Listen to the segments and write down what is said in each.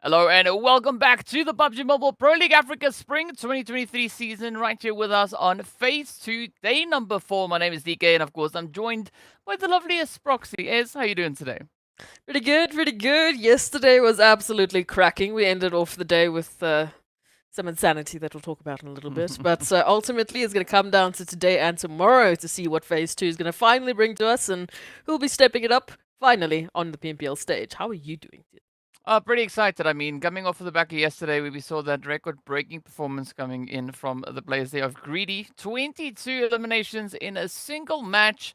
Hello and welcome back to the PUBG Mobile Pro League Africa Spring 2023 season right here with us on Phase 2, day number 4. My name is DK and of course I'm joined by the loveliest Proxy. Ez, how you doing today? Pretty good, pretty good. Yesterday was absolutely cracking. We ended off the day with some insanity that we'll talk about in a little bit. But ultimately, it's going to come down to today and tomorrow to see what Phase 2 is going to finally bring to us and who'll be stepping it up finally on the PMPL stage. How are you doing? Pretty excited. I mean, coming off of the back of yesterday, we saw that record-breaking performance coming in from the players there of Greedy. 22 eliminations in a single match,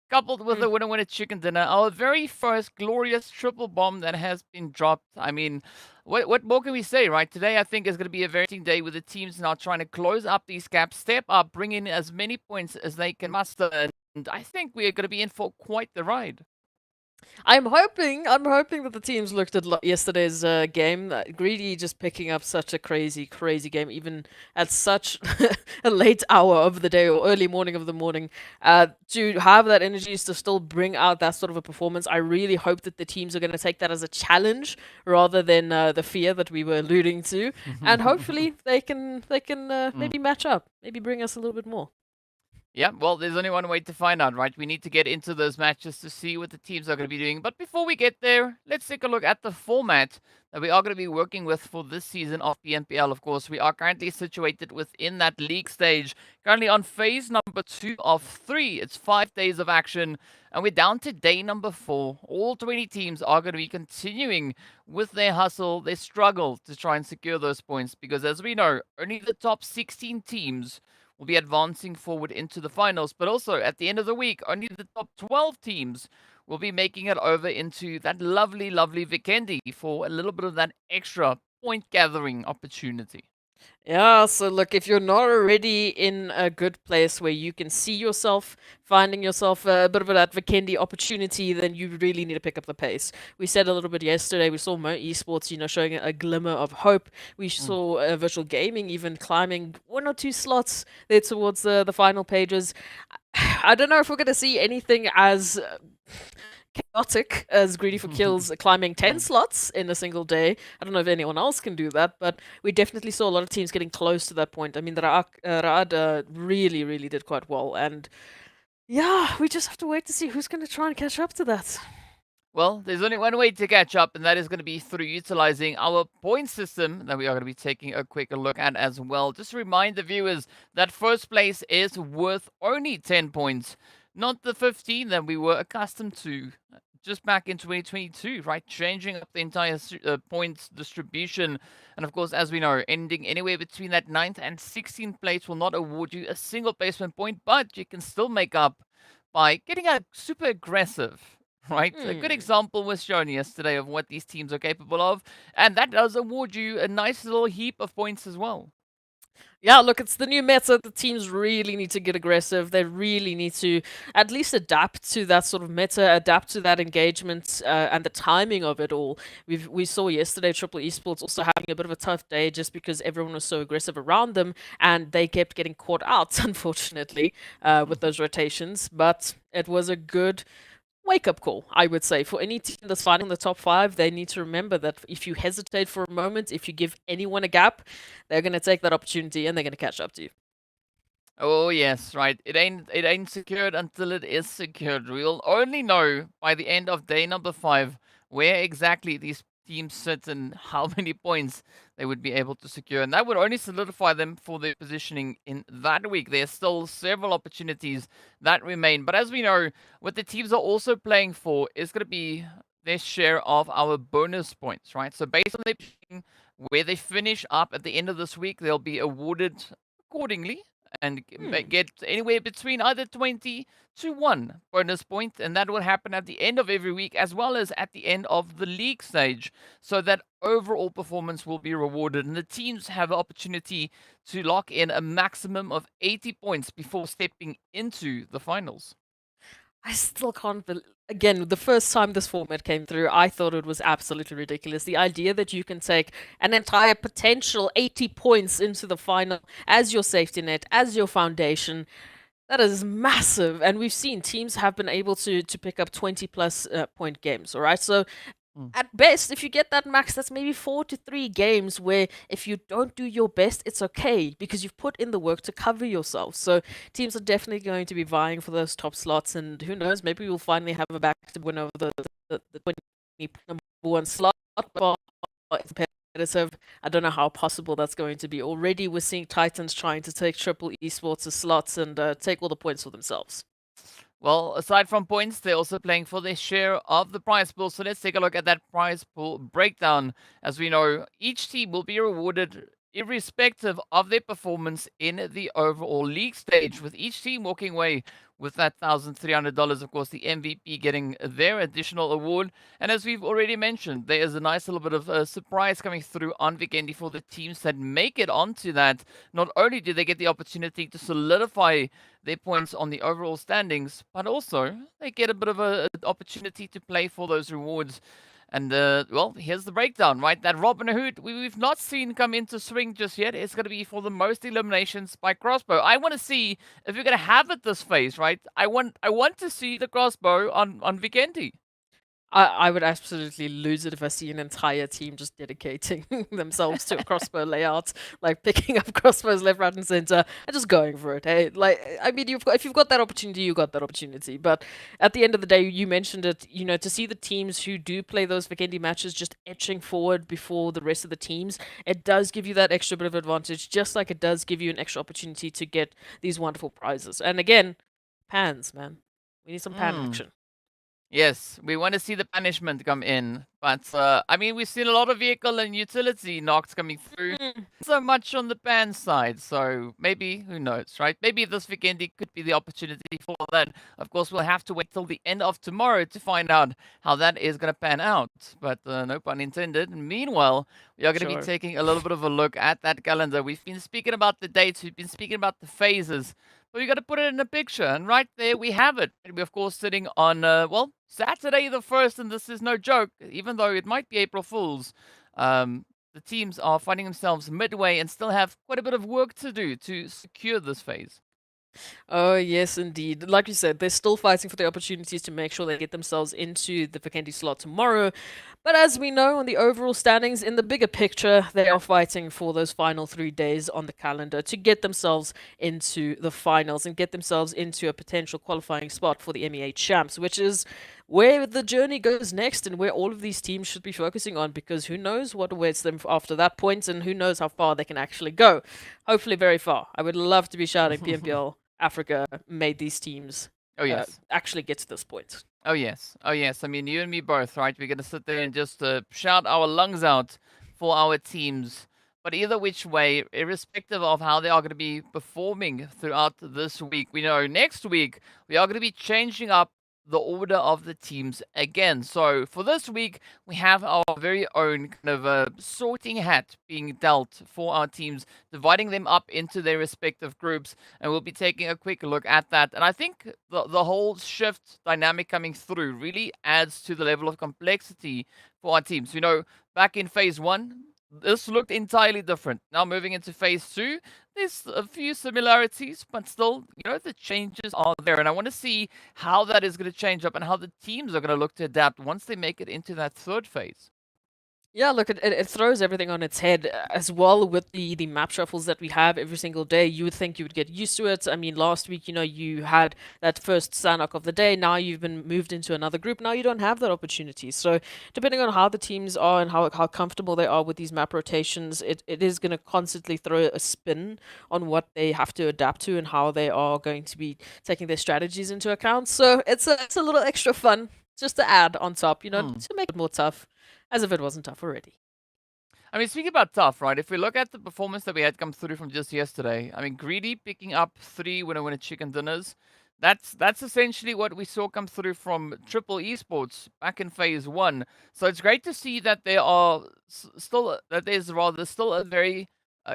coupled with Mm. the winner-winner chicken dinner. Our very first glorious triple bomb that has been dropped. I mean, what more can we say, right? Today, I think, is going to be a very interesting day with the teams now trying to close up these gaps, step up, bring in as many points as they can muster. And I think we are going to be in for quite the ride. I'm hoping that the teams looked at yesterday's game. Greedy just picking up such a crazy, crazy game, even at such a late hour of the day or early morning of the morning. To have that energy is to still bring out that sort of a performance. I really hope that the teams are going to take that as a challenge rather than the fear that we were alluding to, and hopefully they can maybe match up, maybe bring us a little bit more. Yeah, well, there's only one way to find out, right? We need to get into those matches to see what the teams are going to be doing. But before we get there, let's take a look at the format that we are going to be working with for this season of PMPL. Of course, we are currently situated within that league stage, currently on phase number 2 of 3. It's 5 days of action, and we're down to day number 4. All 20 teams are going to be continuing with their hustle, their struggle to try and secure those points, because as we know, only the top 16 teams will be advancing forward into the finals. But also, at the end of the week, only the top 12 teams will be making it over into that lovely, lovely Vikendi for a little bit of that extra point gathering opportunity. Yeah, so look, if you're not already in a good place where you can see yourself finding yourself a bit of an Vikendi opportunity, then you really need to pick up the pace. We said a little bit yesterday, we saw Mo Esports, showing a glimmer of hope. We Mm. saw virtual gaming even climbing 1 or 2 slots there towards the final pages. I don't know if we're going to see anything as chaotic as Greedy for Kills climbing 10 slots in a single day. I don't know if anyone else can do that, but we definitely saw a lot of teams getting close to that point. I mean, the Raad really, really did quite well. And yeah, we just have to wait to see who's going to try and catch up to that. Well, there's only one way to catch up, and that is going to be through utilizing our point system that we are going to be taking a quick look at as well. Just to remind the viewers that first place is worth only 10 points, not the 15 that we were accustomed to just back in 2022, right? Changing up the entire points distribution. And of course, as we know, ending anywhere between that 9th and 16th place will not award you a single placement point, but you can still make up by getting a super aggressive, right? A good Hmm. example was shown yesterday of what these teams are capable of, and that does award you a nice little heap of points as well. Yeah, look, it's the new meta. The teams really need to get aggressive. They really need to at least adapt to that sort of meta, adapt to that engagement and the timing of it all. We saw yesterday Triple Esports also having a bit of a tough day just because everyone was so aggressive around them and they kept getting caught out, unfortunately, with those rotations. But it was a good wake up call, I would say. For any team that's fighting the top 5, they need to remember that if you hesitate for a moment, if you give anyone a gap, they're going to take that opportunity and they're going to catch up to you. Oh yes, right. It ain't secured until it is secured. We'll only know by the end of day number 5 where exactly these teams sit and how many points they would be able to secure. And that would only solidify them for their positioning in that week. There's still several opportunities that remain. But as we know, what the teams are also playing for is going to be their share of our bonus points, right? So based on where they finish up at the end of this week, they'll be awarded accordingly and Hmm. get anywhere between either 20 to 1 bonus point, and that will happen at the end of every week as well as at the end of the league stage, so that overall performance will be rewarded and the teams have the opportunity to lock in a maximum of 80 points before stepping into the finals. I still can't believe. Again, the first time this format came through, I thought it was absolutely ridiculous. The idea that you can take an entire potential 80 points into the final as your safety net, as your foundation, that is massive. And we've seen teams have been able to pick up 20 plus point games, all right? So At best, if you get that max, that's maybe 4 to 3 games where if you don't do your best, it's okay because you've put in the work to cover yourself. So teams are definitely going to be vying for those top slots, and who knows, maybe we'll finally have a back to win over the 20 number one slot. But it's competitive. I don't know how possible that's going to be. Already, we're seeing Titans trying to take triple esports slots and take all the points for themselves. Well, aside from points, they're also playing for their share of the prize pool. So let's take a look at that prize pool breakdown. As we know, each team will be rewarded irrespective of their performance in the overall league stage, with each team walking away with that $1,300. Of course, the MVP getting their additional award. And as we've already mentioned, there is a nice little bit of a surprise coming through on VIKHVND for the teams that make it onto that. Not only do they get the opportunity to solidify their points on the overall standings, but also they get a bit of an opportunity to play for those rewards. And, well, here's the breakdown, right? That Robin Hood we've not seen come into swing just yet. It's going to be for the most eliminations by crossbow. I want to see if you're going to have it this phase, right? I want to see the crossbow on VIKHVND. I would absolutely lose it if I see an entire team just dedicating themselves to a crossbow layout, like picking up crossbows left, right, and center, and just going for it. Hey, like I mean, if you've got that opportunity, you got that opportunity. But at the end of the day, you mentioned it. You know, to see the teams who do play those VIKHVND matches just etching forward before the rest of the teams, it does give you that extra bit of advantage, just like it does give you an extra opportunity to get these wonderful prizes. And again, pans, man, we need some pan action. Yes, we want to see the punishment come in. But, I mean, we've seen a lot of vehicle and utility knocks coming through. So much on the pan side. So maybe, who knows, right? Maybe this VIKHVND could be the opportunity for that. Of course, we'll have to wait till the end of tomorrow to find out how that is going to pan out. But no pun intended. Meanwhile, we are going to be taking a little bit of a look at that calendar. We've been speaking about the dates. We've been speaking about the phases. But we got to put it in a picture, and right there we have it. And we're of course sitting on, well, Saturday the 1st, and this is no joke, even though it might be April Fool's. The teams are finding themselves midway and still have quite a bit of work to do to secure this phase. Oh, yes, indeed. Like you said, they're still fighting for the opportunities to make sure they get themselves into the VIKHVND slot tomorrow. But as we know, on the overall standings, in the bigger picture, they are fighting for those final 3 days on the calendar to get themselves into the finals and get themselves into a potential qualifying spot for the MEA Champs, which is where the journey goes next and where all of these teams should be focusing on, because who knows what awaits them after that point and who knows how far they can actually go. Hopefully very far. I would love to be shouting PMPL Africa made these teams actually get to this point. Oh, yes. Oh, yes. I mean, you and me both, right? We're going to sit there and just shout our lungs out for our teams. But either which way, irrespective of how they are going to be performing throughout this week, we know next week we are going to be changing up the order of the teams again. So for this week, we have our very own kind of a sorting hat being dealt for our teams, dividing them up into their respective groups, and we'll be taking a quick look at that. And I think the whole shift dynamic coming through really adds to the level of complexity for our teams. You know, back in phase 1, this looked entirely different. Now moving into phase 2, there's a few similarities, but still, you know, the changes are there. And I want to see how that is going to change up and how the teams are going to look to adapt once they make it into that third phase. Yeah, look, it throws everything on its head as well with the map shuffles that we have every single day. You would think you would get used to it. I mean, last week, you know, you had that first Sanhok of the day. Now you've been moved into another group. Now you don't have that opportunity. So depending on how the teams are and how comfortable they are with these map rotations, it is going to constantly throw a spin on what they have to adapt to and how they are going to be taking their strategies into account. So it's a little extra fun just to add on top, you know, to make it more tough. As if it wasn't tough already. I mean, speaking about tough, right? If we look at the performance that we had come through from just yesterday, I mean, Greedy picking up 3 winner chicken dinners. That's essentially what we saw come through from Triple Esports back in phase 1. So it's great to see that there are there's still a very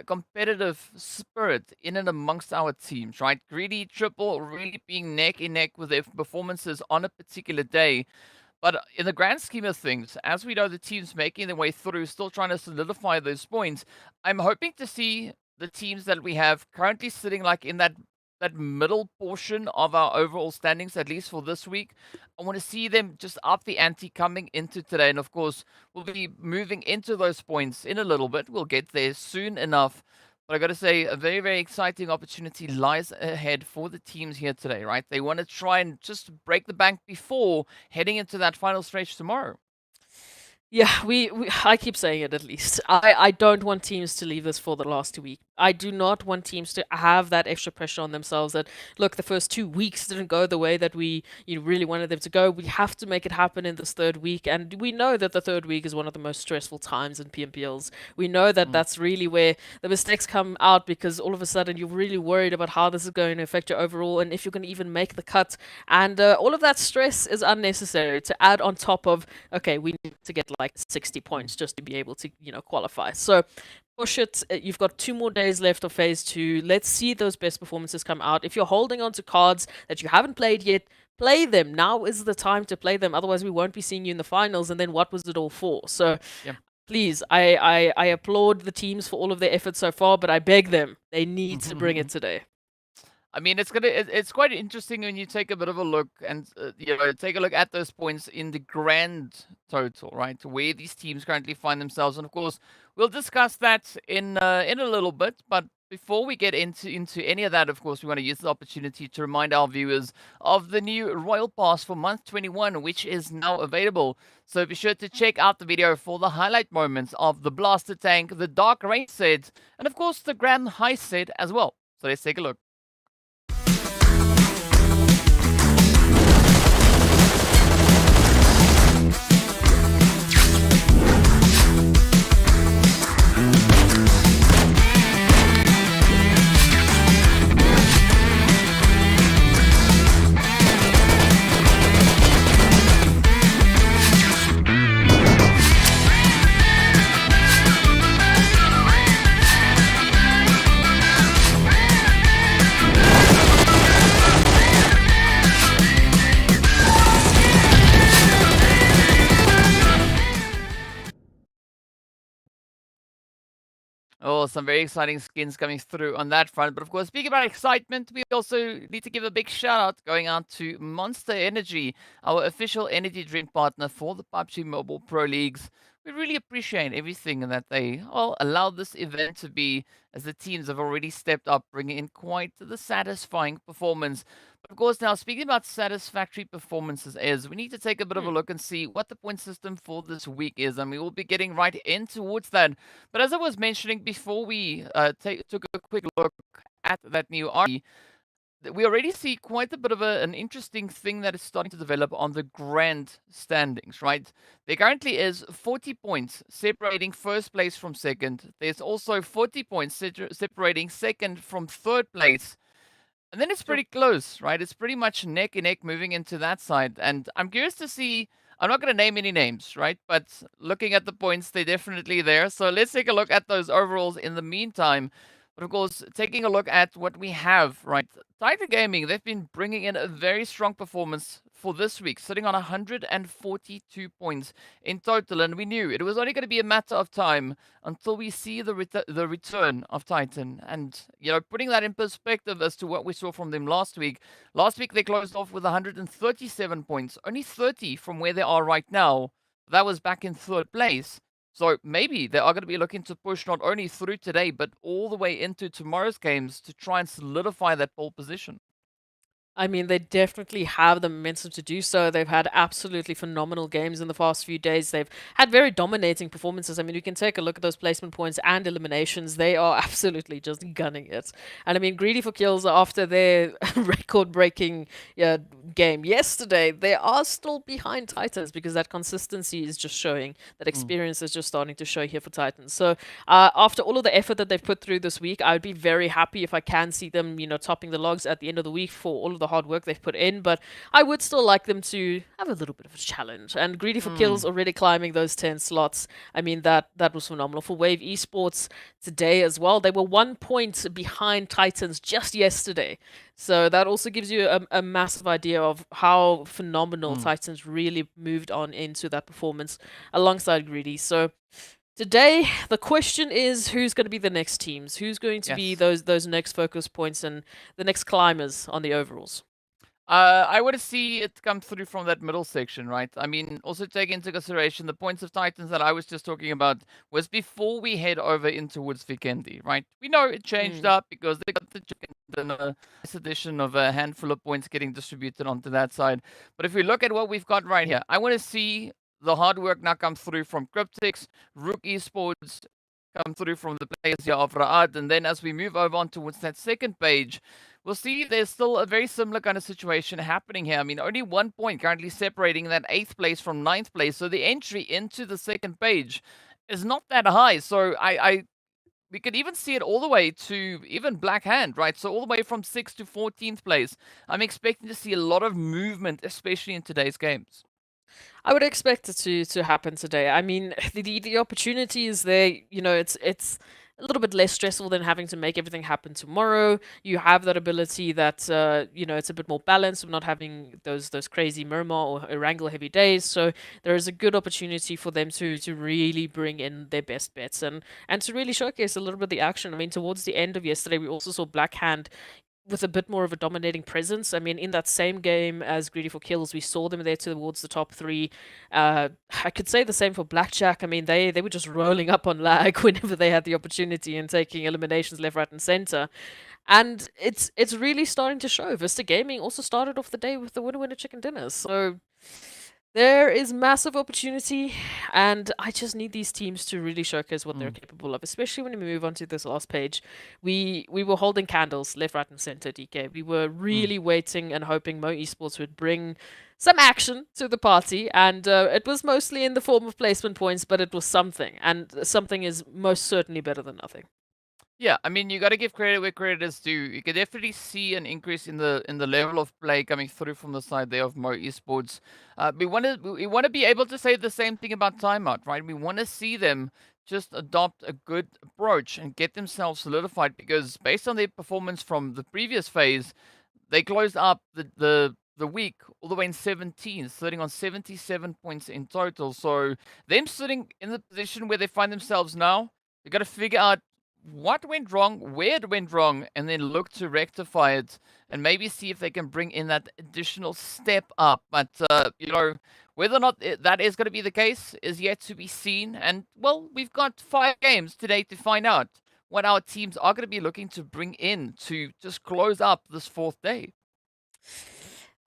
competitive spirit in and amongst our teams, right? Greedy Triple really being neck and neck with their performances on a particular day. But in the grand scheme of things, as we know the teams making their way through, still trying to solidify those points, I'm hoping to see the teams that we have currently sitting like in that that middle portion of our overall standings, at least for this week. I want to see them just up the ante coming into today. And of course, we'll be moving into those points in a little bit. We'll get there soon enough. But I got to say, a very, very exciting opportunity lies ahead for the teams here today, right? They want to try and just break the bank before heading into that final stretch tomorrow. Yeah, I keep saying it at least. I don't want teams to leave this for the last 2 weeks. I do not want teams to have that extra pressure on themselves that, look, the first 2 weeks didn't go the way that we really wanted them to go. We have to make it happen in this third week. And we know that the third week is one of the most stressful times in PMPLs. We know that that's really where the mistakes come out, because all of a sudden you're really worried about how this is going to affect your overall and if you're going to even make the cut. And all of that stress is unnecessary to add on top of, okay, we need to get like 60 points just to be able to, qualify. So push it. You've got 2 more days left of phase 2. Let's see those best performances come out. If you're holding on to cards that you haven't played yet, play them. Now is the time to play them. Otherwise, we won't be seeing you in the finals. And then what was it all for? So please, I applaud the teams for all of their efforts so far, but I beg them, they need to bring it today. I mean, it's quite interesting when you take a bit of a look and take a look at those points in the grand total, right? Where these teams currently find themselves, and of course, we'll discuss that in a little bit. But before we get into any of that, of course, we want to use the opportunity to remind our viewers of the new Royale Pass for month 21, which is now available. So be sure to check out the video for the highlight moments of the Blaster Tank, the Dark Rain set, and of course the Grand Heist set as well. So let's take a look. Oh, some very exciting skins coming through on that front. But of course, speaking about excitement, we also need to give a big shout out going out to Monster Energy, our official energy drink partner for the PUBG Mobile Pro Leagues. We really appreciate everything that they allowed this event to be, as the teams have already stepped up, bringing in quite the satisfying performance. But of course, now speaking about satisfactory performances, we need to take a bit of a look and see what the point system for this week is, and we will be getting right in towards that. But as I was mentioning before, we took a quick look at that new RE. We already see quite a bit of an interesting thing that is starting to develop on the grand standings, right? There currently is 40 points separating first place from second. There's also 40 points separating second from third place. And then it's pretty close, right? It's pretty much neck and neck moving into that side. And I'm curious to see, I'm not going to name any names, right? But looking at the points, they're definitely there. So let's take a look at those overalls in the meantime. But of course, taking a look at what we have, right? Titan Gaming, they've been bringing in a very strong performance for this week, sitting on 142 points in total. And we knew it was only going to be a matter of time until we see the return of Titan. And, putting that in perspective as to what we saw from them last week. Last week, they closed off with 137 points, only 30 from where they are right now. That was back in third place. So maybe they are going to be looking to push not only through today, but all the way into tomorrow's games to try and solidify that pole position. I mean, they definitely have the momentum to do so. They've had absolutely phenomenal games in the past few days. They've had very dominating performances. I mean, you can take a look at those placement points and eliminations. They are absolutely just gunning it. And I mean, GREEDYFORKILLS, after their record-breaking game yesterday, they are still behind Titans because that consistency is just showing. That experience is just starting to show here for Titans. So after all of the effort that they've put through this week, I would be very happy if I can see them, topping the logs at the end of the week for all of the hard work they've put in, but I would still like them to have a little bit of a challenge. And GREEDYFORKILLS already climbing those 10 slots. I mean, that was phenomenal. For Wave Esports today as well, they were 1 point behind Titans just yesterday. So that also gives you a massive idea of how phenomenal Titans really moved on into that performance alongside Greedy. So Today, the question is who's going to be the next teams? Who's going to be Yes. those next focus points and the next climbers on the overalls? I want to see it come through from that middle section, right? I mean, also take into consideration the points of Titans that I was just talking about was before we head over into Woods Vikendi, right? We know it changed Mm. up because they got the chicken dinner, this edition of a handful of points getting distributed onto that side. But if we look at what we've got right here, I want to see the hard work now come through from CRYPTICS, RUKH Esports, come through from the players here of Raad, and then as we move over on towards that second page, we'll see there's still a very similar kind of situation happening here. I mean, only 1 point currently separating that 8th place from 9th place, so the entry into the second page is not that high. So we could even see it all the way to even Black Hand, right? So all the way from 6th to 14th place. I'm expecting to see a lot of movement, especially in today's games. I would expect it to happen today. I mean, the opportunity is there. You know, it's a little bit less stressful than having to make everything happen tomorrow. You have that ability that you know, it's a bit more balanced of not having those crazy Miramar or Erangel heavy days. So there is a good opportunity for them to really bring in their best bets and to really showcase a little bit of the action. I mean, towards the end of yesterday, we also saw Black Hand with a bit more of a dominating presence. I mean, in that same game as GREEDYFORKILLS, we saw them there towards the top three. I could say the same for Blackjack. I mean, they were just rolling up on lag whenever they had the opportunity and taking eliminations left, right, and center. And it's really starting to show. Vista Gaming also started off the day with the winner chicken dinners. So there is massive opportunity, and I just need these teams to really showcase what they're capable of, especially when we move on to this last page. We were holding candles left, right, and center, DK. We were Mm. really waiting and hoping Mo Esports would bring some action to the party, and it was mostly in the form of placement points, but it was something, and something is most certainly better than nothing. Yeah, I mean, you got to give credit where credit is due. You can definitely see an increase in the level of play coming through from the side there of Mo Esports. We want to be able to say the same thing about Timeout, right? We want to see them just adopt a good approach and get themselves solidified because based on their performance from the previous phase, they closed up the week all the way in 17th, sitting on 77 points in total. So them sitting in the position where they find themselves now, they got to figure out what went wrong, where it went wrong, and then look to rectify it and maybe see if they can bring in that additional step up. But, whether or not that is going to be the case is yet to be seen. And, well, we've got 5 games today to find out what our teams are going to be looking to bring in to just close up this 4th day.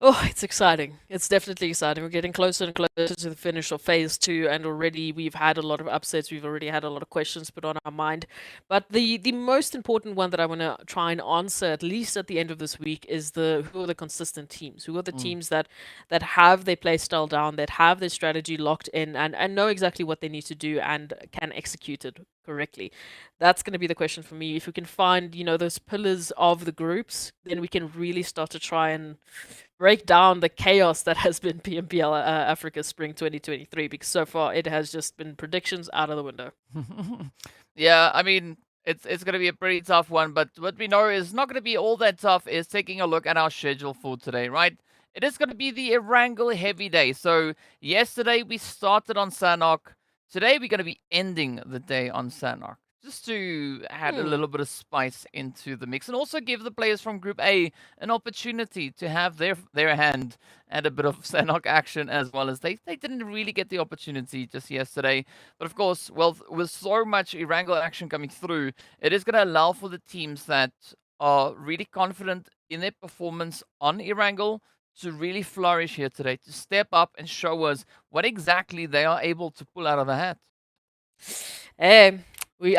Oh, it's exciting. It's definitely exciting. We're getting closer and closer to the finish of phase two, and already we've had a lot of upsets. We've already had a lot of questions put on our mind. But the most important one that I want to try and answer, at least at the end of this week, is the who are the consistent teams? Who are the Mm. teams that have their play style down, that have their strategy locked in, and know exactly what they need to do and can execute it correctly? That's going to be the question for me. If we can find, you know, those pillars of the groups, then we can really start to try and break down the chaos that has been PMPL Africa Spring 2023, because so far it has just been predictions out of the window. Yeah, I mean, it's going to be a pretty tough one, but what we know is not going to be all that tough is taking a look at our schedule for today, right? It is going to be the Erangel heavy day. So yesterday we started on Sanhok. Today we're going to be ending the day on Sanhok. Just to add a Hmm. little bit of spice into the mix and also give the players from Group A an opportunity to have their hand at a bit of Sanhok action as well as they didn't really get the opportunity just yesterday. But of course, well, with so much Erangel action coming through, it is going to allow for the teams that are really confident in their performance on Erangel to really flourish here today, to step up and show us what exactly they are able to pull out of the hat. Hey,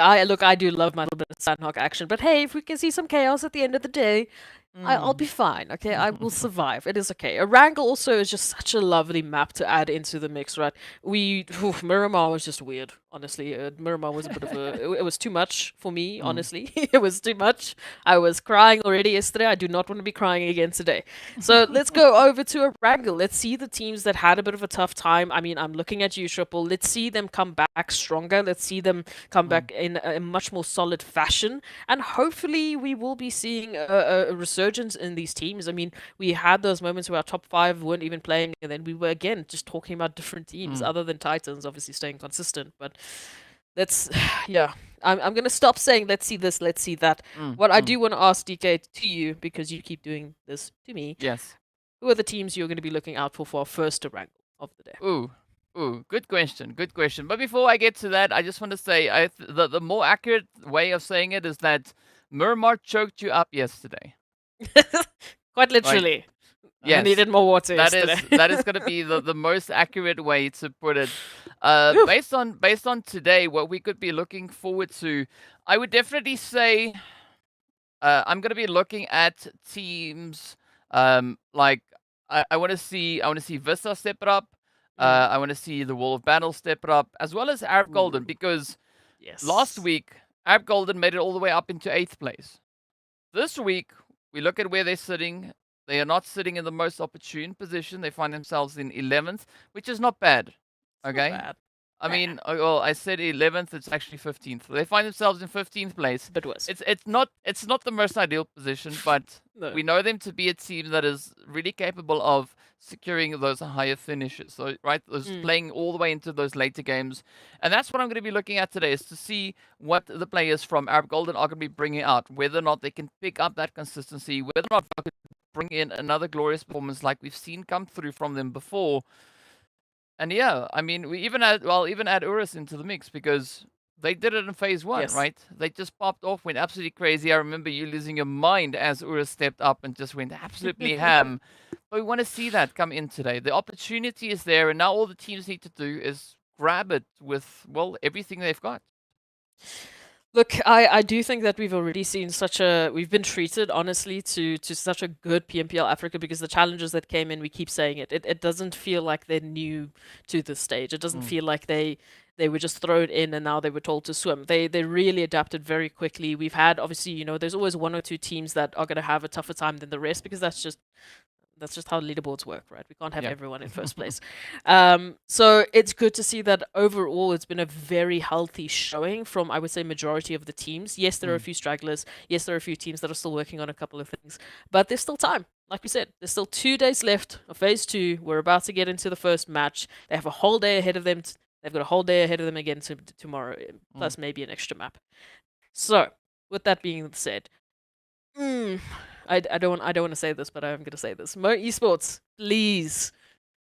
I look, I do love my little bit of Sanhok action, but hey, if we can see some chaos at the end of the day, I'll be Mm. fine, okay? I will survive. It is okay. Erangel also is just such a lovely map to add into the mix, right? Miramar was just weird, honestly. Miramar was a bit of it was too much for me, Mm. honestly. It was too much. I was crying already yesterday. I do not want to be crying again today. So let's go over to Erangel. Let's see the teams that had a bit of a tough time. I mean, I'm looking at you, Triple. Let's see them come back stronger. Let's see them come Mm. back in a much more solid fashion, and hopefully we will be seeing a resurgence in these teams. I mean, we had those moments where our top five weren't even playing, and then we were again just talking about different teams Mm. other than Titans, obviously staying consistent. But Let's yeah. I'm gonna stop saying let's see this, let's see that. What I do want to ask DK to you, because you keep doing this to me, Yes. who are the teams you're going to be looking out for our first Erangel of the day? Ooh, good question, good question. But before I get to that, I just want to say the more accurate way of saying it is that Miramar choked you up yesterday. Quite Right? literally. I Yes. needed more water That yesterday. is going to be the most accurate way to put it. Oof. Based on today, what we could be looking forward to, I would definitely say I'm going to be looking at teams like I want to see Vista step it up. I want to see the Wall of Battle step it up, as well as Arab Golden, Ooh, because last yes. week Arab Golden made it all the way up into 8th place. This week we look at where they're sitting. They are not sitting in the most opportune position. They find themselves in 11th, which is not bad. It's not Okay. bad. I mean, well, I said 11th. It's actually 15th. They find themselves in 15th place. Bit worse. It's not the most ideal position, but No. we know them to be a team that is really capable of securing those higher finishes. So right, playing all the way into those later games, and that's what I'm going to be looking at today, is to see what the players from Arab Golden are going to be bringing out, whether or not they can pick up that consistency, whether or not they could bring in another glorious performance like we've seen come through from them before. And yeah, I mean, we even add URUS into the mix, because they did it in phase 1, Yes. right? They just popped off, went absolutely crazy. I remember you losing your mind as URUS stepped up and just went absolutely ham. But we want to see that come in today. The opportunity is there, and now all the teams need to do is grab it with, well, everything they've got. Look, I do think that we've already seen we've been treated, honestly, to such a good PMPL Africa, because the challenges that came in, we keep saying it doesn't feel like they're new to this stage. It doesn't feel like they were just thrown in and now they were told to swim. They really adapted very quickly. We've had, obviously, there's always one or two teams that are going to have a tougher time than the rest, because that's just how leaderboards work, right? We can't have everyone in first place. So it's good to see that overall it's been a very healthy showing from, I would say, majority of the teams. Yes, there are a few stragglers. Yes, there are a few teams that are still working on a couple of things, but there's still time. Like we said, there's still 2 days left of phase 2. We're about to get into the first match. They have a whole day ahead of them. They've got a whole day ahead of them again tomorrow, plus maybe an extra map. So, with that being said, I don't want to say this, but I'm going to say this. Mo Esports, please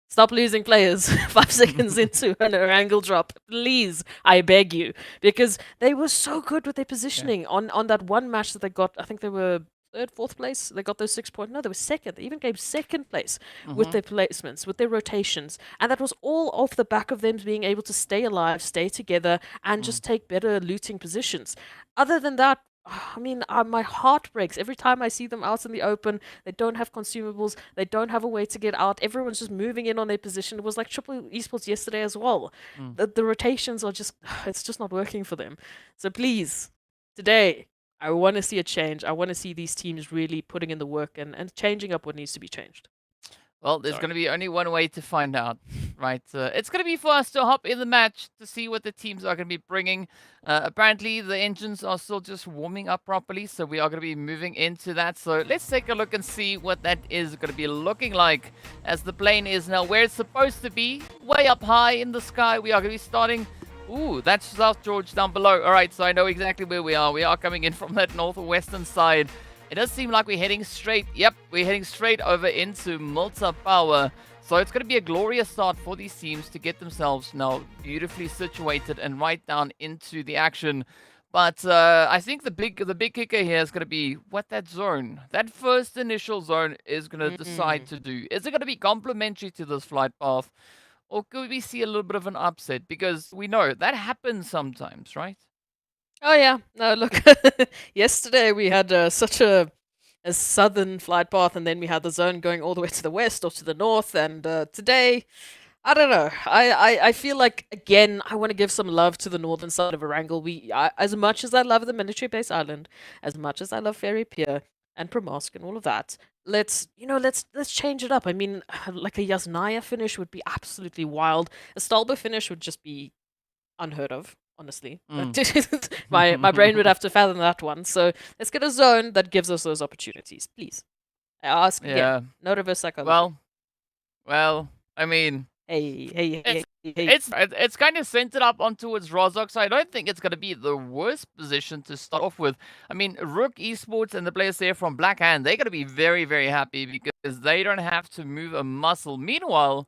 stop losing players 5 seconds into an Erangel drop. Please, I beg you, because they were so good with their positioning on that one match that they got. I think they were 3rd, 4th place. They got those 6 points. No, they were 2nd. They even came 2nd place with their placements, with their rotations, and that was all off the back of them being able to stay alive, stay together, and just take better looting positions. Other than that, I mean, my heart breaks every time I see them out in the open. They don't have consumables. They don't have a way to get out. Everyone's just moving in on their position. It was like Triple Esports yesterday as well. The rotations are just, it's just not working for them. So please, today, I want to see a change. I want to see these teams really putting in the work and changing up what needs to be changed. Well, there's going to be only one way to find out, right? It's going to be for us to hop in the match to see what the teams are going to be bringing. Apparently, the engines are still just warming up properly, so we are going to be moving into that. So let's take a look and see what that is going to be looking like, as the plane is now where it's supposed to be, way up high in the sky. We are going to be starting... Ooh, that's South George down below. All right, so I know exactly where we are. We are coming in from that northwestern side. It does seem like we're heading straight. Yep, we're heading straight over into Malta Power. So it's going to be a glorious start for these teams to get themselves now beautifully situated and right down into the action. But I think the big kicker here is going to be what that first initial zone is going to decide to do. Is it going to be complementary to this flight path? Or could we see a little bit of an upset? Because we know that happens sometimes, right? Oh yeah, no, look, yesterday we had such a southern flight path, and then we had the zone going all the way to the west or to the north, and today, I don't know. I feel like, again, I want to give some love to the northern side of Erangel. As much as I love the military base island, as much as I love Ferry Pier and Primosk and all of that, let's change it up. I mean, like a Yasnaya finish would be absolutely wild. A Stalbo finish would just be unheard of, honestly. My brain would have to fathom that one. So let's get a zone that gives us those opportunities, please. I ask again. No reverse psychology. Well, I mean, hey. It's kind of centered up on towards Rozok, so I don't think it's going to be the worst position to start off with. I mean, RUKH Esports and the players there from Black Hand, they're going to be very, very happy because they don't have to move a muscle. Meanwhile,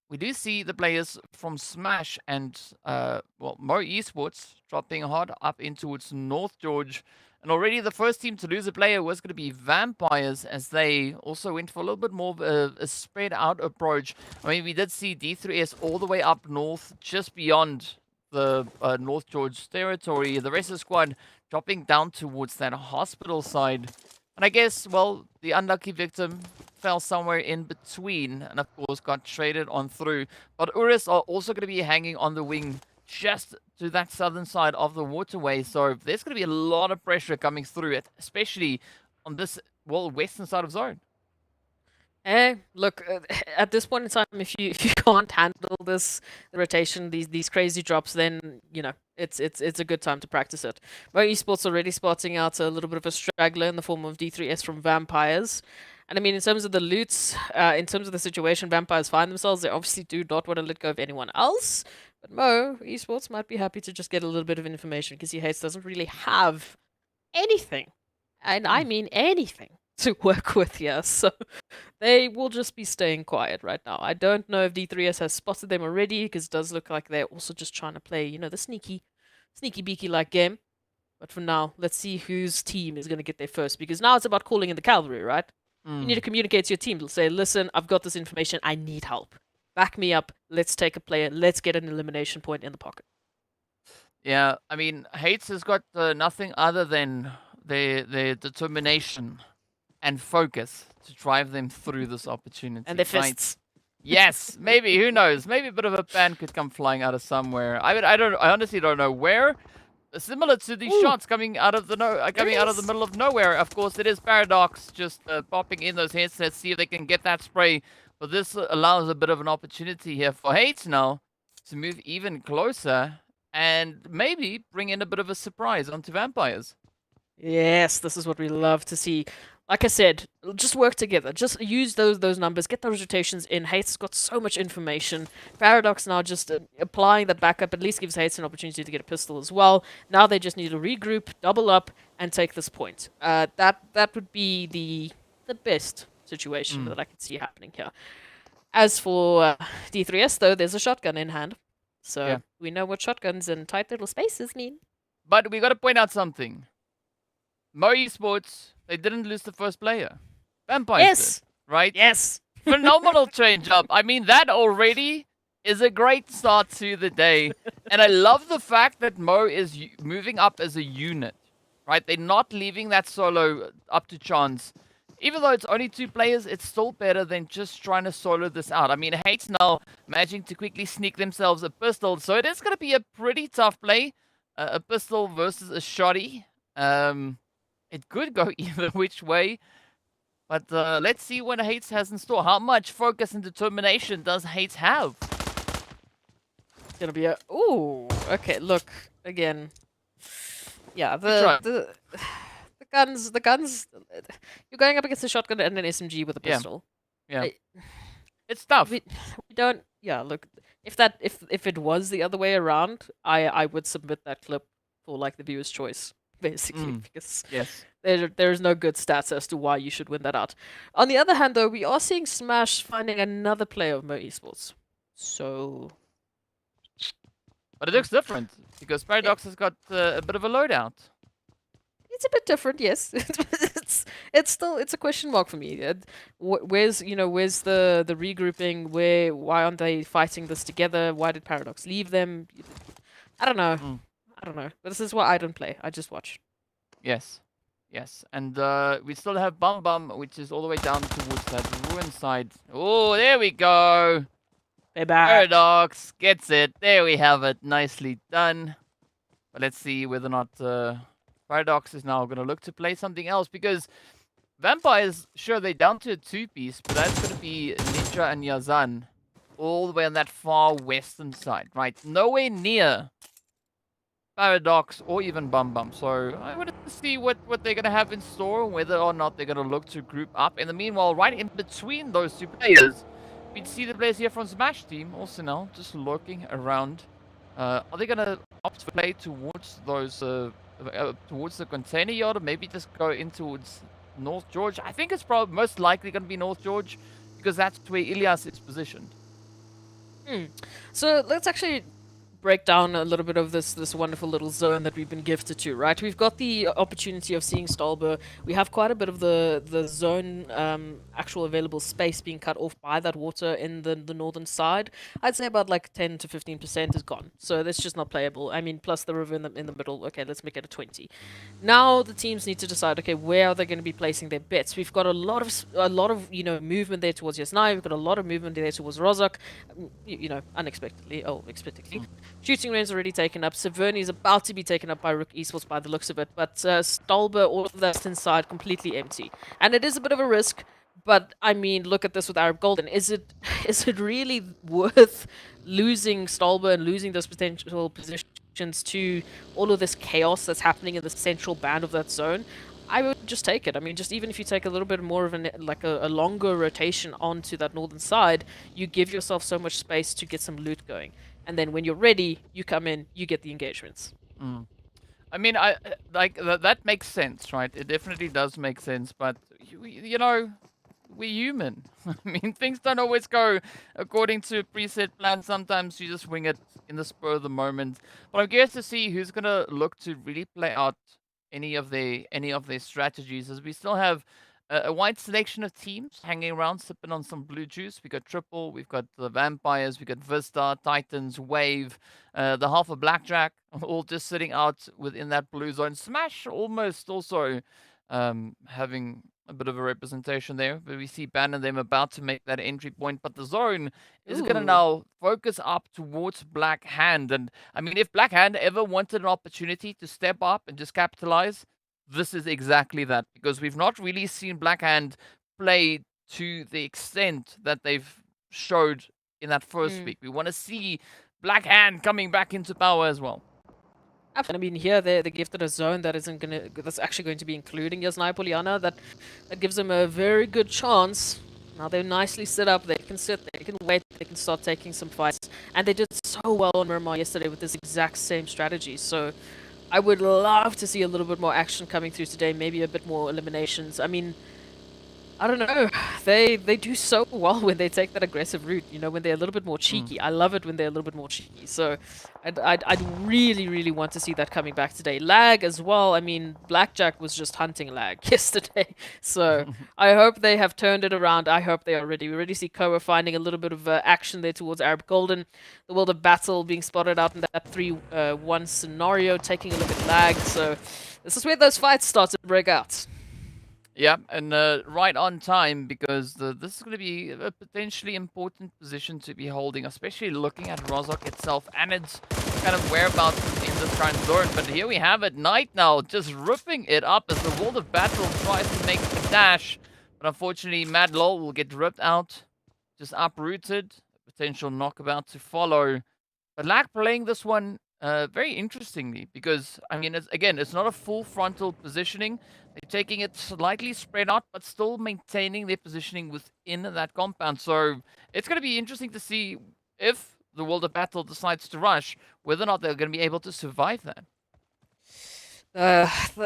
we do see the players from Smash and, Mo Esports dropping hard up in towards North George. And already the first team to lose a player was going to be Vampires, as they also went for a little bit more of a spread out approach. I mean, we did see D3S all the way up north, just beyond the North George territory. The rest of the squad dropping down towards that hospital side. And I guess, well, the unlucky victim fell somewhere in between and, of course, got traded on through. But URUS are also going to be hanging on the wing just to that southern side of the waterway. So there's going to be a lot of pressure coming through it, especially on this, well, western side of zone. Look, at this point in time, if you can't handle the rotation, these crazy drops, then you know it's a good time to practice it. Mo Esports already spotting out a little bit of a straggler in the form of D3S from Vampires. And I mean, in terms of the loots, in terms of the situation Vampires find themselves, they obviously do not want to let go of anyone else. But Mo Esports might be happy to just get a little bit of information because he hates doesn't really have anything, and I mean anything, to work with here. So they will just be staying quiet right now. I don't know if D3S has spotted them already, because it does look like they're also just trying to play, you know, the sneaky beaky-like game. But for now, let's see whose team is going to get there first, because now it's about calling in the cavalry, right? You need to communicate to your team to say, listen, I've got this information, I need help. Back me up, let's take a player, let's get an elimination point in the pocket. Yeah, I mean, Hates has got nothing other than their determination and focus to drive them through this opportunity. And their fists. Yes, maybe, who knows? Maybe a bit of a ban could come flying out of somewhere. I honestly don't know where. Similar to these shots coming out of the middle of nowhere. Of course, it is Paradox just popping in those headsets, see if they can get that spray. But this allows a bit of an opportunity here for Hates now to move even closer and maybe bring in a bit of a surprise onto Vampires. Yes, this is what we love to see. Like I said, just work together. Just use those numbers. Get those rotations in. Hate's got so much information. Paradox now just applying that backup at least gives Hates an opportunity to get a pistol as well. Now they just need to regroup, double up, and take this point. That would be the best situation that I could see happening here. As for D3S, though, there's a shotgun in hand. So we know what shotguns and tight little spaces mean. But we got to point out something. Mo Esports, they didn't lose the first player. Vampires did, right? Yes. Phenomenal change up. I mean, that already is a great start to the day. And I love the fact that Mo is moving up as a unit, right? They're not leaving that solo up to chance. Even though it's only 2 players, it's still better than just trying to solo this out. I mean, Hates now managing to quickly sneak themselves a pistol. So it is going to be a pretty tough play. A pistol versus a shotty. It could go either which way. But let's see what Hates has in store. How much focus and determination does Hates have? It's going to be a... Ooh, okay, look, again. Yeah, the guns, you're going up against a shotgun and an SMG with a pistol. Yeah. It's tough. We don't, yeah, look, if it was the other way around, I would submit that clip for like the viewer's choice, basically, because there's no good stats as to why you should win that out. On the other hand, though, we are seeing Smash finding another player of Mo Esports. So... But it looks different, because Paradox has got a bit of a loadout. It's a bit different, yes. it's still a question mark for me. Where's the regrouping? Why aren't they fighting this together? Why did Paradox leave them? I don't know. I don't know. But this is why I don't play. I just watch. Yes. And we still have Bum Bum, which is all the way down towards that ruin side. Oh, there we go. They're back. Paradox gets it. There we have it. Nicely done. But let's see whether or not Paradox is now going to look to play something else, because Vampires, sure, they're down to a 2-piece, but that's going to be Ninja and Yazan all the way on that far western side, right? Nowhere near Paradox or even Bum Bum. So I wanted to see what they're going to have in store, whether or not they're going to look to group up. In the meanwhile, right in between those 2 players, we see the players here from Smash team also now just lurking around. Are they gonna opt to play towards those towards the container yard, or maybe just go in towards North George? I think it's probably most likely gonna be North George because that's where Ilias is positioned. So let's actually break down a little bit of this wonderful little zone that we've been gifted to, right? We've got the opportunity of seeing Stolber. We have quite a bit of the zone actual available space being cut off by that water in the northern side. I'd say about like 10 to 15% is gone, so that's just not playable. I mean, plus the river in the middle. Okay, let's make it a 20. Now the teams need to decide, okay, where are they going to be placing their bets? We've got a lot of movement there towards Yasnai. We've got a lot of movement there towards Rozhok, unexpectedly. Shooting range already taken up. Severny is about to be taken up by RUKH Esports by the looks of it, but Stolber, all of that's inside, completely empty. And it is a bit of a risk, but I mean, look at this with Arab Golden. Is it really worth losing Stolber and losing those potential positions to all of this chaos that's happening in the central band of that zone? I would just take it. I mean, just even if you take a little bit more of a longer rotation onto that northern side, you give yourself so much space to get some loot going. And then when you're ready, you come in, you get the engagements. I mean, I like that makes sense, right? It definitely does make sense, but you know, we're human. I mean, things don't always go according to a preset plan. Sometimes you just wing it in the spur of the moment. But I'm curious to see who's gonna look to really play out any of their strategies, as we still have a wide selection of teams hanging around, sipping on some blue juice. We got Triple, we've got the Vampires, we got Vista, Titans, Wave, the half of Blackjack, all just sitting out within that blue zone. Smash almost also having a bit of a representation there, but we see Ban and them about to make that entry point, but the zone is going to now focus up towards Black Hand. And I mean, if Black Hand ever wanted an opportunity to step up and just capitalize, this is exactly that, because we've not really seen Black Hand play to the extent that they've showed in that first week. We want to see Black Hand coming back into power as well. I mean, here they're gifted a zone that's actually going to be including Yasnai Poliana. That gives them a very good chance. Now they're nicely set up. They can sit, they can wait, they can start taking some fights, and they did so well on Miramar yesterday with this exact same strategy. So I would love to see a little bit more action coming through today. Maybe a bit more eliminations. I mean, I don't know. They do so well when they take that aggressive route. You know, when they're a little bit more cheeky. I love it when they're a little bit more cheeky. So I'd really want to see that coming back today. Lag as well. I mean, Blackjack was just hunting lag yesterday. So I hope they have turned it around. I hope they are ready. We already see Koa finding a little bit of action there towards Arab Golden. The World of Battle being spotted out in that 3-1 scenario, taking a look at lag. So this is where those fights start to break out. Yeah, and right on time, because this is going to be a potentially important position to be holding, especially looking at Rozhok itself and its kind of whereabouts in this current zone. But here we have it, Knight now just ripping it up as the World of Battle tries to make the dash. But unfortunately, Mad Lol will get ripped out, just uprooted. Potential knockabout to follow. But Lack playing this one very interestingly, because, I mean, it's not a full frontal positioning. They're taking it slightly spread out, but still maintaining their positioning within that compound. So it's going to be interesting to see if the World of Battle decides to rush, whether or not they're going to be able to survive that.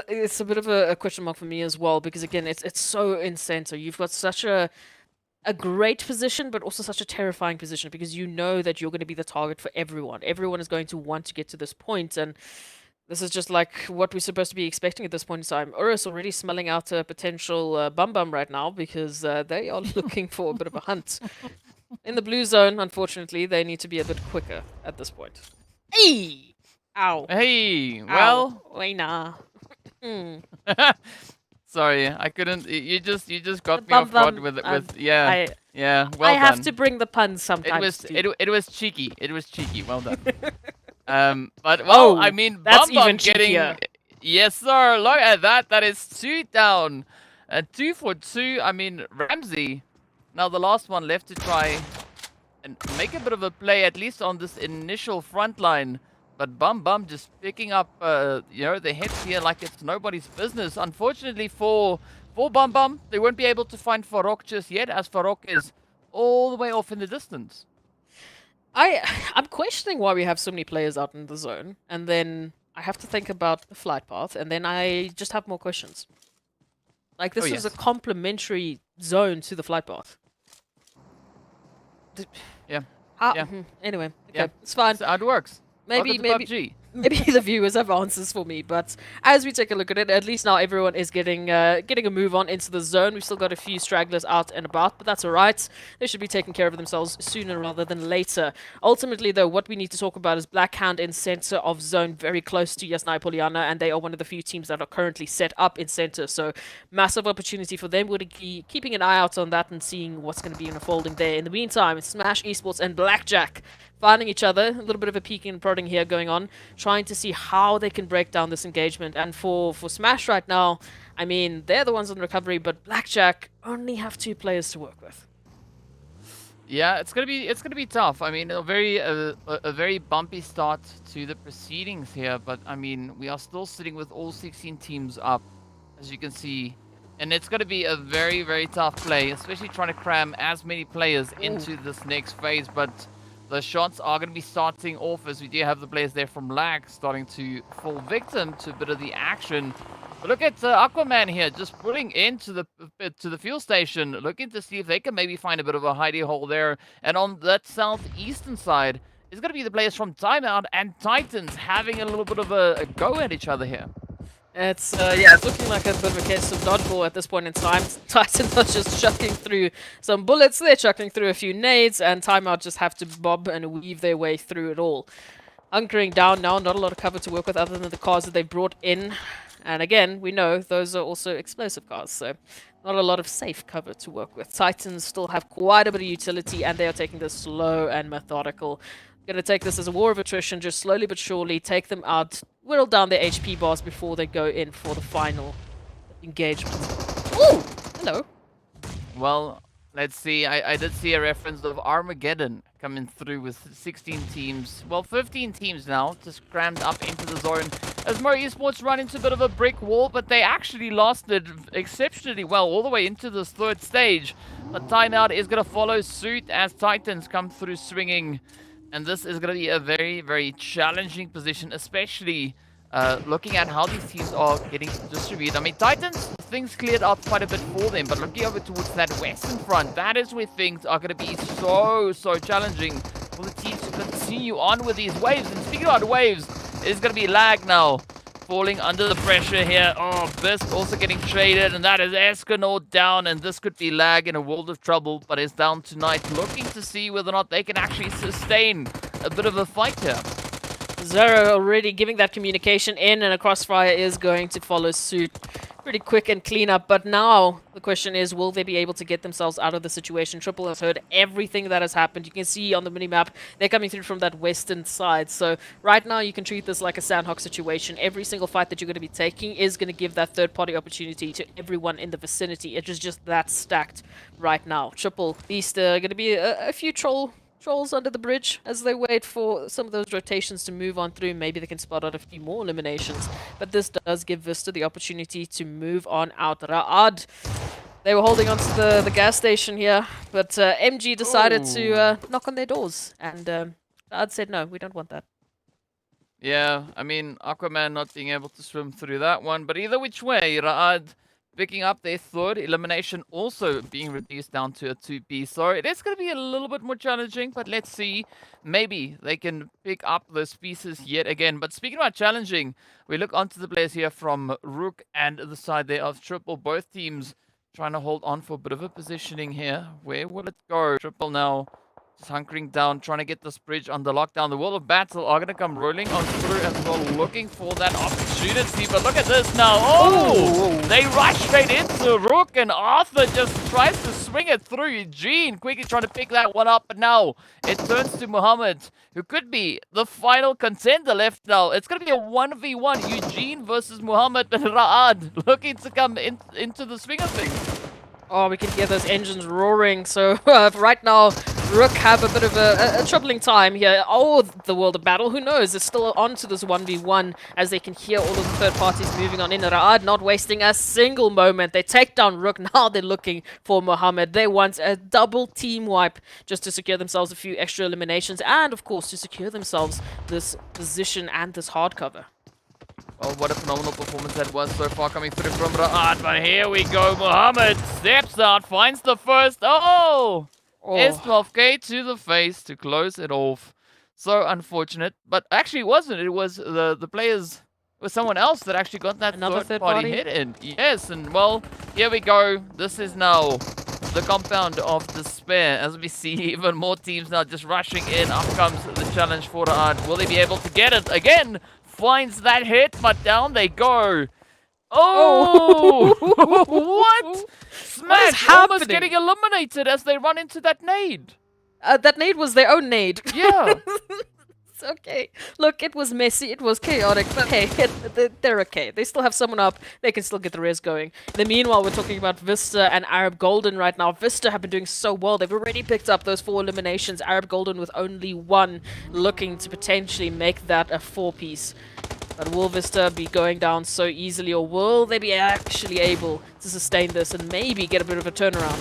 It's a bit of a question mark for me as well, because again, it's so in center. You've got such a great position, but also such a terrifying position, because you know that you're going to be the target for everyone. Everyone is going to want to get to this point, and this is just like what we're supposed to be expecting at this point in time. URUS already smelling out a potential bum right now, because they are looking for a bit of a hunt. In the blue zone, unfortunately, they need to be a bit quicker at this point. Hey! Ow. Hey! Well... Wait, nah. Sorry, I couldn't... You just got me off guard with... Yeah, well done. I have to bring the puns sometimes. It was cheeky. It was cheeky. Well done. But, well, I mean, that's Bum even getting... cheekier. Yes, sir. Look at that. That is 2 down. 2 for 2. I mean, Ramsey, now the last one left to try and make a bit of a play, at least on this initial front line. But Bum just picking up, you know, the hits here like it's nobody's business. Unfortunately for Bum, they won't be able to find Farokh just yet, as Farokh is all the way off in the distance. I'm questioning why we have so many players out in the zone, and then I have to think about the flight path, and then I just have more questions. Like, this is a Yes. complementary zone to the flight path. Yeah. Yeah. Anyway, okay, Yeah. it's fine. That's how it works. Maybe Welcome to PUBG. maybe the viewers have answers for me, but as we take a look at it, at least now everyone is getting a move on into the zone. We've still got a few stragglers out and about, but that's alright. They should be taking care of themselves sooner rather than later. Ultimately, though, what we need to talk about is Blackhound in center of zone, very close to Yasnai Poliana, and they are one of the few teams that are currently set up in center, so massive opportunity for them. We're keeping an eye out on that and seeing what's going to be unfolding there. In the meantime, it's Smash, Esports, and Blackjack finding each other. A little bit of a peeking and prodding here going on, trying to see how they can break down this engagement. And for Smash right now, I mean, they're the ones on recovery, but Blackjack only have 2 players to work with. Yeah, it's gonna be tough. I mean, a very bumpy start to the proceedings here, but I mean, we are still sitting with all 16 teams up, as you can see, and it's gonna be a very tough play, especially trying to cram as many players into this next phase. But the shots are going to be starting off, as we do have the players there from Lag starting to fall victim to a bit of the action. But look at Aquaman here, just pulling into the fuel station, looking to see if they can maybe find a bit of a hidey hole there. And on that southeastern side is going to be the players from Timeout and Titans having a little bit of a go at each other here. It's it's looking like a bit of a case of dodgeball at this point in time. Titan are just chucking through some bullets, they're chucking through a few nades, and Timeout just have to bob and weave their way through it all. Hunkering down now, not a lot of cover to work with other than the cars that they brought in. And again, we know those are also explosive cars, so not a lot of safe cover to work with. Titans still have quite a bit of utility, and they are taking this slow and methodical. Gonna take this as a war of attrition, just slowly but surely take them out, whittle down their HP bars before they go in for the final engagement. Ooh! Hello. Well, let's see. I did see a reference of Armageddon coming through with 16 teams. Well, 15 teams now, just crammed up into the zone. As Mo Esports run into a bit of a brick wall, but they actually lasted exceptionally well all the way into this 3rd stage. But Timeout is going to follow suit as Titans come through swinging. And this is going to be a very challenging position, especially looking at how these teams are getting distributed. I mean, Titans, things cleared up quite a bit for them, but looking over towards that western front, that is where things are going to be so challenging for the teams to continue on with these waves. And speaking about waves, it's going to be Lag now, falling under the pressure here. Oh, BIST also getting traded, and that is Escanaut down, and this could be Lag in a world of trouble, but is down tonight, looking to see whether or not they can actually sustain a bit of a fight here. Zero already giving that communication in, and a crossfire is going to follow suit. Pretty quick and clean up, but now the question is, will they be able to get themselves out of the situation? Triple has heard everything that has happened. You can see on the minimap, they're coming through from that western side. So right now you can treat this like a Sanhok situation. Every single fight that you're going to be taking is going to give that third-party opportunity to everyone in the vicinity. It is just that stacked right now. Triple, VISTA, going to be a few trolls under the bridge as they wait for some of those rotations to move on through. Maybe they can spot out a few more eliminations, but this does give VISTA the opportunity to move on out. Ra'ad, they were holding on to the gas station here, but MG decided to knock on their doors, and Ra'ad said, no, we don't want that. Yeah, I mean, Aquaman not being able to swim through that one, but either which way, Ra'ad picking up their 3rd elimination, also being reduced down to a 2B. So it is going to be a little bit more challenging, but let's see. Maybe they can pick up those pieces yet again. But speaking about challenging, we look onto the players here from RUKH and the side there of Triple. Both teams trying to hold on for a bit of a positioning here. Where will it go? Triple now just hunkering down, trying to get this bridge under lockdown. The World of Battle are going to come rolling on through as well, looking for that opportunity. But look at this now. Oh! They rush straight into RUKH, and Arthur just tries to swing it through. Eugene quickly trying to pick that one up, but now it turns to Muhammad, who could be the final contender left now. It's going to be a 1v1, Eugene versus Muhammad, and Ra'ad looking to come into the swing of things. Oh, we can hear those engines roaring. So right now, RUKH have a bit of a troubling time here. Oh, the world of battle, who knows? It's still on to this 1v1 as they can hear all of the third parties moving on in. RUKH not wasting a single moment. They take down RUKH. Now they're looking for Mohammed. They want a double team wipe just to secure themselves a few extra eliminations and, of course, to secure themselves this position and this hard cover. Oh, what a phenomenal performance that was so far coming through from RUKH. But here we go. Mohammed steps out, finds the first. Oh! S12K to the face to close it off. So unfortunate. But actually it wasn't. It was the players. It was someone else that actually got that third party hit in. Yes, and well, here we go. This is now the compound of despair as we see even more teams now just rushing in. Up comes the challenge for RUKH. Will they be able to get it again? Finds that hit, but down they go. Oh! What? Smash almost getting eliminated as they run into that nade. That nade was their own nade. Yeah. It's okay. Look, it was messy, it was chaotic, but hey, they're okay. They still have someone up. They can still get the res going. In the meanwhile, we're talking about VISTA and Arab Golden right now. VISTA have been doing so well. They've already picked up those 4 eliminations. Arab Golden with only 1, looking to potentially make that a 4-piece. But will VISTA be going down so easily, or will they be actually able to sustain this and maybe get a bit of a turnaround?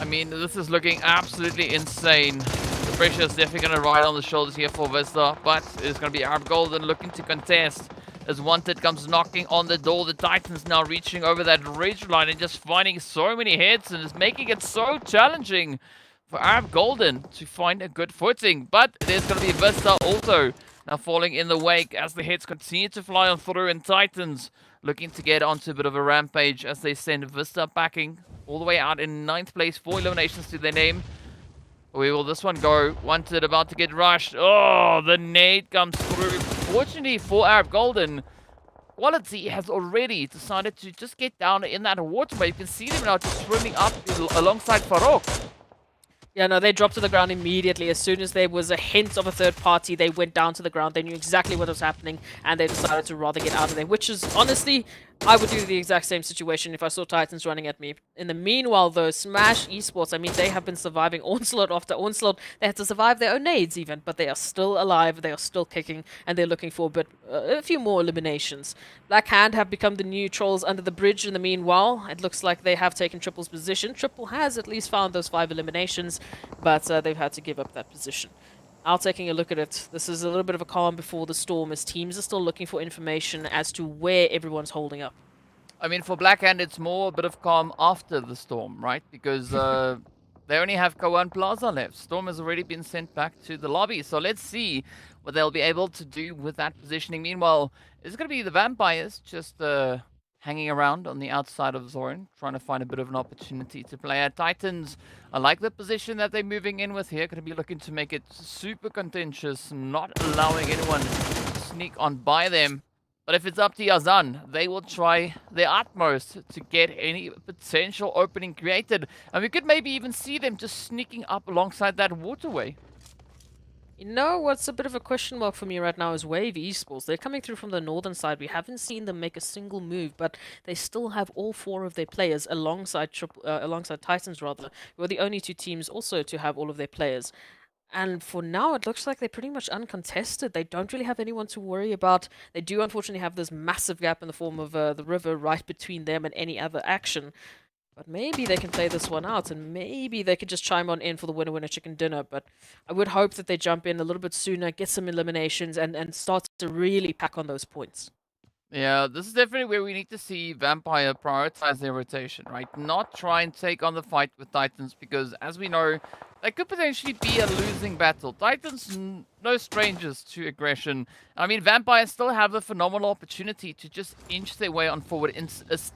I mean, this is looking absolutely insane. The pressure is definitely going to ride on the shoulders here for VISTA, but it's going to be Arab Golden looking to contest. As Wanted comes knocking on the door, the Titans now reaching over that ridge line and just finding so many hits, and it's making it so challenging for Arab Golden to find a good footing. But there's going to be VISTA also now falling in the wake as the hits continue to fly on through, and Titans looking to get onto a bit of a rampage as they send VISTA packing all the way out in 9th place, 4 eliminations to their name. Where will this one go? Wanted about to get rushed. Oh, the nade comes through. Fortunately for Arab Golden, Quality has already decided to just get down in that waterway. You can see them now just swimming up alongside Farokh. Yeah, no, they dropped to the ground immediately. As soon as there was a hint of a third party, they went down to the ground. They knew exactly what was happening, and they decided to rather get out of there, which is, honestly, I would do the exact same situation if I saw Titans running at me. In the meanwhile, though, Smash Esports, I mean, they have been surviving onslaught after onslaught. They had to survive their own nades, even, but they are still alive, they are still kicking, and they're looking for a few more eliminations. Black Hand have become the new trolls under the bridge in the meanwhile. It looks like they have taken Triple's position. Triple has at least found those 5 eliminations, but they've had to give up that position. Now taking a look at it, this is a little bit of a calm before the storm as teams are still looking for information as to where everyone's holding up. I mean, for Blackhand, it's more a bit of calm after the storm, right? Because they only have Kawan Plaza left. Storm has already been sent back to the lobby. So let's see what they'll be able to do with that positioning. Meanwhile, it's going to be the Vampires just hanging around on the outside of the zone, trying to find a bit of an opportunity to play at. Titans, I like the position that they're moving in with here. Going to be looking to make it super contentious, not allowing anyone to sneak on by them. But if it's up to Yazan, they will try their utmost to get any potential opening created. And we could maybe even see them just sneaking up alongside that waterway. You know what's a bit of a question mark for me right now is Wave Esports. They're coming through from the northern side. We haven't seen them make a single move, but they still have all 4 of their players alongside Titans, rather, who are the only 2 teams also to have all of their players. And for now, it looks like they're pretty much uncontested. They don't really have anyone to worry about. They do unfortunately have this massive gap in the form of the river right between them and any other action. But maybe they can play this one out, and maybe they could just chime on in for the winner-winner chicken dinner. But I would hope that they jump in a little bit sooner, get some eliminations, and start to really pack on those points. Yeah, this is definitely where we need to see Vampire prioritize their rotation, right? Not try and take on the fight with Titans, because as we know, that could potentially be a losing battle. Titans, no strangers to aggression. I mean, Vampires still have a phenomenal opportunity to just inch their way on forward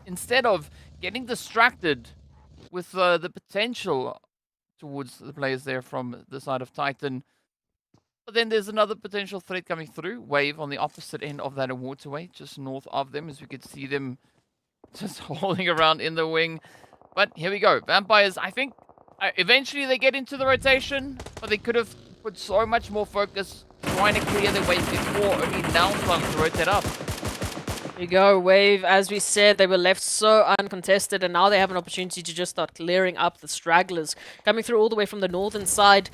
instead of getting distracted with the potential towards the players there from the side of Titan. But then there's another potential threat coming through. Wave on the opposite end of that waterway, just north of them, as we could see them just holding around in the wing. But here we go. Vampires, I think, eventually they get into the rotation, but they could have put so much more focus trying to clear their way before only now time to rotate up. There you go, Wave. As we said, they were left so uncontested, and now they have an opportunity to just start clearing up the stragglers coming through all the way from the northern side.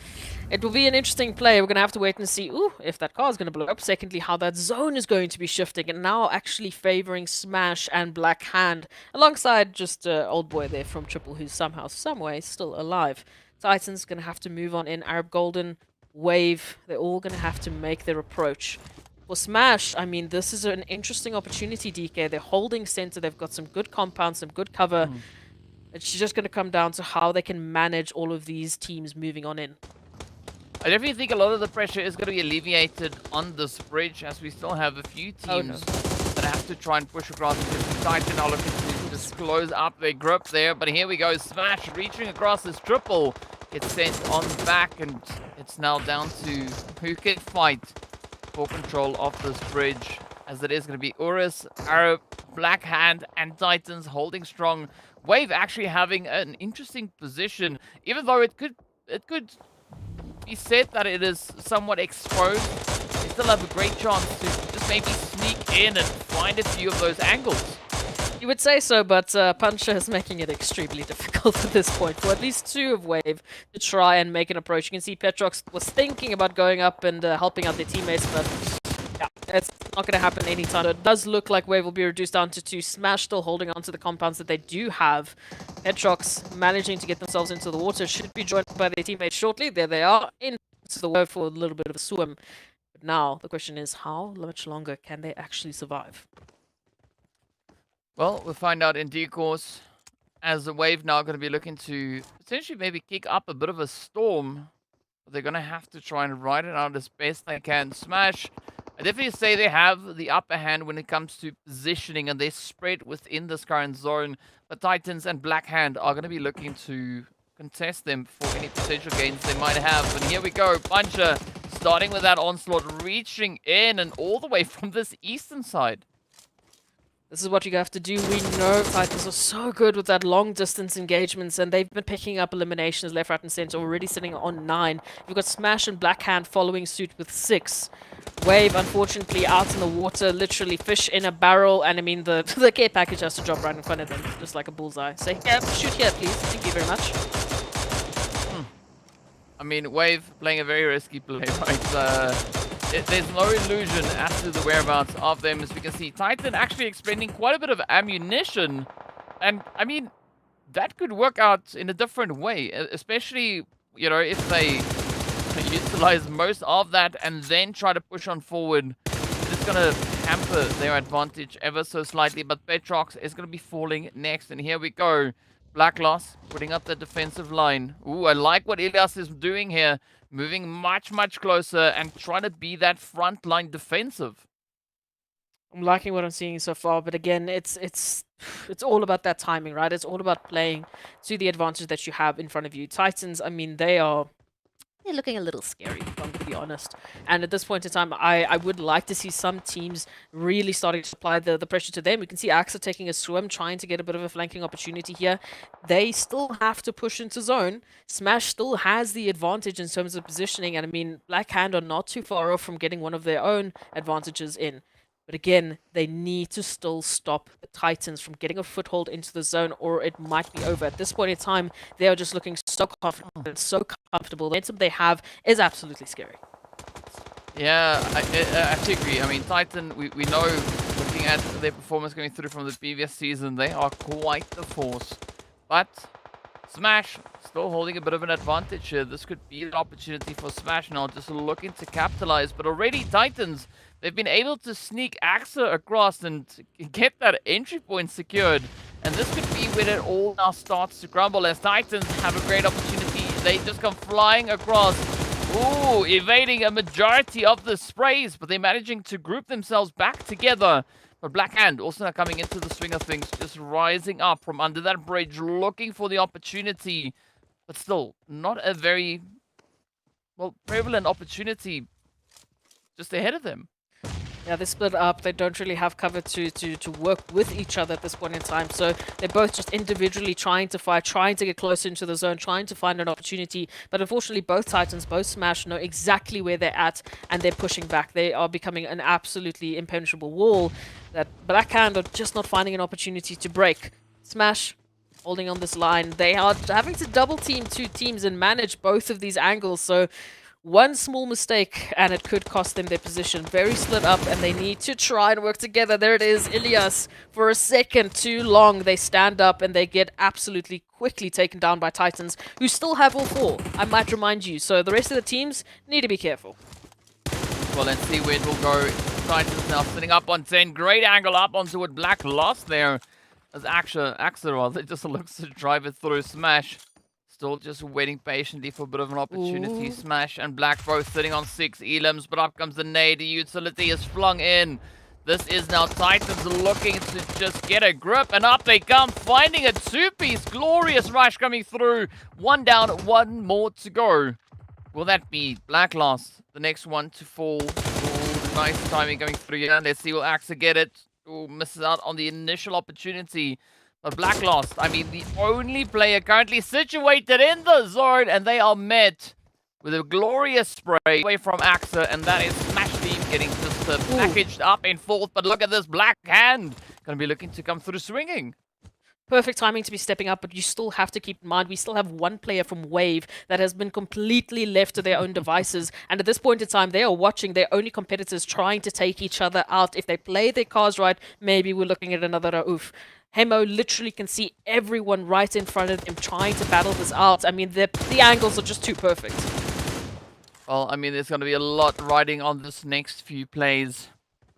It will be an interesting play. We're going to have to wait and see, if that car is going to blow up. Secondly, how that zone is going to be shifting, and now actually favoring Smash and Black Hand, alongside just old boy there from Triple, who's somehow, someway, still alive. Titans going to have to move on in. Arab Golden, Wave, they're all going to have to make their approach. For Smash, I mean, this is an interesting opportunity, DK. They're holding center. They've got some good compounds, some good cover. It's just going to come down to how they can manage all of these teams moving on in. I definitely think a lot of the pressure is going to be alleviated on this bridge, as we still have a few teams that have to try and push across. Because Titan are looking to just close up their grip there. But here we go, Smash reaching across this triple. Gets sent on back, and it's now down to who can fight for control of this bridge, as it is going to be URUS, Arab, Black Hand, and Titans holding strong. Wave actually having an interesting position, even though it could be said that it is somewhat exposed. They still have a great chance to just maybe sneak in and find a few of those angles. You would say so, but Puncher is making it extremely difficult at this point for at least two of Wave to try and make an approach. You can see Petrox was thinking about going up and helping out their teammates, but yeah, it's not going to happen anytime. It does look like Wave will be reduced down to 2. Smash still holding on to the compounds that they do have. Petrox managing to get themselves into the water, should be joined by their teammates shortly. There they are, into the water for a little bit of a swim. But now, the question is, how much longer can they actually survive? Well, we'll find out in due course, as the Wave now going to be looking to potentially maybe kick up a bit of a storm. But they're going to have to try and ride it out as best they can. Smash, I definitely say they have the upper hand when it comes to positioning, and they spread within this current zone. But Titans and Black Hand are going to be looking to contest them for any potential gains they might have. And here we go, Puncher starting with that onslaught, reaching in and all the way from this eastern side. This is what you have to do. We know Titans are so good with that long-distance engagements, and they've been picking up eliminations left, right, and center, already sitting on 9. You've got Smash and Black Hand following suit with 6. Wave, unfortunately, out in the water, literally fish in a barrel, and I mean, the care package has to drop right in front of them, just like a bullseye. Say, yeah, shoot here, please. Thank you very much. I mean, Wave playing a very risky play, right? There's no illusion as to the whereabouts of them, as we can see. Titan actually expending quite a bit of ammunition, and I mean, that could work out in a different way, especially, you know, if they utilize most of that and then try to push on forward. It's going to hamper their advantage ever so slightly, but Petrox is going to be falling next, and here we go. Black Loss putting up the defensive line. Ooh, I like what Elias is doing here. Moving much, much closer and trying to be that front line defensive. I'm liking what I'm seeing so far, but again, it's all about that timing, right? It's all about playing to the advantage that you have in front of you. Titans, I mean, they're looking a little scary, if I'm going to be honest. And at this point in time, I would like to see some teams really starting to apply the pressure to them. We can see AXA taking a swim, trying to get a bit of a flanking opportunity here. They still have to push into zone. Smash still has the advantage in terms of positioning. And I mean, Black Hand are not too far off from getting one of their own advantages in. But again, they need to still stop the Titans from getting a foothold into the zone, or it might be over. At this point in time, they are just looking so confident, so comfortable. The momentum they have is absolutely scary. Yeah, I actually agree. I mean, Titan, we know, looking at their performance going through from the previous season, they are quite the force. But Smash still holding a bit of an advantage here. This could be an opportunity for Smash now, just looking to capitalize. But already Titans, they've been able to sneak AXA across and get that entry point secured. And this could be when it all now starts to crumble, as Titans have a great opportunity. They just come flying across. Ooh, evading a majority of the sprays, but they're managing to group themselves back together. But Black Hand also now coming into the swing of things, just rising up from under that bridge, looking for the opportunity. But still, not a very, well, prevalent opportunity just ahead of them. Yeah, they split up. They don't really have cover to work with each other at this point in time. So they're both just individually trying to fight, trying to get closer into the zone, trying to find an opportunity. But unfortunately, both Titans, both Smash know exactly where they're at, and they're pushing back. They are becoming an absolutely impenetrable wall that Blackhand are just not finding an opportunity to break. Smash holding on this line. They are having to double team two teams and manage both of these angles. So one small mistake and it could cost them their position. Very split up and they need to try and work together. There it is, Ilias. For a second too long, they stand up and they get absolutely quickly taken down by Titans, who still have all four, I might remind you. So the rest of the teams need to be careful. Well, let's see where it will go. Titans now sitting up on 10. Great angle up onto what Black lost there. As Axel just looks to drive it through. Smash still just waiting patiently for a bit of an opportunity. Ooh. Smash and Black both sitting on 6 elims, but up comes the nade. The utility is flung in. This is now Titans looking to just get a grip, and up they come, finding a two-piece. Glorious rush coming through. One down, one more to go. Will that be Black last? The next one to fall. Ooh, nice timing coming through here. Let's see will Axel get it. Ooh, misses out on the initial opportunity. But Black lost. I mean, the only player currently situated in the zone, and they are met with a glorious spray away from Axel, and that is Smash Team getting just packaged up in fourth. But look at this Black hand. Gonna be looking to come through swinging. Perfect timing to be stepping up, but you still have to keep in mind we still have one player from Wave that has been completely left to their own devices, and at this point in time they are watching their only competitors trying to take each other out. If they play their cards right, maybe we're looking at another Raouf. Hemo literally can see everyone right in front of him trying to battle this out. I mean, the angles are just too perfect. Well, I mean, there's going to be a lot riding on this next few plays.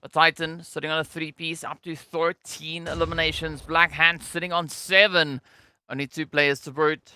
A Titan sitting on a 3-piece, up to 13 eliminations. Black Hand sitting on 7. Only 2 players to boot.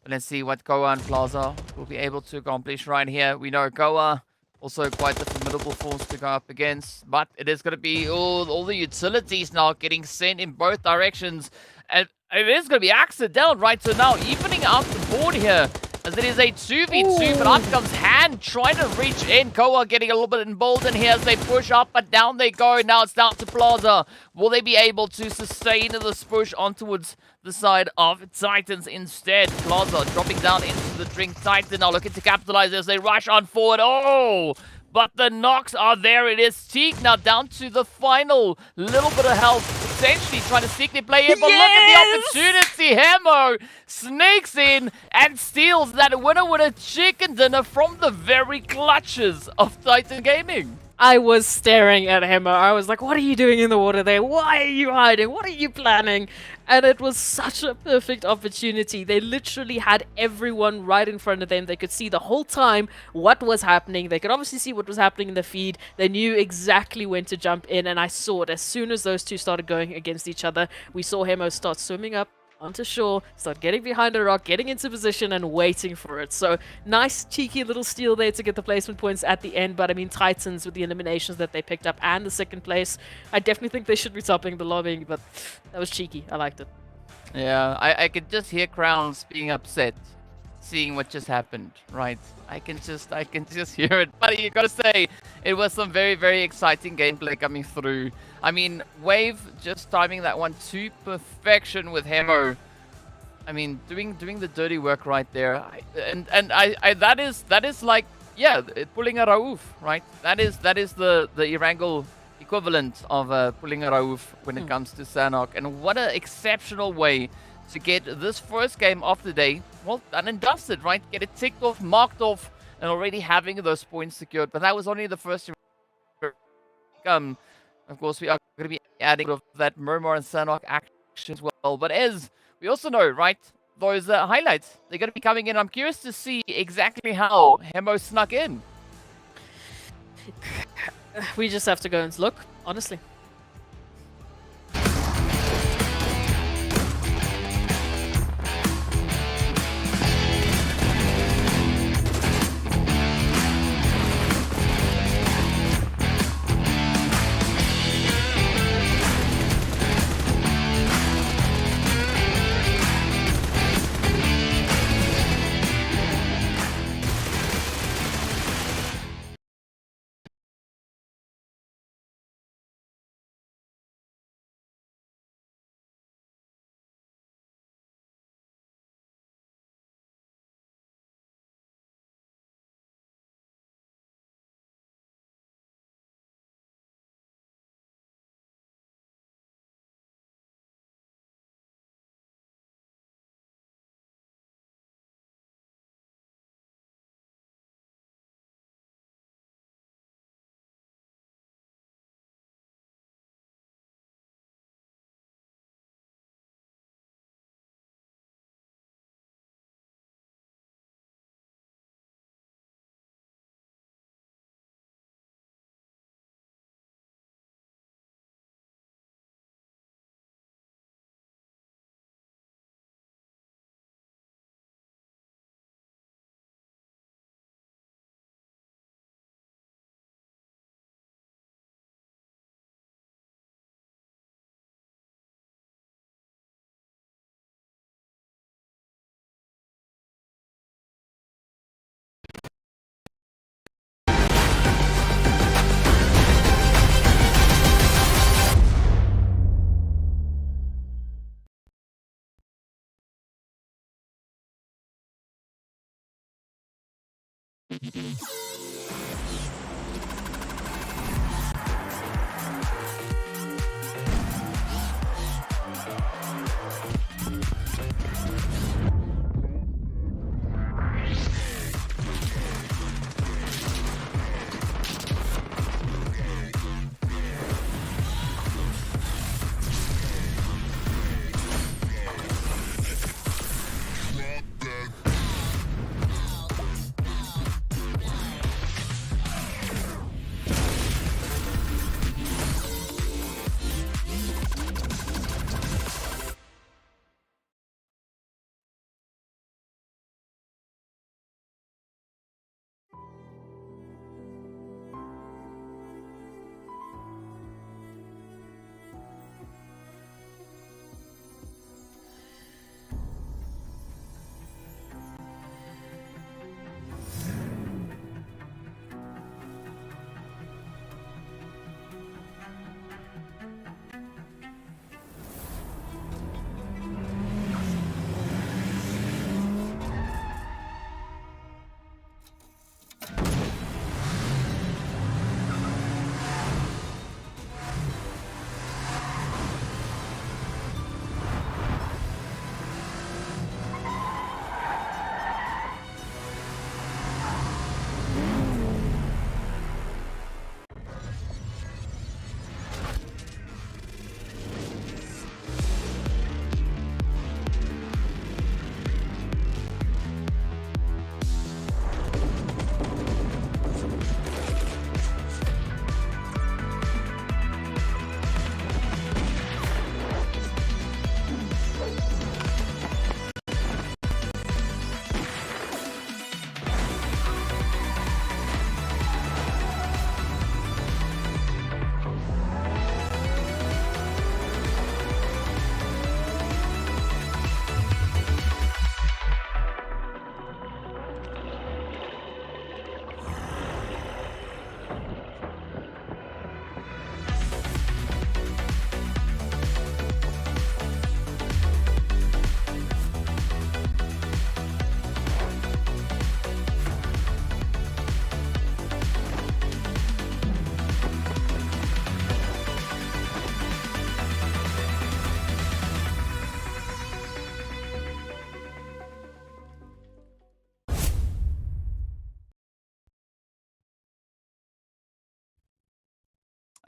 But let's see what Goa and Plaza will be able to accomplish right here. We know Goa, also quite a formidable force to go up against. But it is going to be all the utilities now getting sent in both directions. And it is going to be accidental, right? So now evening out the board here. As it is a 2v2, but up comes Hand trying to reach in. Koa getting a little bit emboldened here as they push up, but down they go. Now it's down to Plaza. Will they be able to sustain this push on towards the side of Titans instead? Plaza dropping down into the drink. Titan now looking to capitalize as they rush on forward. Oh! But the knocks are there. It is Teak now down to the final little bit of health. Essentially trying to sneakily play in, but look at the opportunity. Hemo sneaks in and steals that winner chicken dinner from the very clutches of Titan Gaming. I was staring at Hemo. I was like, what are you doing in the water there? Why are you hiding? What are you planning? And it was such a perfect opportunity. They literally had everyone right in front of them. They could see the whole time what was happening. They could obviously see what was happening in the feed. They knew exactly when to jump in, and I saw it. As soon as those two started going against each other, we saw Hemo start swimming up onto shore, start getting behind a rock, getting into position and waiting for it. So nice cheeky little steal there to get the placement points at the end. But I mean, Titans with the eliminations that they picked up and the second place, I definitely think they should be topping the lobbying, but that was cheeky. I liked it. Yeah, I could just hear Crowns being upset, seeing what just happened, right? I can just hear it. But you gotta say, it was some very, very exciting gameplay coming through. I mean, Wave just timing that one to perfection with Hemo. I mean, doing the dirty work right there. That is like, yeah, pulling a Raouf, right? That is the Erangel equivalent of pulling a Raouf when it comes to Sanhok. And what an exceptional way to get this first game of the day, well, done and dusted, right? Get it ticked off, marked off, and already having those points secured. But that was only the first. Of course, we are going to be adding of that Miramar and Sanhok action as well. But as we also know, right, those highlights, they're going to be coming in. I'm curious to see exactly how Hemo snuck in. We just have to go and look, honestly.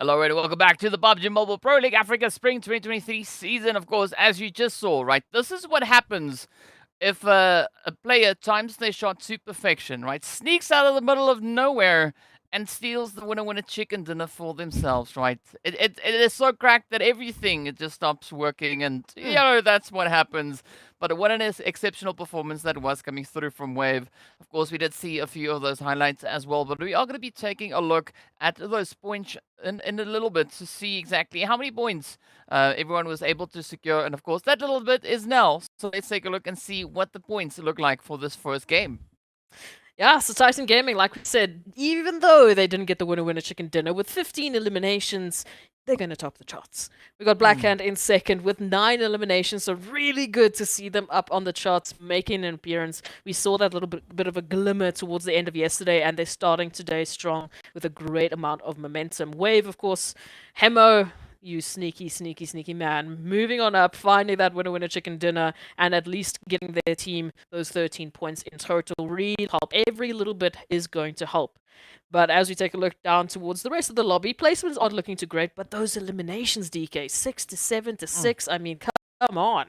Hello, everybody. Welcome back to the PUBG Mobile Pro League Africa Spring 2023 season. Of course, as you just saw, right? This is what happens if a player times their shot to perfection, right? Sneaks out of the middle of nowhere and steals the winner chicken dinner for themselves, right? It is so cracked that everything, it just stops working, and you know, that's what happens. But what an exceptional performance that was coming through from Wave. Of course, we did see a few of those highlights as well, but we are going to be taking a look at those points in a little bit to see exactly how many points everyone was able to secure. And of course, that little bit is now. So let's take a look and see what the points look like for this first game. Yeah, so Titan Gaming, like we said, even though they didn't get the winner chicken dinner with 15 eliminations, they're going to top the charts. We got Blackhand in second with 9 eliminations, so really good to see them up on the charts, making an appearance. We saw that little bit of a glimmer towards the end of yesterday, and they're starting today strong with a great amount of momentum. Wave, of course, Hemo, you sneaky man. Moving on up, finding that winner chicken dinner, and at least getting their team those 13 points in total really help. Every little bit is going to help. But as we take a look down towards the rest of the lobby, placements aren't looking too great, but those eliminations, DK, 6 to 7 to 6, I mean, come on.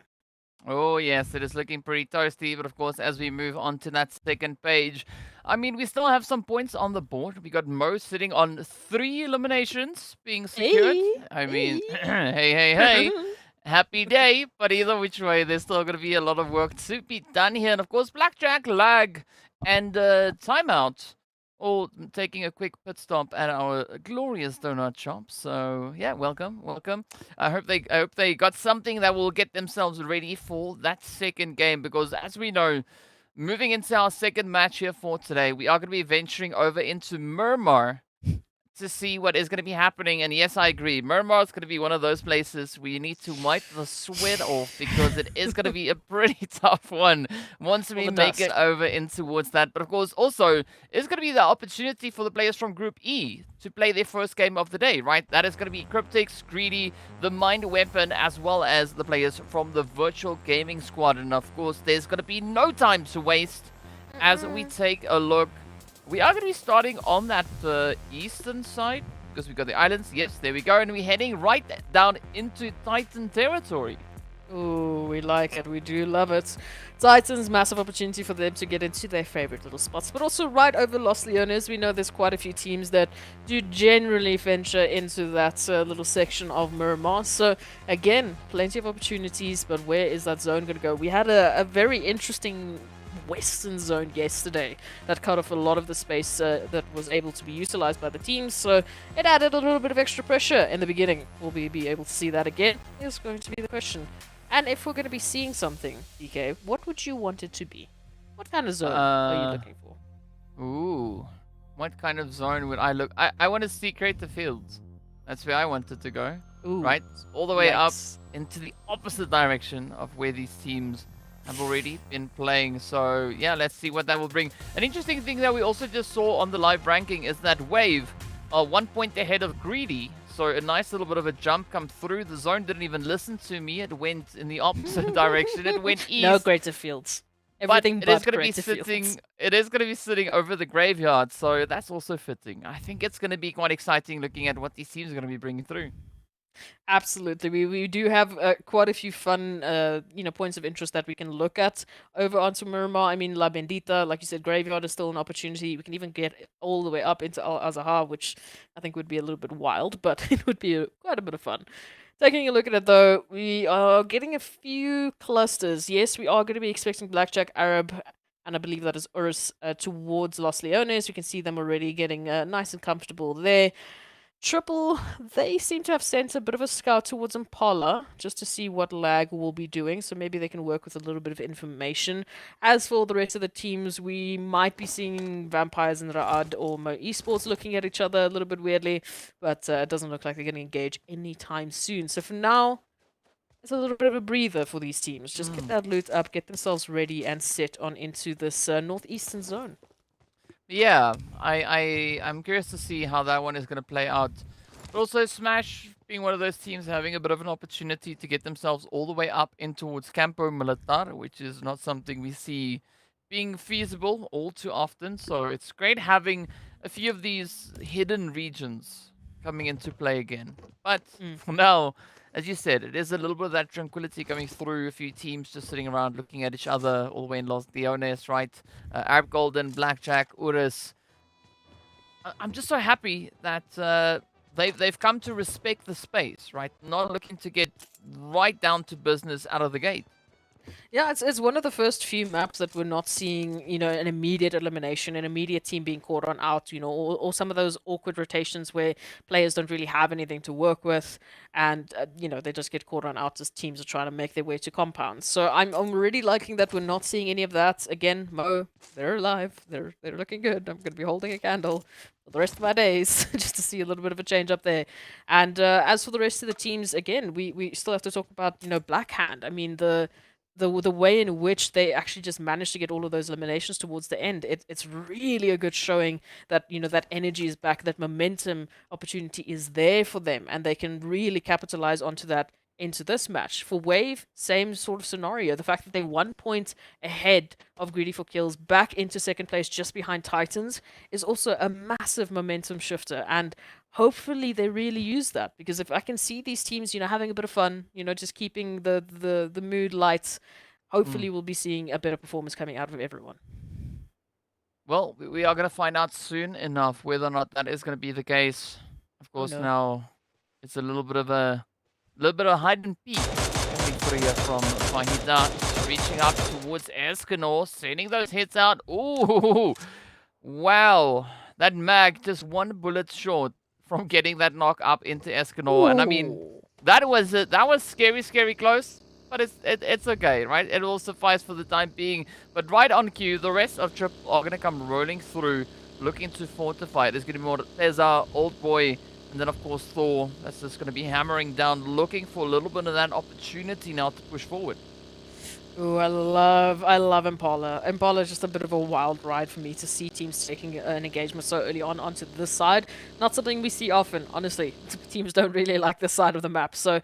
Oh, yes, it is looking pretty toasty. But of course, as we move on to that second page, I mean, we still have some points on the board. We got Mo sitting on 3 eliminations being secured. Hey, I mean, hey. Happy day. But either which way, there's still going to be a lot of work to be done here. And of course, Blackjack, Lag, and Timeout all taking a quick pit stop at our glorious donut shop. So yeah, welcome. I hope they got something that will get themselves ready for that second game, because as we know, moving into our second match here for today, we are going to be venturing over into Miramar to see what is going to be happening. And yes, I agree. Miramar is going to be one of those places where you need to wipe the sweat off because it is going to be a pretty tough one once we make it over in towards that. But of course, also, it's going to be the opportunity for the players from Group E to play their first game of the day, right? That is going to be CRYPTICS, Greedy, the Mind Weapon, as well as the players from the Virtual Gaming Squad. And of course, there's going to be no time to waste as we take a look. We are going to be starting on that eastern side because we've got the islands. Yes, there we go. And we're heading right down into Titan territory. Ooh, we like it. We do love it. Titans, massive opportunity for them to get into their favorite little spots. But also right over Los Leones, we know there's quite a few teams that do generally venture into that little section of Miramar. So, again, plenty of opportunities. But where is that zone going to go? We had a very interesting western zone yesterday that cut off a lot of the space that was able to be utilized by the teams, so it added a little bit of extra pressure in the beginning. Will we be able to see that again is going to be the question. And if we're going to be seeing something, DK, what would you want it to be? What kind of zone are you looking for? Ooh, what kind of zone would I look? I want to see Creative Fields. That's where I wanted to go. Ooh, right, all the way up yikes. into the opposite direction of where these teams have already been playing. So yeah, let's see what that will bring. An interesting thing that we also just saw on the live ranking is that Wave are 1 point ahead of Greedy. So a nice little bit of a jump come through. The zone didn't even listen to me. It went in the opposite direction. It went east. No greater fields. Everything but but it is going to be creative sitting. fields. It is going to be sitting over the graveyard. So that's also fitting. I think it's going to be quite exciting looking at what these teams are going to be bringing through. Absolutely, we do have quite a few fun, points of interest that we can look at over onto Miramar. I mean, La Bendita, like you said, Graveyard is still an opportunity. We can even get all the way up into Al Azahar, which I think would be a little bit wild, but it would be quite a bit of fun. Taking a look at it, though, we are getting a few clusters. Yes, we are going to be expecting Blackjack, Arab, and I believe that is URUS towards Los Leones. We can see them already getting nice and comfortable there. Triple, they seem to have sent a bit of a scout towards Impala just to see what Lag will be doing, so maybe they can work with a little bit of information. As for the rest of the teams, we might be seeing Vampires and Ra'ad or Mo Esports looking at each other a little bit weirdly, but it doesn't look like they're going to engage anytime soon. So for now, it's a little bit of a breather for these teams. Just get that loot up, get themselves ready, and set on into this northeastern zone. Yeah, I'm curious to see how that one is going to play out. But also Smash being one of those teams having a bit of an opportunity to get themselves all the way up in towards Campo Militar, which is not something we see being feasible all too often. So it's great having a few of these hidden regions coming into play again. But for now, as you said, it is a little bit of that tranquility coming through. A few teams just sitting around looking at each other all the way in Los Leones, right? Arab Golden, Blackjack, URUS. I'm just so happy that they've come to respect the space, right? Not looking to get right down to business out of the gate. Yeah, it's one of the first few maps that we're not seeing, an immediate elimination, an immediate team being caught on out, or some of those awkward rotations where players don't really have anything to work with, and they just get caught on out as teams are trying to make their way to compounds. So I'm really liking that we're not seeing any of that. Again, Mo, they're alive, they're looking good. I'm gonna be holding a candle for the rest of my days just to see a little bit of a change up there. And as for the rest of the teams, again, we still have to talk about Blackhand. I mean the way in which they actually just managed to get all of those eliminations towards the end, it's really a good showing that that energy is back, that momentum opportunity is there for them, and they can really capitalize onto that into this match. For Wave, same sort of scenario. The fact that they're 1 point ahead of Greedy4Kills, back into second place just behind Titans, is also a massive momentum shifter, and hopefully they really use that, because if I can see these teams having a bit of fun, just keeping the mood light, hopefully we'll be seeing a better performance coming out of everyone. Well, we are going to find out soon enough whether or not that is going to be the case. Of course, now it's a little bit of a hide and peek coming through here from Fahita, reaching up towards Escanor, sending those hits out. Ooh, wow, that mag just 1 bullet short from getting that knock up into Escanor. And I mean, that was scary close, but it's okay, right? It will suffice for the time being. But right on cue, the rest of Trip are going to come rolling through looking to fortify. There's going to be more Teza, Old Boy, and then, of course, Thor. That's just going to be hammering down, looking for a little bit of that opportunity now to push forward. Ooh, I love Impala. Impala is just a bit of a wild ride for me to see teams taking an engagement so early on onto this side. Not something we see often, honestly. Teams don't really like this side of the map. So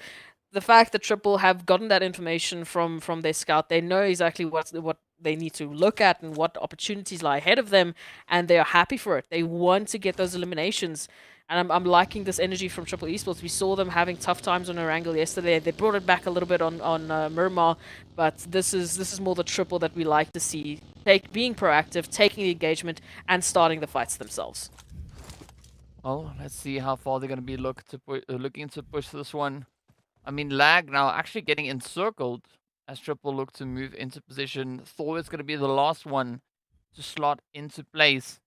the fact that Triple have gotten that information from their scout, they know exactly what they need to look at and what opportunities lie ahead of them, and they are happy for it. They want to get those eliminations. And I'm liking this energy from Triple Esports. We saw them having tough times on Erangel yesterday. They brought it back a little bit on Miramar, but this is more the Triple that we like to see. Being proactive, taking the engagement, and starting the fights themselves. Well, let's see how far they're going to be looking to push this one. I mean, Lag now actually getting encircled as Triple look to move into position. Thor is going to be the last one to slot into place.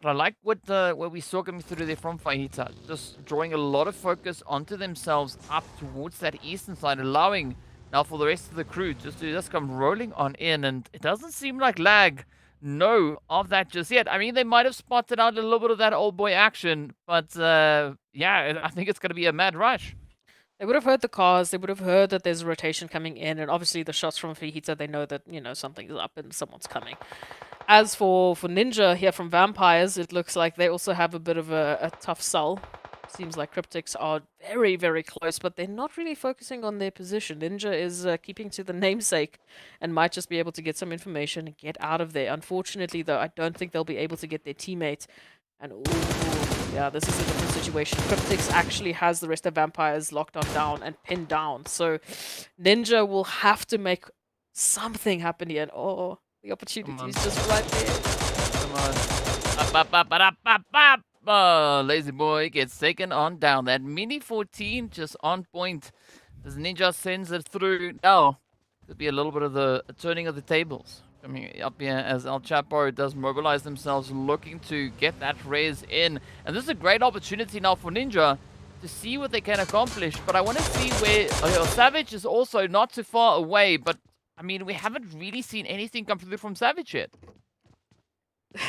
But I like what we saw coming through there from Fajita, just drawing a lot of focus onto themselves up towards that eastern side, allowing now for the rest of the crew just come rolling on in. And it doesn't seem like Lag know of that just yet. I mean, they might have spotted out a little bit of that old boy action, but yeah, I think it's going to be a mad rush. They would have heard the cars, they would have heard that there's a rotation coming in, and obviously the shots from Fajita, they know that, something's up and someone's coming. As for Ninja here from Vampires, it looks like they also have a bit of a tough sell. Seems like CRYPTICS are very, very close, but they're not really focusing on their position. Ninja is keeping to the namesake and might just be able to get some information and get out of there. Unfortunately, though, I don't think they'll be able to get their teammate. And ooh, yeah, this is a different situation. CRYPTICS actually has the rest of Vampires locked on down and pinned down. So Ninja will have to make something happen here. And oh, the opportunity is just right there. Come on. Oh, Lazy Boy gets taken on down. That Mini 14 just on point. As Ninja sends it through. Now, could be a little bit of the turning of the tables. Coming up here as El Chapo does mobilize themselves, looking to get that raise in. And this is a great opportunity now for Ninja to see what they can accomplish. But I want to see where Savage is also not too far away. But, I mean, we haven't really seen anything come through from Savage yet.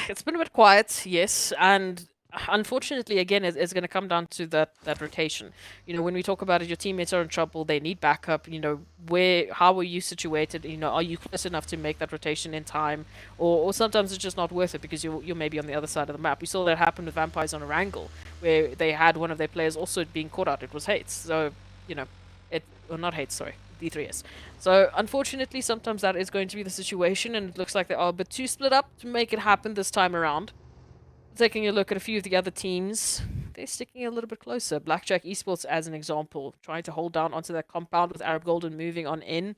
It's been a bit quiet, yes. And unfortunately, again, it's going to come down to that rotation. When we talk about it, your teammates are in trouble, they need backup. How are you situated? Are you close enough to make that rotation in time? Or sometimes it's just not worth it because you're maybe on the other side of the map. We saw that happen with Vampires on Erangel, where they had one of their players also being caught out. It was Hates. So, not Hates, sorry. D3S. So, unfortunately, sometimes that is going to be the situation, and it looks like they are a bit too split up to make it happen this time around. Taking a look at a few of the other teams, they're sticking a little bit closer. Blackjack Esports, as an example, trying to hold down onto that compound with Arab Golden moving on in.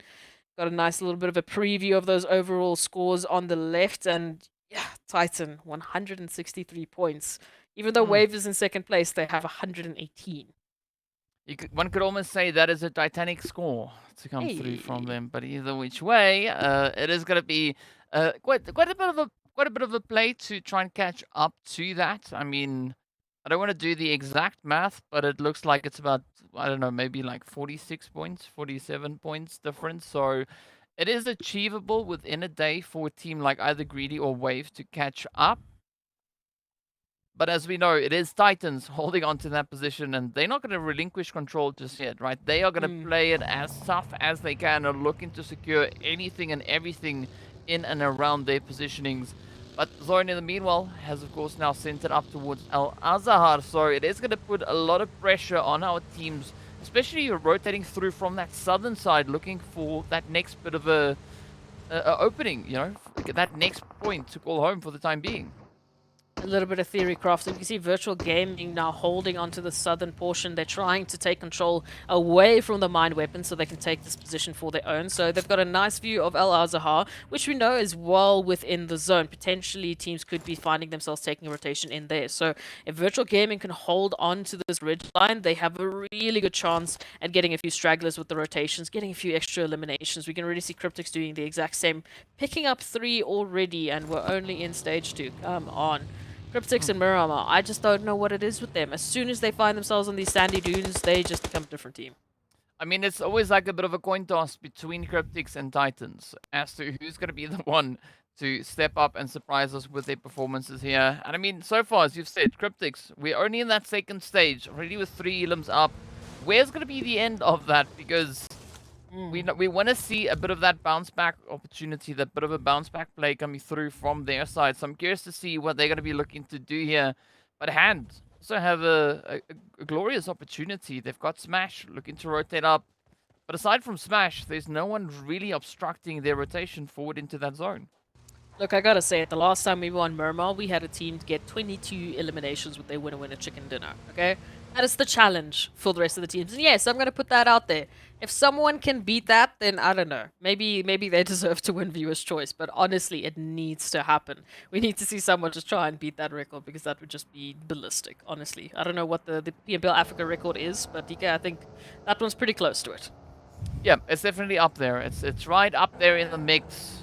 Got a nice little bit of a preview of those overall scores on the left, and yeah, Titan, 163 points. Even though Wave is in second place, they have 118. One could almost say that is a Titanic score to come through from them, but either which way, it is going to be quite a bit of a play to try and catch up to that. I mean, I don't want to do the exact math, but it looks like it's about, I don't know, maybe like 46 points, 47 points difference. So it is achievable within a day for a team like either Greedy or Wave to catch up. But as we know, it is Titans holding on to that position, and they're not going to relinquish control just yet, right? They are going to play it as tough as they can and looking to secure anything and everything in and around their positionings. But Zoran, in the meanwhile, has, of course, now sent it up towards Al Azahar, so it is going to put a lot of pressure on our teams, especially rotating through from that southern side, looking for that next bit of a opening, that next point to call home for the time being. A little bit of theory crafting. You can see Virtual Gaming now holding onto the southern portion. They're trying to take control away from the mine weapon so they can take this position for their own. So they've got a nice view of El Azahar, which we know is well within the zone. Potentially teams could be finding themselves taking a rotation in there. So if Virtual Gaming can hold on to this ridge line, they have a really good chance at getting a few stragglers with the rotations, getting a few extra eliminations. We can already see CRYPTICS doing the exact same, picking up 3 already, and we're only in stage 2. Come on. CRYPTICS and Miramar, I just don't know what it is with them. As soon as they find themselves on these sandy dunes, they just become a different team. I mean, it's always like a bit of a coin toss between CRYPTICS and Titans as to who's going to be the one to step up and surprise us with their performances here. And I mean, so far, as you've said, CRYPTICS, we're only in that second stage, already with 3 elims up. Where's going to be the end of that? Because we want to see a bit of that bounce back opportunity, that bit of a bounce back play coming through from their side. So I'm curious to see what they're going to be looking to do here. But Hand also have a glorious opportunity. They've got Smash looking to rotate up. But aside from Smash, there's no one really obstructing their rotation forward into that zone. Look, I gotta say, the last time we won Miramar, we had a team get 22 eliminations with their winner chicken dinner, okay? That is the challenge for the rest of the teams. And yes, I'm gonna put that out there. If someone can beat that, then I don't know. Maybe they deserve to win Viewer's Choice, but honestly, it needs to happen. We need to see someone just try and beat that record, because that would just be ballistic, honestly. I don't know what the PMPL Africa record is, but DK, I think that one's pretty close to it. Yeah, it's definitely up there. It's right up there in the mix.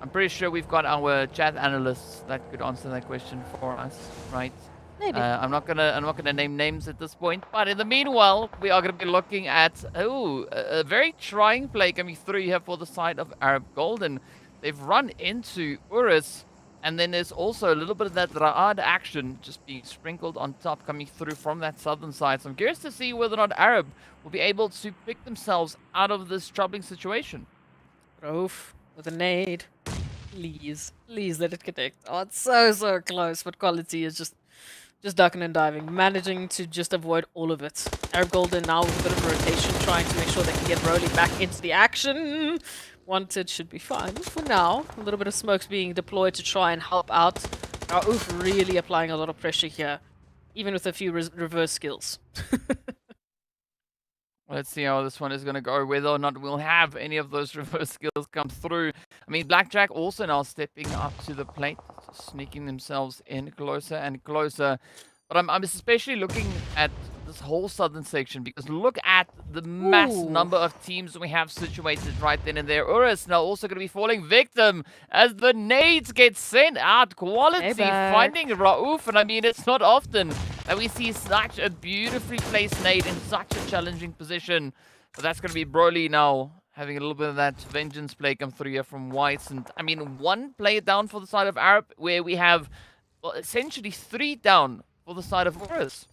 I'm pretty sure we've got our chat analysts that could answer that question for us, right? Maybe. I'm not gonna name names at this point, but in the meanwhile, we are gonna be looking at a very trying play coming through here for the side of Arab Golden. They've run into URUS, and then there's also a little bit of that Ra'ad action just being sprinkled on top coming through from that southern side. So I'm curious to see whether or not Arab will be able to pick themselves out of this troubling situation. Rauf with a nade. Please let it connect. Oh, it's so close, but quality is just ducking and diving, managing to just avoid all of it. Arab Golden now with a bit of rotation, trying to make sure they can get Rolly back into the action. Wanted should be fine for now. A little bit of smokes being deployed to try and help out. Rauf really applying a lot of pressure here, even with a few reverse skills. Let's see how this one is going to go, whether or not we'll have any of those reverse skills come through. I mean, Blackjack also now stepping up to the plate, sneaking themselves in closer and closer. But I'm especially looking at this whole southern section, because look at the mass number of teams we have situated right then and there. URUS now also going to be falling victim as the nades get sent out. Quality finding Rauf, and I mean, it's not often that we see such a beautifully placed nade in such a challenging position. But that's going to be Broly now having a little bit of that vengeance play come through here from Whites. And I mean, 1 player down for the side of Arab, where we have, well, essentially 3 down for the side of URUS.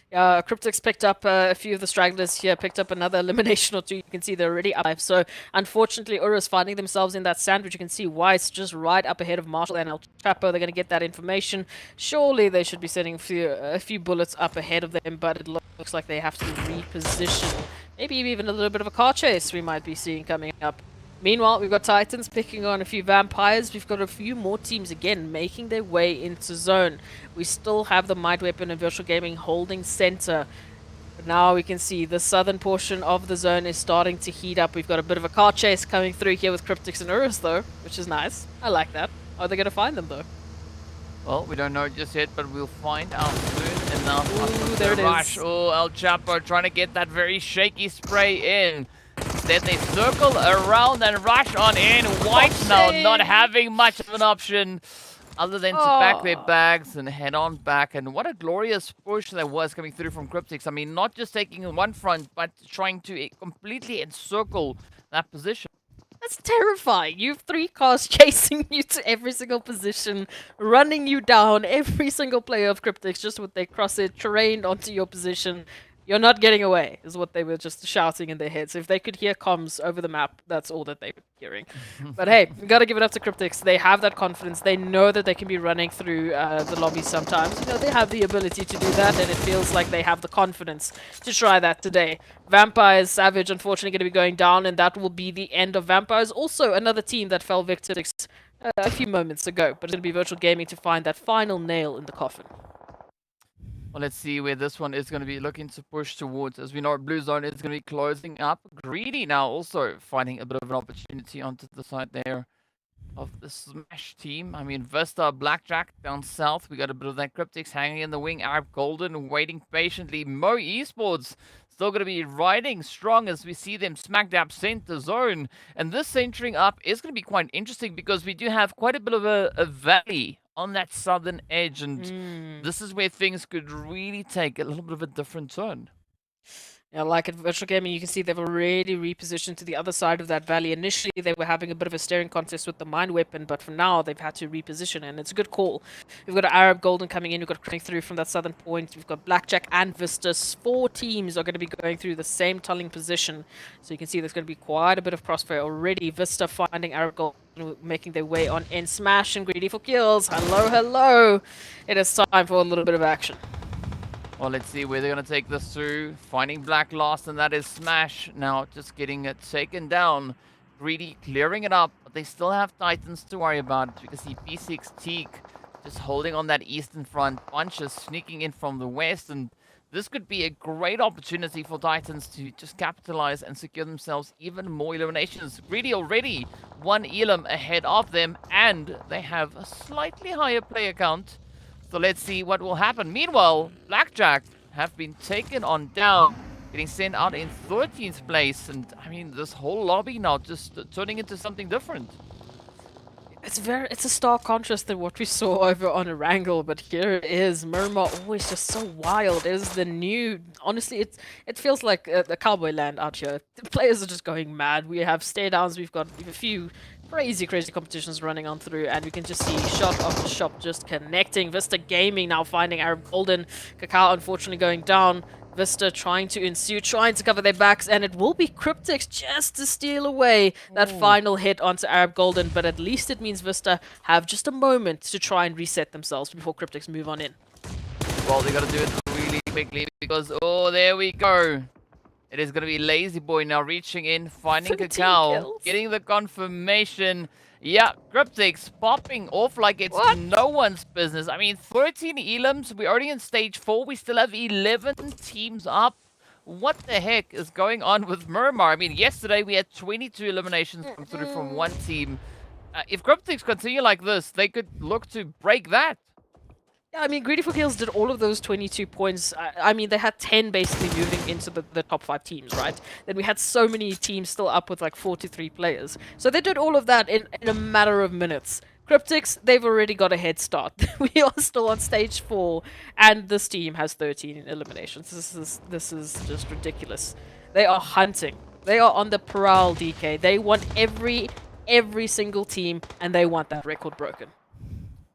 CRYPTICS picked up a few of the stragglers here, picked up another elimination or 2. You can see they're already up. So, unfortunately, URUS finding themselves in that sandwich. You can see Weiss just right up ahead of Marshall and El Chapo. They're going to get that information. Surely they should be sending a few bullets up ahead of them, but it looks like they have to reposition. Maybe even a little bit of a car chase we might be seeing coming up. Meanwhile, we've got Titans picking on a few Vampires. We've got a few more teams again making their way into zone. We still have the Might Weapon and Virtual Gaming holding center. But now we can see the southern portion of the zone is starting to heat up. We've got a bit of a car chase coming through here with CRYPTICS and URUS though, which is nice. I like that. Are they going to find them though? Well, we don't know just yet, but we'll find out soon enough. Ooh, there it is. Oh, El Chapo trying to get that very shaky spray in. Instead, they circle around and rush on in. White now not having much of an option other than to pack their bags and head on back. And what a glorious push there was coming through from CRYPTICS. I mean, not just taking one front, but trying to completely encircle that position. That's terrifying. You have 3 cars chasing you to every single position, running you down, every single player of CRYPTICS just with their crosshair trained onto your position. You're not getting away, is what they were just shouting in their heads. If they could hear comms over the map, that's all that they were hearing. But hey, we gotta give it up to CRYPTICS. They have that confidence. They know that they can be running through the lobby sometimes. You know, they have the ability to do that, and it feels like they have the confidence to try that today. Vampires, Savage, unfortunately going to be going down, and that will be the end of Vampires. Also, another team that fell victim a few moments ago, but it'll be Virtual Gaming to find that final nail in the coffin. Well, let's see where this one is going to be looking to push towards. As we know, Blue Zone is going to be closing up. Greedy now also finding a bit of an opportunity onto the side there of the Smash team. I mean, Vista, Blackjack down south. We got a bit of that CRYPTICS hanging in the wing. Arab Golden waiting patiently. MEA Esports still going to be riding strong as we see them smack dab center zone. And this centering up is going to be quite interesting because we do have quite a bit of a valley on that southern edge, and this is where things could really take a little bit of a different turn. Yeah, like at Virtual Gaming, you can see they've already repositioned to the other side of that valley. Initially, they were having a bit of a staring contest with the mine weapon, but for now, they've had to reposition, and it's a good call. We've got Arab Golden coming in, we've got coming through from that southern point, we've got Blackjack and Vista. 4 teams are going to be going through the same tulling position, so you can see there's going to be quite a bit of crossfire already. Vista finding Arab Golden, making their way on in. Smash and Greedy for kills. Hello, hello. It is time for a little bit of action. Well, let's see where they're going to take this through. Finding Black last, and that is Smash. Now just getting it taken down. Greedy clearing it up, but they still have Titans to worry about. You can see P6 Teak just holding on that eastern front. Bunches sneaking in from the west, and this could be a great opportunity for Titans to just capitalize and secure themselves even more eliminations. Greedy already 1 elim ahead of them, and they have a slightly higher player count. So let's see what will happen. Meanwhile, Blackjack have been taken on down, getting sent out in 13th place. And I mean, this whole lobby now just turning into something different. It's a stark contrast to what we saw over on Erangel, but here it is. Miramar always just so wild. It is the new. Honestly, it feels like the cowboy land out here. The players are just going mad. We have stare downs. We've got a few crazy competitions running on through, and we can just see shot after shot just connecting. Vista Gaming now finding Arab Golden. Cacao unfortunately going down. Vista trying to ensue, trying to cover their backs, and it will be CRYPTICS just to steal away that final hit onto Arab Golden, but at least it means Vista have just a moment to try and reset themselves before CRYPTICS move on in. Well, they got to do it really quickly because, oh, there we go. It is going to be Lazy Boy now reaching in, finding Cacao, getting the confirmation. Yeah, CRYPTICS popping off like it's no one's business. I mean, 13 elims. We're already in stage 4. We still have 11 teams up. What the heck is going on with Miramar? I mean, yesterday we had 22 eliminations come through from one team. If CRYPTICS continue like this, they could look to break that. Yeah, I mean, GREEDYFORKILLS did all of those 22 points. I mean, they had 10 basically moving into the top 5 teams, right? Then we had so many teams still up with like 43 players. So they did all of that in a matter of minutes. CRYPTICS, they've already got a head start. We are still on stage 4, and this team has 13 eliminations. This is just ridiculous. They are hunting. They are on the prowl, DK. They want every single team, and they want that record broken.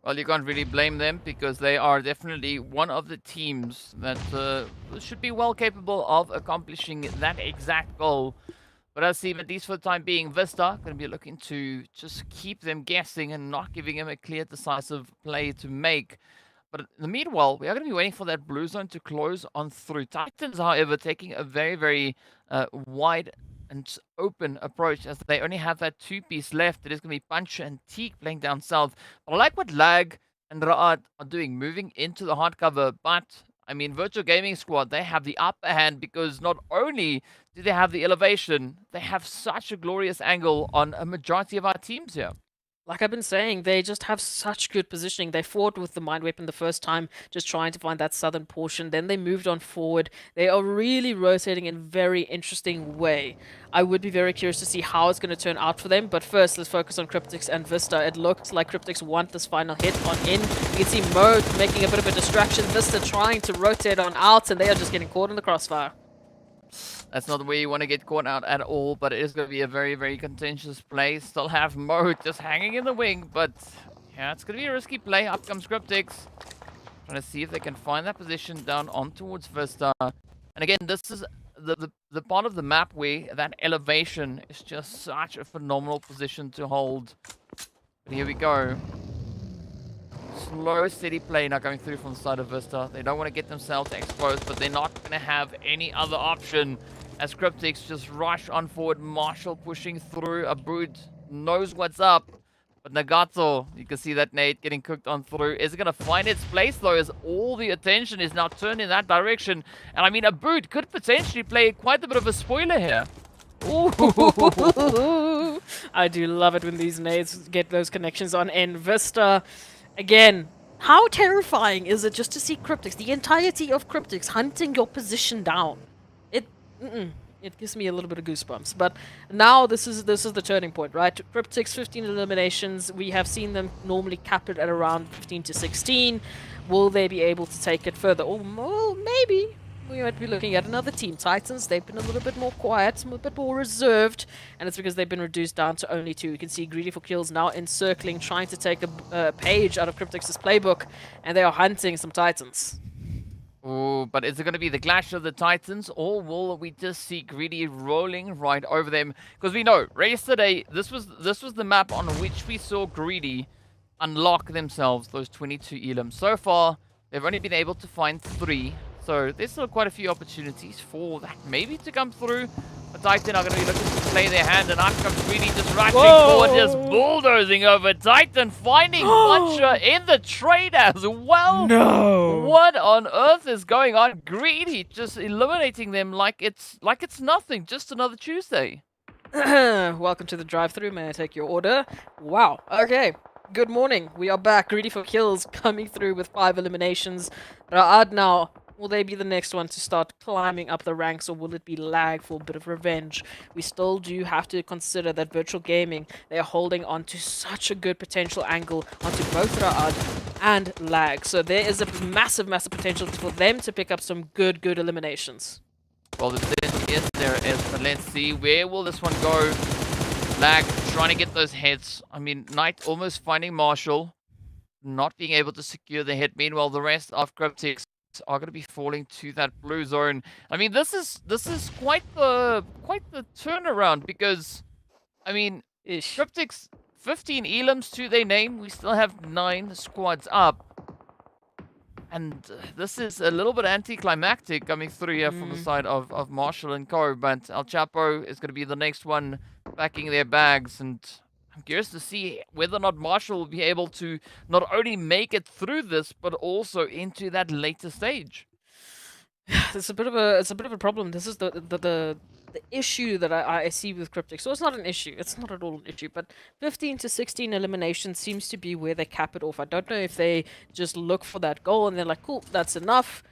Well, you can't really blame them because they are definitely one of the teams that should be well capable of accomplishing that exact goal. But I see, at least for the time being, Vista going to be looking to just keep them guessing and not giving them a clear, decisive play to make. But in the meanwhile, we are going to be waiting for that blue zone to close on through. Titans, however, taking a very, very wide and open approach as they only have that 2-piece left. It is going to be Puncher and Teak playing down south. But I like what Lag and RUKH are doing, moving into the hardcover. But, I mean, Virtual Gaming Squad, they have the upper hand because not only do they have the elevation, they have such a glorious angle on a majority of our teams here. Like I've been saying, they just have such good positioning. They fought with the mine weapon the first time, just trying to find that southern portion. Then they moved on forward. They are really rotating in a very interesting way. I would be very curious to see how it's going to turn out for them. But first, let's focus on CRYPTICS and Vista. It looks like CRYPTICS want this final hit on in. You can see Mode making a bit of a distraction. Vista trying to rotate on out, and they are just getting caught in the crossfire. That's not the way you want to get caught out at all, but it is going to be a very, very contentious play. Still have Mode just hanging in the wing, but yeah, it's going to be a risky play. Up comes CRYPTICS. Trying to see if they can find that position down on towards Vista. And again, this is the part of the map where that elevation is just such a phenomenal position to hold. But here we go. Slow, steady play now going through from the side of Vista. They don't want to get themselves exposed, but they're not going to have any other option as CRYPTICS just rush on forward. Marshall pushing through. Abood knows what's up. But Nagato, you can see that nade getting cooked on through. Is it going to find its place, though, as all the attention is now turned in that direction? And I mean, Abood could potentially play quite a bit of a spoiler here. Ooh. I do love it when these nades get those connections on in Vista. Again, how terrifying is it just to see CRYPTICS, the entirety of CRYPTICS, hunting your position down? It gives me a little bit of goosebumps. But now this is the turning point, right? CRYPTICS 15 eliminations. We have seen them normally cap it at around 15 to 16. Will they be able to take it further? Or well, maybe. we might be looking at another team. Titans, they've been a little bit more quiet, a bit more reserved, and it's because they've been reduced down to only 2. You can see GREEDYFORKILLS now encircling, trying to take a page out of CRYPTICS' playbook, and they are hunting some Titans. Oh, but is it going to be the clash of the Titans, or will we just see Greedy rolling right over them? Because we know, yesterday, this was the map on which we saw Greedy unlock themselves those 22 elims. So far, they've only been able to find 3. So there's still quite a few opportunities for that maybe to come through. But Titan are going to be looking to play their hand, and out comes Greedy just rushing forward, just bulldozing over Titan, finding Puncher in the trade as well. No! What on earth is going on? Greedy just eliminating them like it's nothing, just another Tuesday. Welcome to the drive-thru. May I take your order? Wow. Okay. Good morning. We are back. GREEDYFORKILLS coming through with 5 eliminations. Ra'ad now. Will they be the next one to start climbing up the ranks, or will it be Lag for a bit of revenge? We still do have to consider that Virtual Gaming, they are holding on to such a good potential angle onto both Ra'ad and Lag. So there is a massive, massive potential for them to pick up some good eliminations. Well, the potential is there is, but let's see, where will this one go? Lag trying to get those heads. I mean, Knight almost finding Marshall, not being able to secure the hit. Meanwhile, the rest of CRYPTICS are going to be falling to that blue zone. I mean, this is quite the turnaround, because I mean, CRYPTICS 15 elims to their name. We still have 9 squads up. And this is a little bit anticlimactic coming through here from the side of Marshall and Co. But El Chapo is going to be the next one backing their bags. And I'm curious to see whether or not Marshall will be able to not only make it through this, but also into that later stage. It's a bit of a problem. This is the issue that I see with CRYPTICS. So it's not an issue. It's not at all an issue. But 15 to 16 eliminations seems to be where they cap it off. I don't know if they just look for that goal and they're like, cool, that's enough.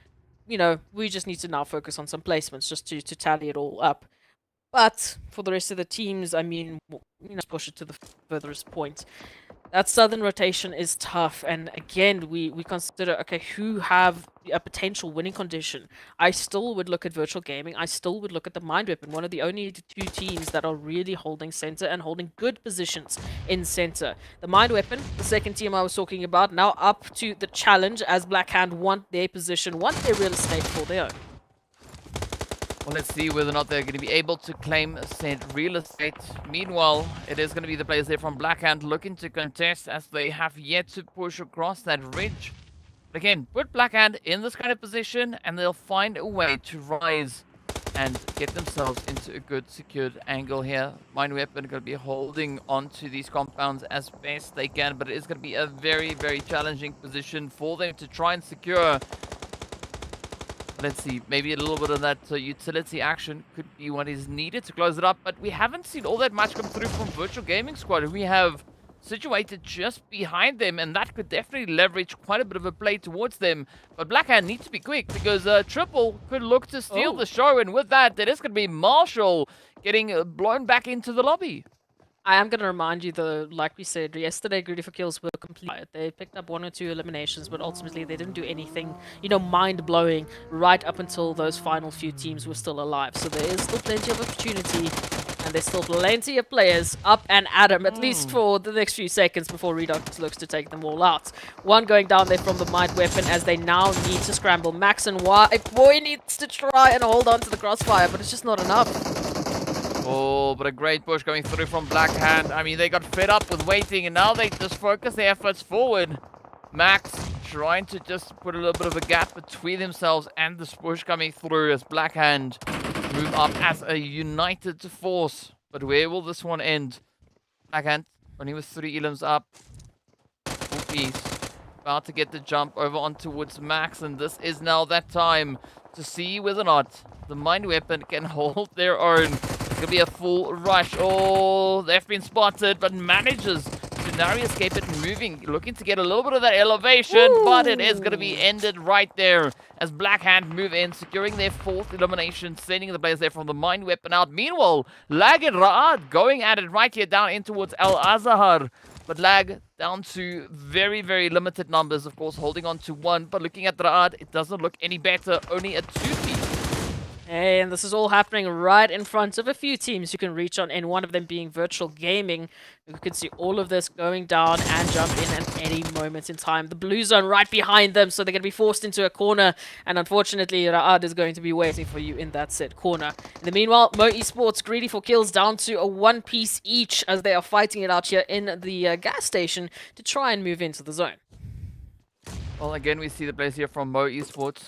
You know, we just need to now focus on some placements just to tally it all up. But for the rest of the teams, I mean, you know, push it to the furthest point. That southern rotation is tough, and again, we consider, okay, who have a potential winning condition. I still would look at Virtual Gaming. I still would look at the Mind Weapon, one of the only 2 teams that are really holding center and holding good positions in center. The Mind Weapon, the second team I was talking about, now up to the challenge as Blackhand want their position, want their real estate for their own. Well, let's see whether or not they're going to be able to claim said real estate. Meanwhile, it is going to be the players there from Blackhand looking to contest, as they have yet to push across that ridge. But again, put Blackhand in this kind of position, and they'll find a way to rise and get themselves into a good secured angle here. Mind Weapon going to be holding onto these compounds as best they can, but it is going to be a very, very challenging position for them to try and secure. Let's see, maybe a little bit of that utility action could be what is needed to close it up, but we haven't seen all that much come through from Virtual Gaming Squad. We have situated just behind them, and that could definitely leverage quite a bit of a play towards them. But Blackhand needs to be quick, because Triple could look to steal the show, and with that, it is going to be Marshall getting blown back into the lobby. I am going to remind you, though, like we said, yesterday GREEDYFORKILLS were complete. They picked up 1 or 2 eliminations, but ultimately they didn't do anything, you know, mind-blowing right up until those final few teams were still alive. So there is still plenty of opportunity, and there's still plenty of players up and at them, at least for the next few seconds before Redux looks to take them all out. One going down there from the Mind Weapon, as they now need to scramble. Max and Boy needs to try and hold on to the crossfire, but it's just not enough. Oh, but a great push coming through from Blackhand. I mean, they got fed up with waiting, and now they just focus their efforts forward. Max trying to just put a little bit of a gap between themselves and this push coming through as Blackhand move up as a united force. But where will this one end? Blackhand only with 3 elims up. Full piece. About to get the jump over on towards Max, and this is now that time to see whether or not the Mind Weapon can hold their own. It's going to be a full rush. Oh, they've been spotted, but manages to narrowly escape it, moving, looking to get a little bit of that elevation, but it is going to be ended right there as Blackhand move in, securing their 4th elimination, sending the players there from the Mind Weapon out. Meanwhile, Lag and Ra'ad going at it right here down in towards Al Azhar. But Lag down to very, very limited numbers, of course, holding on to 1. But looking at Ra'ad, it doesn't look any better. Only a 2-piece Hey, and this is all happening right in front of a few teams you can reach on, and one of them being Virtual Gaming. You can see all of this going down and jump in at any moment in time. The blue zone right behind them, so they're going to be forced into a corner, and unfortunately, RUKH is going to be waiting for you in that said corner. In the meanwhile, Mo Esports greedy for kills down to a 1 piece each as they are fighting it out here in the gas station to try and move into the zone. Well, again, we see the players here from Mo Esports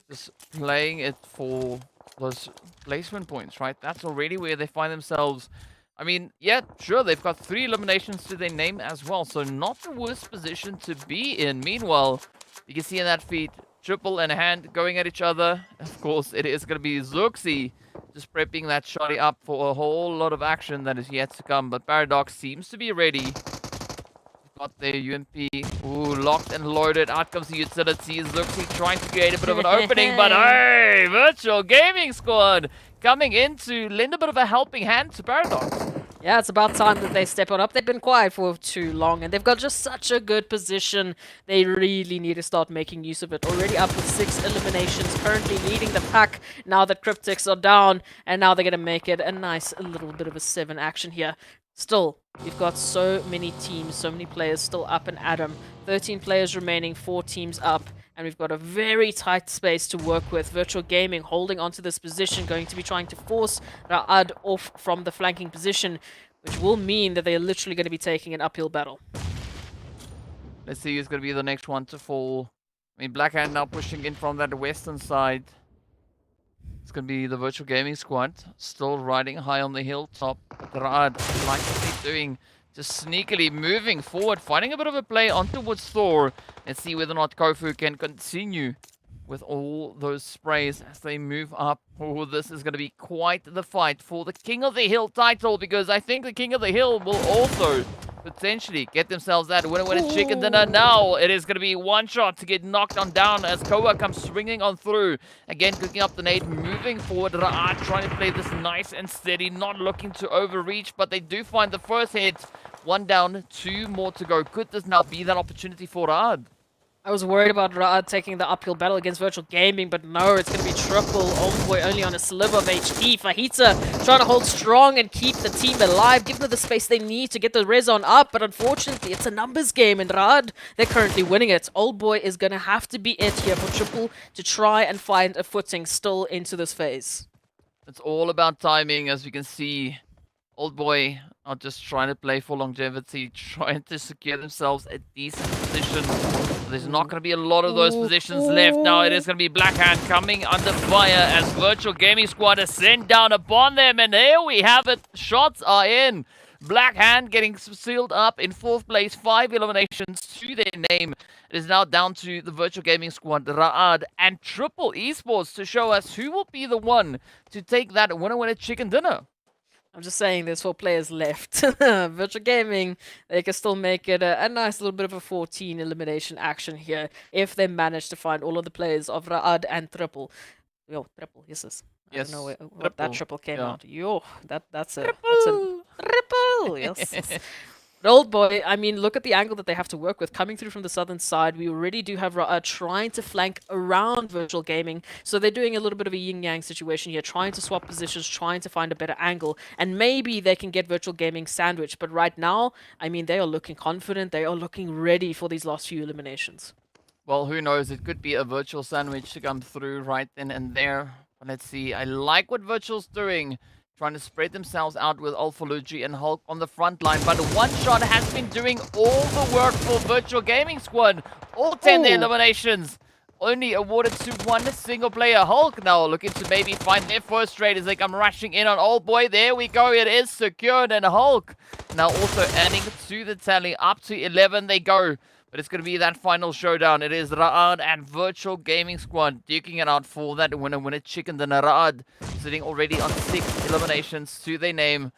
just playing it for those placement points, right? That's already where they find themselves. I mean, yeah, sure, they've got 3 eliminations to their name as well, so not the worst position to be in. Meanwhile, you can see in that feed, Triple and Hand going at each other. Of course, it is going to be Zooxy just prepping that shotty up for a whole lot of action that is yet to come, but Paradox seems to be ready. Got their UMP. Ooh, locked and loaded. Out comes the utility. Zooxy trying to create a bit of an opening, but hey, Virtual Gaming Squad coming in to lend a bit of a helping hand to Paradox. Yeah, it's about time that they step on up. They've been quiet for too long, and they've got just such a good position. They really need to start making use of it. Already up with 6 eliminations, currently leading the pack now that CRYPTICS are down, and now they're going to make it a nice little bit of a 7 action here. Still, you've got so many teams, so many players still up and at 'em. 13 players remaining, 4 teams up. And we've got a very tight space to work with. Virtual Gaming holding onto this position, going to be trying to force RUKH off from the flanking position, which will mean that they're literally going to be taking an uphill battle. Let's see who's going to be the next one to fall. I mean, Blackhand now pushing in from that western side. It's going to be the Virtual Gaming Squad, still riding high on the hilltop. RUKH, like what they're doing, just sneakily moving forward, finding a bit of a play on towards Thor. Let's see whether or not Kofu can continue with all those sprays as they move up. Oh, this is going to be quite the fight for the King of the Hill title, because I think the King of the Hill will also potentially get themselves that winner chicken dinner. Now it is going to be one shot to get knocked on down as Koa comes swinging on through. Again, cooking up the nade, moving forward. RUKH trying to play this nice and steady, not looking to overreach, but they do find the first hit. 1 down, 2 more to go. Could this now be that opportunity for RUKH? I was worried about RUKH taking the uphill battle against Virtual Gaming, but no, it's going to be triple. Boy, only on a sliver of HP. Fajita trying to hold strong and keep the team alive, give them the space they need to get the res on up, but unfortunately, it's a numbers game, and RUKH, they're currently winning it. Boy is going to have to be it here for Triple to try and find a footing still into this phase. It's all about timing, as we can see. Boy are just trying to play for longevity, trying to secure themselves a decent position. There's not going to be a lot of those positions left. Now it is going to be Blackhand coming under fire as Virtual Gaming Squad is sent down upon them. And here we have it. Shots are in. Blackhand getting sealed up in 4th place. 5 eliminations to their name. It is now down to the Virtual Gaming Squad, RUKH, and Triple Esports to show us who will be the one to take that winner chicken dinner. I'm just saying there's 4 players left. Virtual Gaming, they can still make it a nice little bit of a 14 elimination action here if they manage to find all of the players of RUKH and Triple. Yo, Triple, yes. I don't know what that triple came out. Yo, that's a triple, yes. But boy, I mean, look at the angle that they have to work with. Coming through from the southern side, we already do have RUKH trying to flank around Virtual Gaming. So they're doing a little bit of a yin-yang situation here, trying to swap positions, trying to find a better angle. And maybe they can get Virtual Gaming sandwiched. But right now, I mean, they are looking confident. They are looking ready for these last few eliminations. Well, who knows? It could be a virtual sandwich to come through right then and there. But let's see. I like what Virtual's doing. Trying to spread themselves out with Alphalugi and Hulk on the front line. But one shot has been doing all the work for Virtual Gaming Squad. All 10 eliminations. Only awarded to one single player. Hulk now looking to maybe find their first trade as they come rushing in on Old Boy. There we go. It is secured. And Hulk now also adding to the tally. Up to 11 they go. But it's going to be that final showdown. It is RUKH and Virtual Gaming Squad duking it out for that winner chicken dinner. RUKH sitting already on 6 eliminations to their name.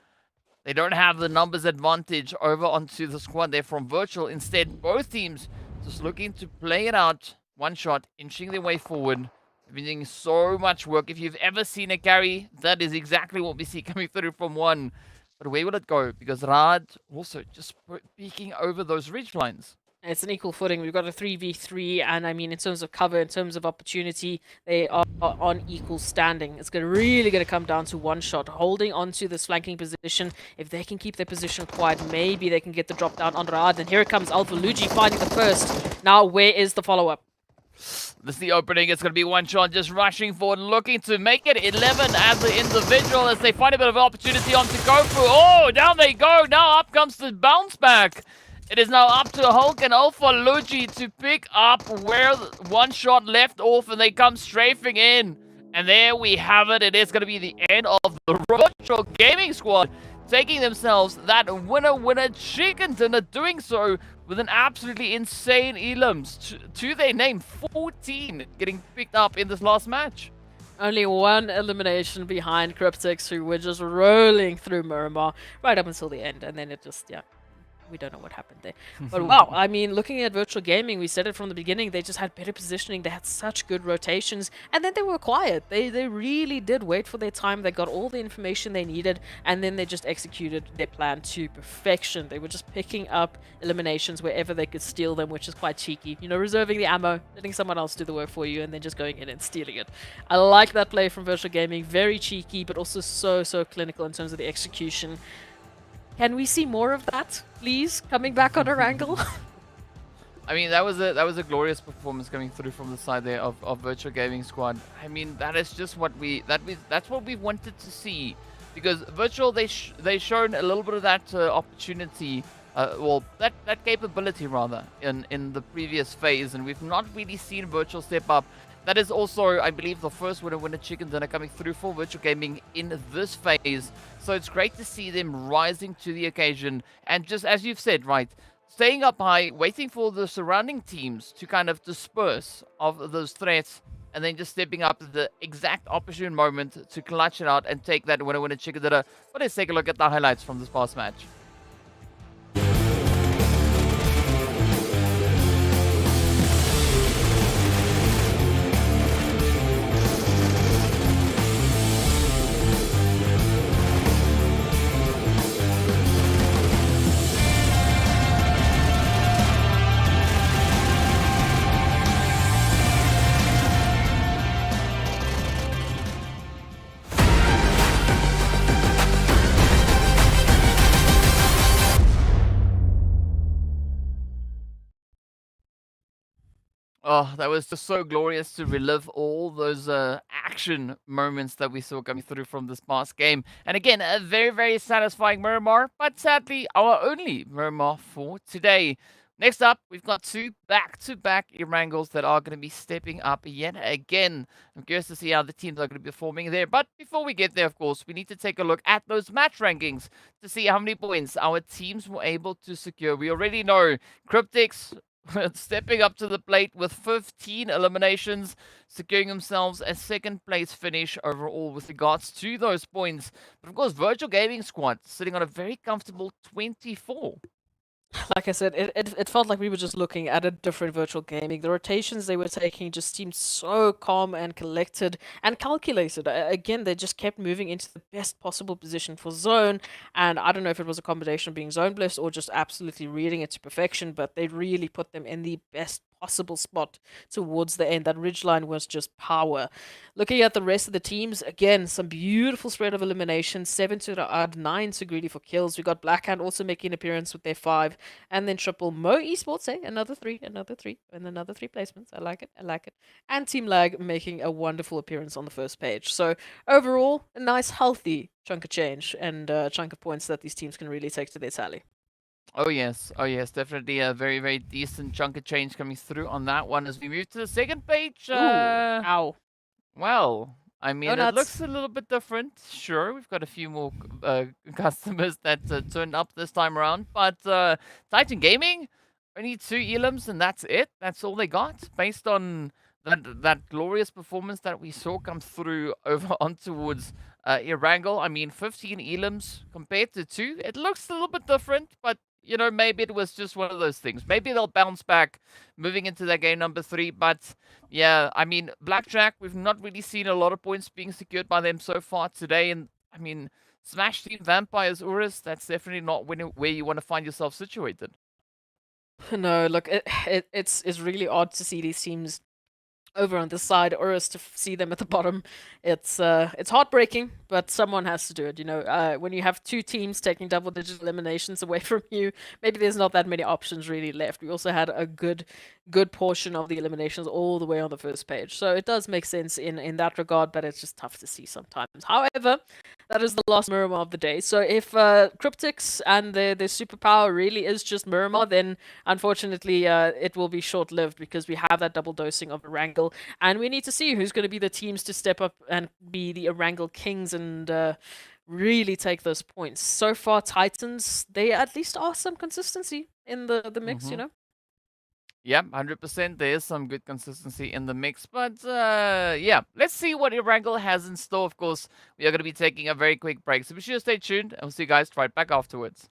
They don't have the numbers advantage over onto the squad there from Virtual. Instead, both teams just looking to play it out. One shot, inching their way forward. They've been doing so much work. If you've ever seen a carry, that is exactly what we see coming through from one. But where will it go? Because RUKH also just peeking over those ridge lines. It's an equal footing. We've got a 3v3, and I mean, in terms of cover, in terms of opportunity, they are on equal standing. It's really going to come down to one shot, holding onto this flanking position. If they can keep their position quiet, maybe they can get the drop down on Raad. And here comes Alpha Luigi finding the first. Now, where is the follow-up? This is the opening. It's going to be one shot just rushing forward, looking to make it 11 as an individual as they find a bit of opportunity on to go through. Oh, down they go. Now up comes the bounce back. It is now up to Hulk and Alpha Luigi to pick up where one shot left off, and they come strafing in. And there we have it. It is going to be the end of the Virtual Gaming Squad, taking themselves that winner chicken dinner, doing so with an absolutely insane elims to their name. 14 getting picked up in this last match. Only one elimination behind CRYPTICS, who were just rolling through Miramar right up until the end, and then it just, yeah, we don't know what happened there. But wow, I mean, looking at Virtual Gaming, we said it from the beginning, they just had better positioning, they had such good rotations, and then they were quiet. They really did wait for their time, they got all the information they needed, and then they just executed their plan to perfection. They were just picking up eliminations wherever they could steal them, which is quite cheeky. You know, reserving the ammo, letting someone else do the work for you, and then just going in and stealing it. I like that play from Virtual Gaming, very cheeky, but also so clinical in terms of the execution. Can we see more of that, please? Coming back on Erangel. I mean, that was a glorious performance coming through from the side there of Virtual Gaming Squad. I mean, that is just what that's what we wanted to see, because Virtual they shown a little bit of that opportunity, well, that capability rather in the previous phase, and we've not really seen Virtual step up. That is also, I believe, the first winner chicken dinner coming through for Virtual Gaming in this phase. So it's great to see them rising to the occasion. And just as you've said, right, staying up high, waiting for the surrounding teams to kind of disperse of those threats, and then just stepping up at the exact opportune moment to clutch it out and take that winner chicken dinner. But let's take a look at the highlights from this past match. Oh, that was just so glorious to relive all those action moments that we saw coming through from this past game. And again, a very satisfying Miramar, but sadly, our only Miramar for today. Next up, we've got two back-to-back Erangels that are going to be stepping up yet again. I'm curious to see how the teams are going to be performing there. But before we get there, of course, we need to take a look at those match rankings to see how many points our teams were able to secure. We already know CRYPTICS stepping up to the plate with 15 eliminations, securing themselves a second place finish overall with regards to those points. But of course, Virtual Gaming Squad sitting on a very comfortable 24. Like I said, it felt like we were just looking at a different Virtual Gaming. The rotations they were taking just seemed so calm and collected and calculated. Again, they just kept moving into the best possible position for zone, and I don't know if it was a combination of being zone blessed or just absolutely reading it to perfection, but they really put them in the best possible spot towards the end. That ridgeline was just power. Looking at the rest of the teams, again, some beautiful spread of eliminations. 7 to Raad, 9 to GREEDYFORKILLS. We got Blackhand also making an appearance with their 5. And then triple Mo Esports, another 3, and another 3 placements. I like it. And TEAMLAG making a wonderful appearance on the first page. So overall, a nice, healthy chunk of change and chunk of points that these teams can really take to their tally. Oh yes, definitely a very decent chunk of change coming through on that one as we move to the second page. Ooh, ow. Well, I mean, Donuts. it looks a little bit different. Sure, we've got a few more customers that turned up this time around, but Titan Gaming only 2 elims and that's it. That's all they got, based on that glorious performance that we saw come through over on towards Erangel. I mean, 15 elims compared to 2. It looks a little bit different, but you know, maybe it was just one of those things. Maybe they'll bounce back moving into that game number 3. But yeah, I mean, Blackjack, we've not really seen a lot of points being secured by them so far today. And I mean, Smash Team Vampires URUS, that's definitely not where you want to find yourself situated. No, look, it's really odd to see these teams over on this side, or us to see them at the bottom. It's heartbreaking, but someone has to do it. When you have two teams taking double-digit eliminations away from you, maybe there's not that many options really left. We also had a good portion of the eliminations all the way on the first page, so it does make sense in that regard. But it's just tough to see sometimes. However, that is the last Miramar of the day. So if CRYPTICS and their superpower really is just Miramar, then unfortunately it will be short-lived because we have that double dosing of Erangel, and we need to see who's going to be the teams to step up and be the Erangel kings and really take those points. So far, Titans, they at least are some consistency in the mix, Mm-hmm. Yeah, 100%. There is some good consistency in the mix. But yeah, let's see what Erangel has in store. Of course, we are going to be taking a very quick break. So be sure to stay tuned, and we'll see you guys right back afterwards.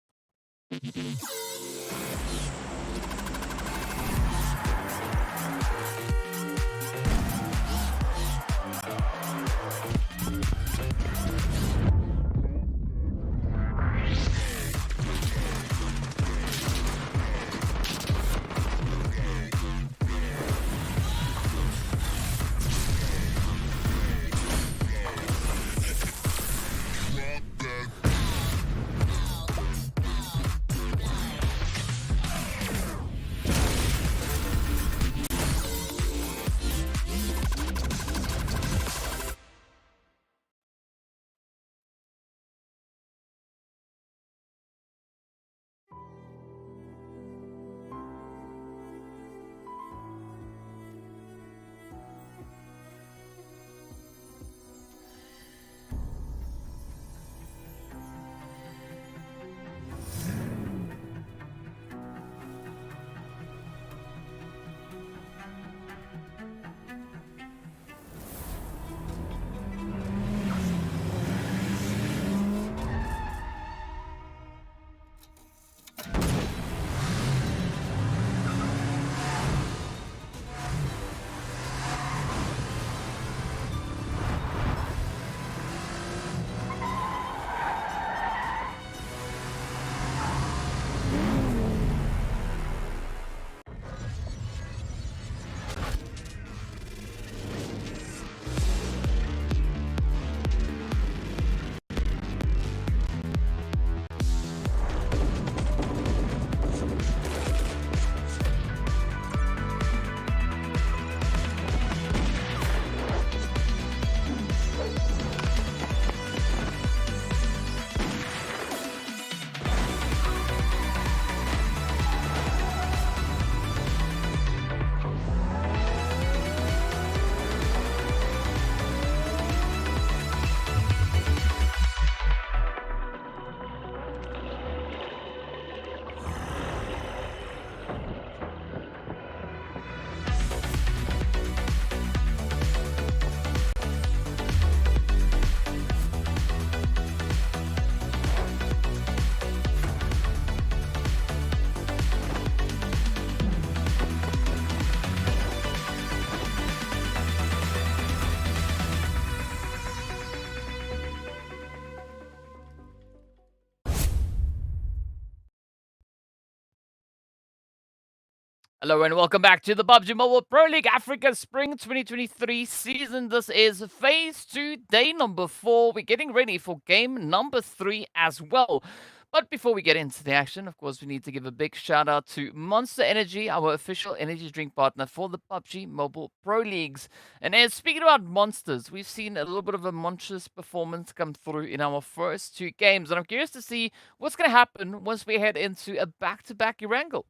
Hello and welcome back to the PUBG Mobile Pro League Africa Spring 2023 season. This is Phase 2, day number 4. We're getting ready for game number 3 as well. But before we get into the action, of course, we need to give a big shout out to Monster Energy, our official energy drink partner for the PUBG Mobile Pro Leagues. And as speaking about monsters, we've seen a little bit of a monstrous performance come through in our first 2 games. And I'm curious to see what's going to happen once we head into a back-to-back Erangel.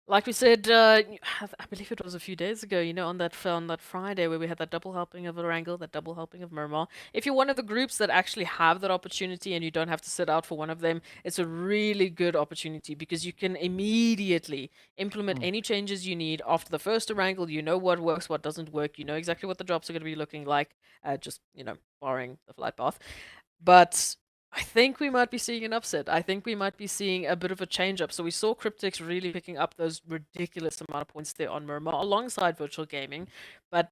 Like we said, I believe it was a few days ago, on that Friday where we had that double helping of Erangel, that double helping of Miramar. If you're one of the groups that actually have that opportunity and you don't have to sit out for one of them, it's a really good opportunity because you can immediately implement any changes you need after the first Erangel. You know what works, what doesn't work. You know exactly what the drops are going to be looking like, just, barring the flight path. But I think we might be seeing an upset. I think we might be seeing a bit of a change up. So we saw CRYPTICS really picking up those ridiculous amount of points there on Miramar alongside Virtual Gaming. But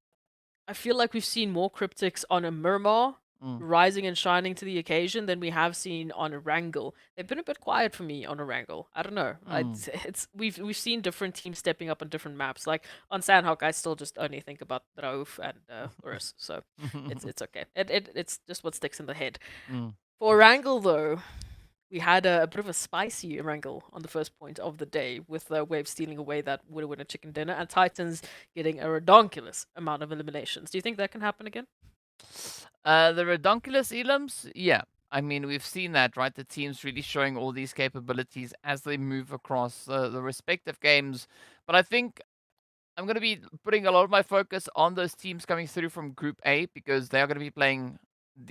I feel like we've seen more CRYPTICS on a Miramar Mm. rising and shining to the occasion than we have seen on Erangel. They've been a bit quiet for me on Erangel. I don't know. Mm. It's we've seen different teams stepping up on different maps. Like on Sanhok, I still just only think about Rauf and URUS, so it's okay. It's just what sticks in the head. Mm. For Erangel though, we had a bit of a spicy Erangel on the first point of the day, with Wave stealing away that winner chicken dinner and Titans getting a redonkulous amount of eliminations. Do you think that can happen again? The redonkulous elims, yeah. I mean, we've seen that, right? The teams really showing all these capabilities as they move across the respective games. But I think I'm going to be putting a lot of my focus on those teams coming through from Group A because they are going to be playing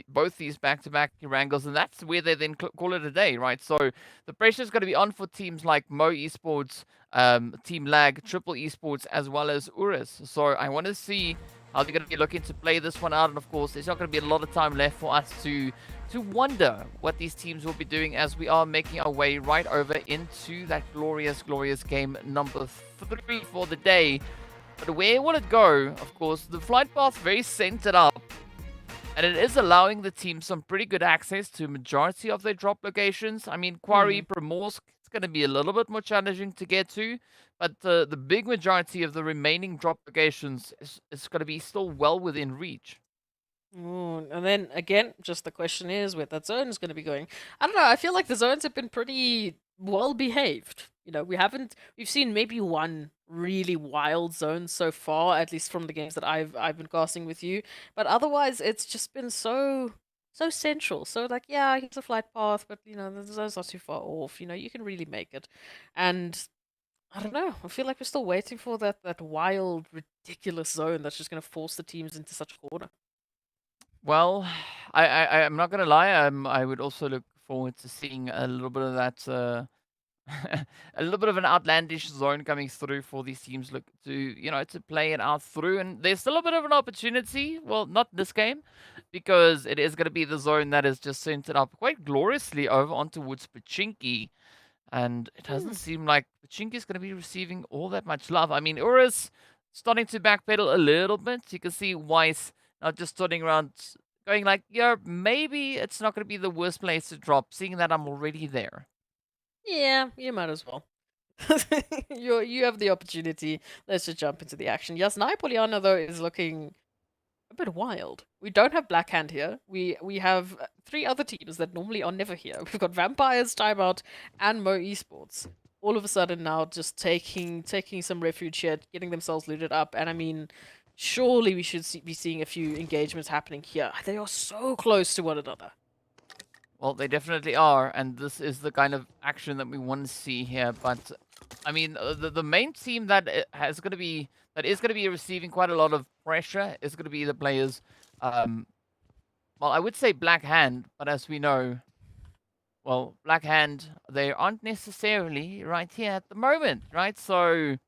both these back-to-back Erangels, and that's where they then call it a day, right? So the pressure is going to be on for teams like MEA Esports, TEAMLAG, Triple Esports, as well as URUS. So I want to see how they're going to be looking to play this one out, and of course, there's not going to be a lot of time left for us to wonder what these teams will be doing as we are making our way right over into that glorious, glorious game number 3 for the day. But where will it go? Of course, the flight path very centered up, and it is allowing the team some pretty good access to majority of their drop locations. I mean, Quarry, Primorsk, it's going to be a little bit more challenging to get to, but the big majority of the remaining drop locations is going to be still well within reach. And then again, just the question is where that zone is going to be going. I don't know. I feel like the zones have been pretty well behaved. You know, we've seen maybe one really wild zone so far, at least from the games that I've been casting with you. But otherwise, it's just been so central. So like, yeah, here's a flight path, but you know, the zone's not too far off. You know, you can really make it. And I don't know. I feel like we're still waiting for that wild, ridiculous zone that's just going to force the teams into such a corner. Well, I'm not gonna lie. I would also look forward to seeing a little bit of that, a little bit of an outlandish zone coming through for these teams. Look to play it out through, and there's still a bit of an opportunity. Well, not this game, because it is gonna be the zone that is just centered up quite gloriously over on towards Pachinki, and it doesn't seem like Pachinki is gonna be receiving all that much love. I mean, URUS starting to backpedal a little bit. You can see Weiss not just turning around, going like, yeah, maybe it's not going to be the worst place to drop, seeing that I'm already there. Yeah, you might as well. You have the opportunity. Let's just jump into the action. Yasnai Poliana though is looking a bit wild. We don't have Black Hand here. We have 3 other teams that normally are never here. We've got Vampires, Timeout, and Mo Esports. All of a sudden now just taking some refuge here, getting themselves looted up. And I mean, surely we should be seeing a few engagements happening here. They are so close to one another. Well, they definitely are, and this is the kind of action that we want to see here. But I mean, the main team that is going to be receiving quite a lot of pressure is going to be the players. Well, I would say Black Hand, but as we know, well, Black Hand, they aren't necessarily right here at the moment, right? So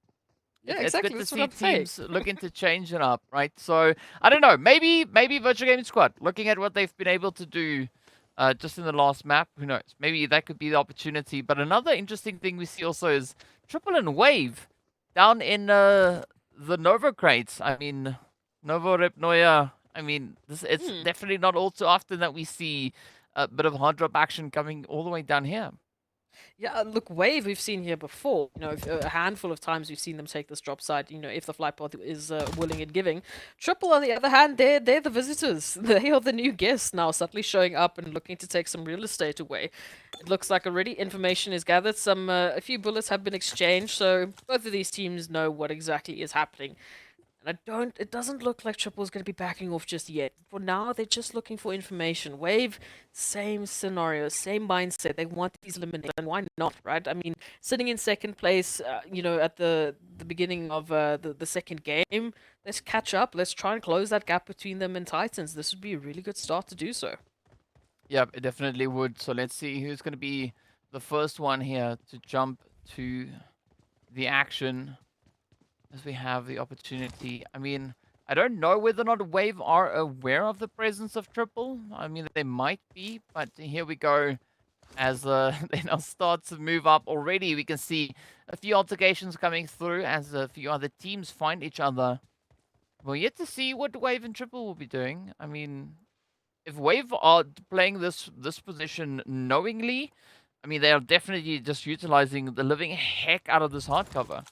Yeah, it's exactly. good to That's what see I'm saying. teams looking to change it up, right? So I don't know. Maybe Virtual Gaming Squad, looking at what they've been able to do just in the last map, who knows? Maybe that could be the opportunity. But another interesting thing we see also is Triple and Wave down in the Nova crates. I mean, Novo Repnoya. I mean, it's definitely not all too often that we see a bit of hard drop action coming all the way down here. Yeah, look, Wave we've seen here before. You know, a handful of times we've seen them take this drop side. You know, if the flight path is willing and giving. Triple, on the other hand, they're the visitors. They are the new guests now, suddenly showing up and looking to take some real estate away. It looks like already information is gathered. A few bullets have been exchanged, so both of these teams know what exactly is happening. And it doesn't look like Triple's going to be backing off just yet. For now, they're just looking for information. Wave, same scenario, same mindset. They want these eliminated, and why not, right? I mean, sitting in second place, you know, at the beginning of the second game, let's catch up. Let's try and close that gap between them and Titans. This would be a really good start to do so. Yeah, it definitely would. So let's see who's going to be the first one here to jump to the action as we have the opportunity. I mean, I don't know whether or not Wave are aware of the presence of Triple. I mean, they might be, but here we go. As they now start to move up already, we can see a few altercations coming through as a few other teams find each other. We're yet to see what Wave and Triple will be doing. I mean, if Wave are playing this position knowingly, I mean, they are definitely just utilizing the living heck out of this hard cover.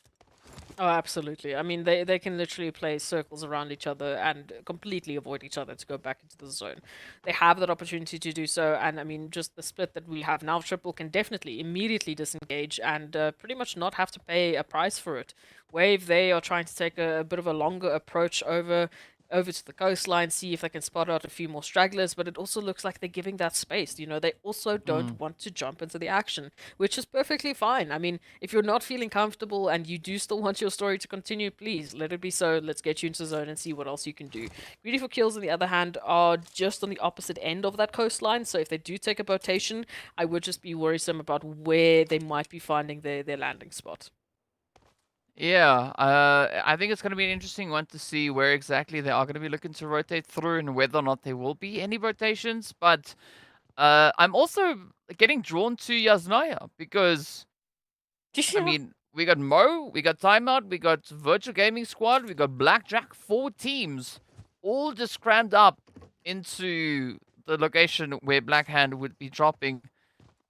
Oh, absolutely. I mean, they can literally play circles around each other and completely avoid each other to go back into the zone. They have that opportunity to do so, and I mean, just the split that we have now, Triple can definitely immediately disengage and pretty much not have to pay a price for it. Wave, they are trying to take a bit of a longer approach over to the coastline, see if they can spot out a few more stragglers, but it also looks like they're giving that space. You know, they also don't want to jump into the action, which is perfectly fine. I mean, if you're not feeling comfortable and you do still want your story to continue, please let it be so. Let's get you into the zone and see what else you can do. Greedy4Kills, on the other hand, are just on the opposite end of that coastline, so if they do take a rotation, I would just be worrisome about where they might be finding their landing spot. Yeah, I think it's going to be an interesting one to see where exactly they are going to be looking to rotate through and whether or not there will be any rotations. But I'm also getting drawn to Yasnaya because, I mean, we got Mo, we got Timeout, we got Virtual Gaming Squad, we got Blackjack, 4 teams, all just crammed up into the location where Blackhand would be dropping.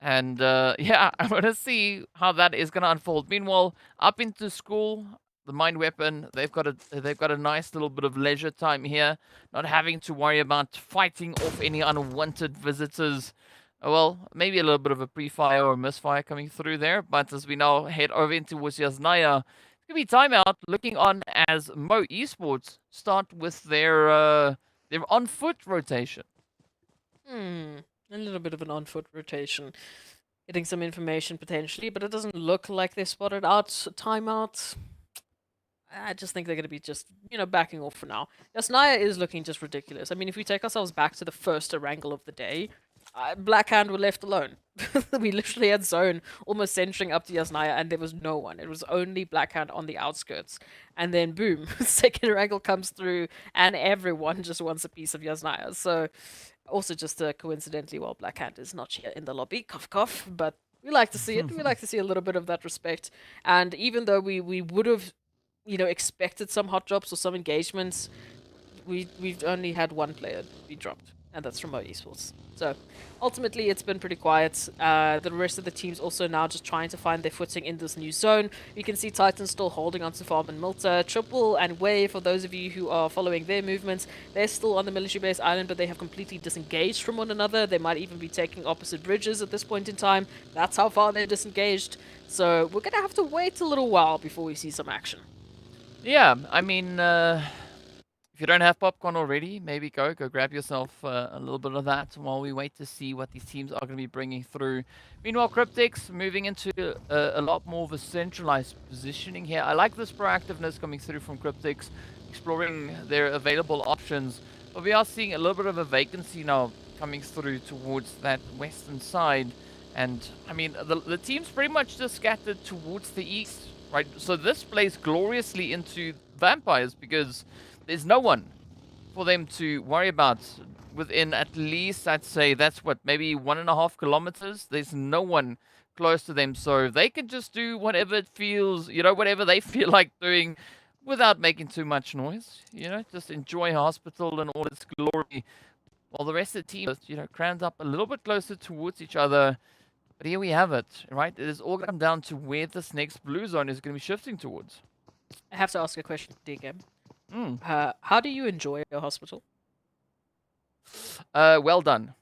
And yeah, I want to see how that is going to unfold. Meanwhile, up into school, the Mind Weapon, they've got a nice little bit of leisure time here, not having to worry about fighting off any unwanted visitors. Well, maybe a little bit of a pre-fire or misfire coming through there, but as we now head over into Yasnaya, it's gonna be timeout. Looking on as Mo Esports start with their on foot rotation. A little bit of an on-foot rotation. Getting some information potentially, but it doesn't look like they spotted out timeout. I just think they're going to be just, backing off for now. Yasnaya is looking just ridiculous. I mean, if we take ourselves back to the first Erangel of the day, Blackhand were left alone. We literally had Zone almost centering up to Yasnaya, and there was no one. It was only Blackhand on the outskirts. And then, boom, second Erangel comes through, and everyone just wants a piece of Yasnaya. So, also just coincidentally, while Blackhand is not here in the lobby, cough cough, but we like to see it. We like to see a little bit of that respect. And even though we would have expected some hot drops or some engagements, we've only had one player be dropped, and that's from Mo Esports. So ultimately, it's been pretty quiet. The rest of the teams also now just trying to find their footing in this new zone. You can see Titan still holding onto Farm and Milta. Triple and Wave, for those of you who are following their movements, they're still on the military base island, but they have completely disengaged from one another. They might even be taking opposite bridges at this point in time. That's how far they're disengaged. So we're going to have to wait a little while before we see some action. Yeah, I mean, if you don't have popcorn already, maybe go grab yourself a little bit of that while we wait to see what these teams are going to be bringing through. Meanwhile, CRYPTICS moving into a lot more of a centralized positioning here. I like this proactiveness coming through from CRYPTICS, exploring their available options. But we are seeing a little bit of a vacancy now coming through towards that western side. And, I mean, the team's pretty much just scattered towards the east. Right, so this plays gloriously into vampires because there's no one for them to worry about within at least, I'd say, that's what, maybe 1.5 kilometers. There's no one close to them, so they can just do whatever it feels, whatever they feel like doing without making too much noise, just enjoy hospital and all its glory. While the rest of the team, crammed up a little bit closer towards each other. But here we have it, right? It is all going to come down to where this next blue zone is going to be shifting towards. I have to ask a question, DGM. How do you enjoy your hospital? Well done.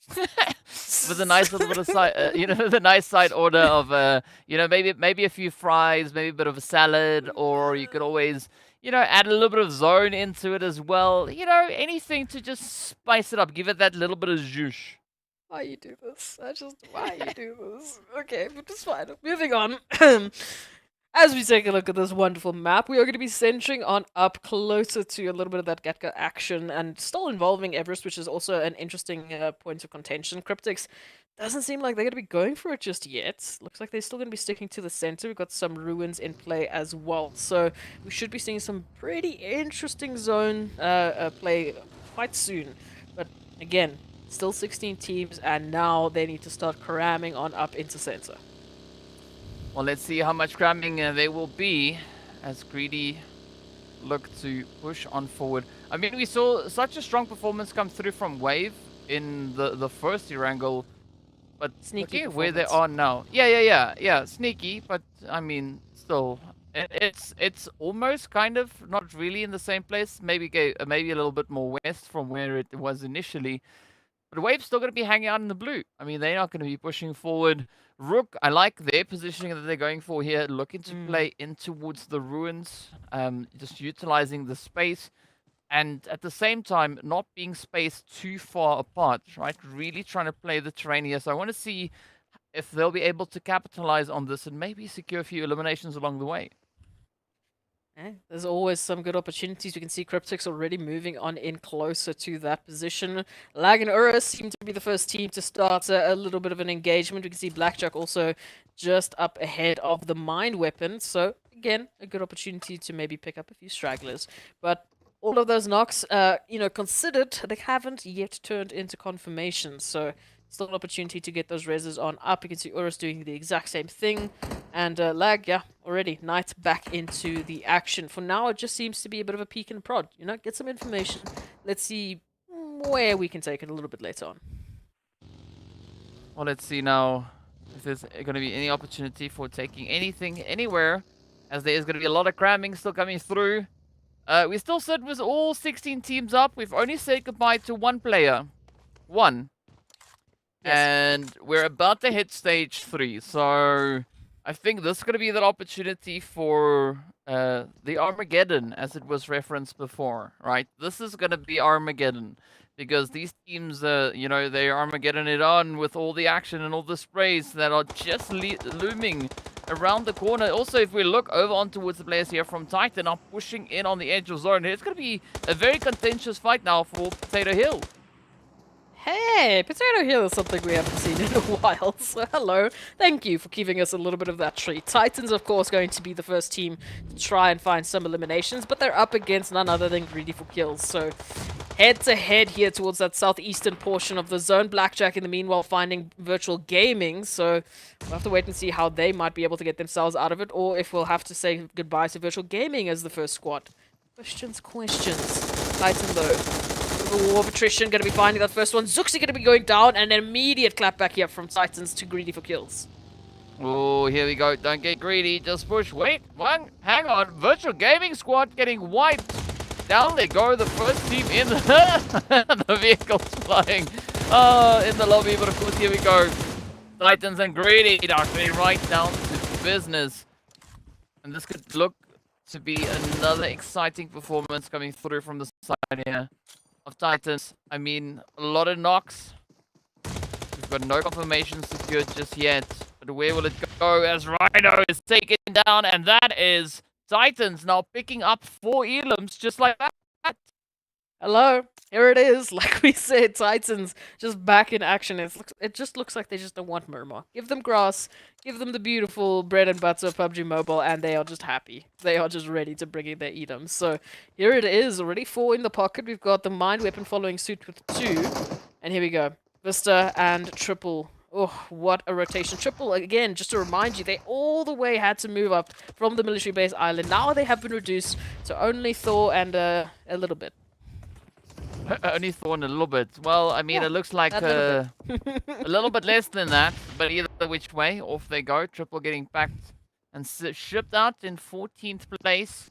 With a nice little bit of side, the nice side order of, maybe a few fries, maybe a bit of a salad, or you could always, add a little bit of zone into it as well. Anything to just spice it up, give it that little bit of zhoosh. Why you do this? Why you do this? Okay, but it's fine. Moving on. As we take a look at this wonderful map, we are going to be centering on up closer to a little bit of that Gatka action and still involving Everest, which is also an interesting point of contention. CRYPTICS doesn't seem like they're going to be going for it just yet. Looks like they're still going to be sticking to the center. We've got some ruins in play as well. So we should be seeing some pretty interesting zone play quite soon. But again, still 16 teams, and now they need to start cramming on up into center. Well, let's see how much cramming there will be as Greedy look to push on forward. I mean, we saw such a strong performance come through from Wave in the first Erangel, but Sneaky looking at where they performance. are now. Yeah, sneaky, but I mean, still, it's almost kind of not really in the same place. Maybe a little bit more west from where it was initially. But Wave's still going to be hanging out in the blue. I mean, they're not going to be pushing forward. RUKH, I like their positioning that they're going for here, looking to play in towards the ruins, just utilizing the space, and at the same time, not being spaced too far apart, right? Really trying to play the terrain here. So I want to see if they'll be able to capitalize on this and maybe secure a few eliminations along the way. There's always some good opportunities. We can see CRYPTICS already moving on in closer to that position. Lag and URUS seem to be the first team to start a little bit of an engagement. We can see Blackjack also just up ahead of the Mind Weapon. So, again, a good opportunity to maybe pick up a few stragglers. But all of those knocks, considered, they haven't yet turned into confirmation. So, still an opportunity to get those reses on up. You can see URUS doing the exact same thing. And Lag, yeah, already Knight back into the action. For now, it just seems to be a bit of a peek and prod. Get some information. Let's see where we can take it a little bit later on. Well, let's see now if there's going to be any opportunity for taking anything anywhere, as there is going to be a lot of cramming still coming through. We still sit with all 16 teams up. We've only said goodbye to one player. One. Yes. And we're about to hit stage 3, so I think this is going to be that opportunity for the Armageddon, as it was referenced before, right? This is going to be Armageddon, because these teams, they're Armageddon it on with all the action and all the sprays that are just looming around the corner. Also, if we look over on towards the players here from Titan, are pushing in on the edge of zone. It's going to be a very contentious fight now for Potato Hill. Hey, Potato Hill is something we haven't seen in a while, so hello. Thank you for giving us a little bit of that treat. Titans, of course, going to be the first team to try and find some eliminations, but they're up against none other than GREEDYFORKILLS, so head-to-head here towards that southeastern portion of the zone. Blackjack, in the meanwhile, finding Virtual Gaming, so we'll have to wait and see how they might be able to get themselves out of it, or if we'll have to say goodbye to Virtual Gaming as the first squad. Questions. Titan, though. A war of attrition, going to be finding that first one. Zuxi going to be going down, and an immediate clap back here from Titans to GREEDYFORKILLS. Oh, here we go. Don't get greedy. Just push. Wait, hang on. Virtual Gaming Squad getting wiped. Down they go. The first team in. The vehicle's flying in the lobby. But of course, here we go. Titans and Greedy are right down to business. And this could look to be another exciting performance coming through from the side here of Titans. I mean, a lot of knocks. We've got no confirmation secured just yet. But where will it go as Rhino is taken down? And that is Titans now picking up 4 elims just like that. Hello, here it is. Like we said, Titans just back in action. It just looks like they just don't want Miramar. Give them grass, give them the beautiful bread and butter of PUBG Mobile, and they are just happy. They are just ready to bring in their items. So here it is, already 4 in the pocket. We've got the Mind Weapon following suit with 2. And here we go. Vista and Triple. Oh, what a rotation. Triple, again, just to remind you, they all the way had to move up from the military base island. Now they have been reduced to only Thor and a little bit. Only Thorn a little bit. Well, I mean, yeah, it looks like a little bit less than that. But either which way, off they go. Triple getting packed and shipped out in 14th place.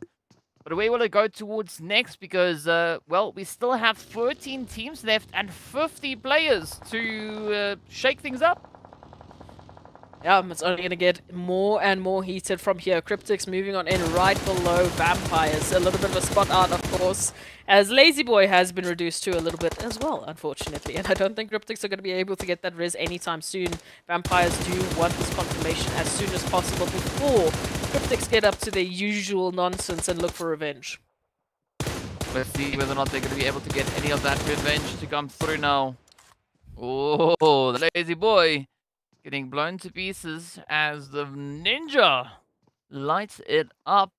But where will it go towards next? Because, well, we still have 13 teams left and 50 players to shake things up. Yeah, it's only going to get more and more heated from here. CRYPTICS moving on in right below Vampires. A little bit of a spot out, of course, as Lazy Boy has been reduced to a little bit as well, unfortunately. And I don't think CRYPTICS are going to be able to get that res anytime soon. Vampires do want this confirmation as soon as possible before CRYPTICS get up to their usual nonsense and look for revenge. Let's see whether or not they're going to be able to get any of that revenge to come through now. Oh, the Lazy Boy getting blown to pieces as the Ninja lights it up.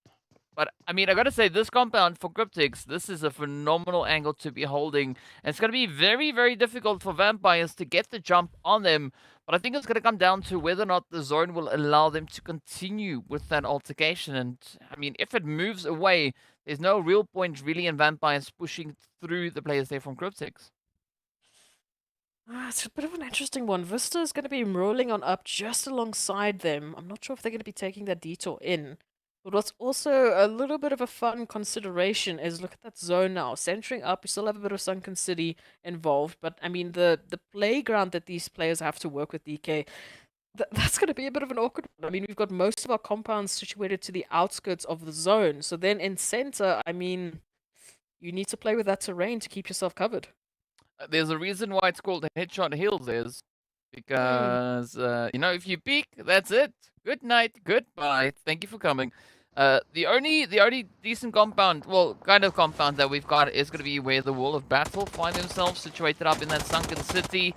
But, I mean, I gotta say, this compound for CRYPTICS, this is a phenomenal angle to be holding. And it's gonna be very, very difficult for Vampires to get the jump on them. But I think it's gonna come down to whether or not the zone will allow them to continue with that altercation. And, I mean, if it moves away, there's no real point really in Vampires pushing through the players there from CRYPTICS. It's a bit of an interesting one. Vista is going to be rolling on up just alongside them. I'm not sure if they're going to be taking that detour in. But what's also a little bit of a fun consideration is look at that zone now. Centering up, we still have a bit of Sunken City involved. But, I mean, the playground that these players have to work with, DK, that's going to be a bit of an awkward one. I mean, we've got most of our compounds situated to the outskirts of the zone. So then in center, I mean, you need to play with that terrain to keep yourself covered. There's a reason why it's called Headshot Hills, is because, you know, if you peek, that's it. Good night, goodbye, thank you for coming. The only decent compound, well, kind of compound that we've got is going to be where the Wall of Battle find themselves situated up in that Sunken City.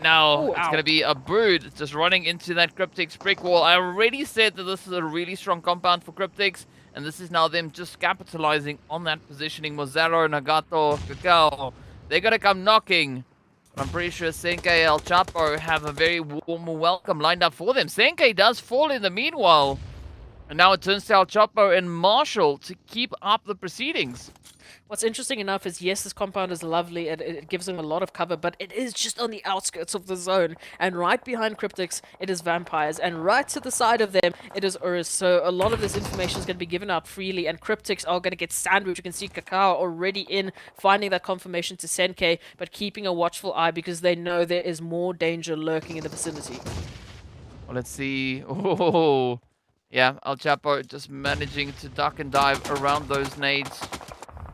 Now, it's going to be a Brood just running into that CRYPTICS brick wall. I already said that this is a really strong compound for CRYPTICS, and this is now them just capitalizing on that positioning. Mozaro, Nagato, Kakao, they're going to come knocking. I'm pretty sure Senke and El Chapo have a very warm welcome lined up for them. Senke does fall in the meanwhile. And now it turns to El Chapo and Marshall to keep up the proceedings. What's interesting enough is, yes, this compound is lovely, it gives them a lot of cover, but it is just on the outskirts of the zone. And right behind CRYPTICS, it is Vampires. And right to the side of them, it is URUS. So a lot of this information is going to be given out freely, and CRYPTICS are going to get sandwiched. You can see Kakao already in, finding that confirmation to Senke, but keeping a watchful eye because they know there is more danger lurking in the vicinity. Well, let's see. Oh, yeah, El Chapo just managing to duck and dive around those nades.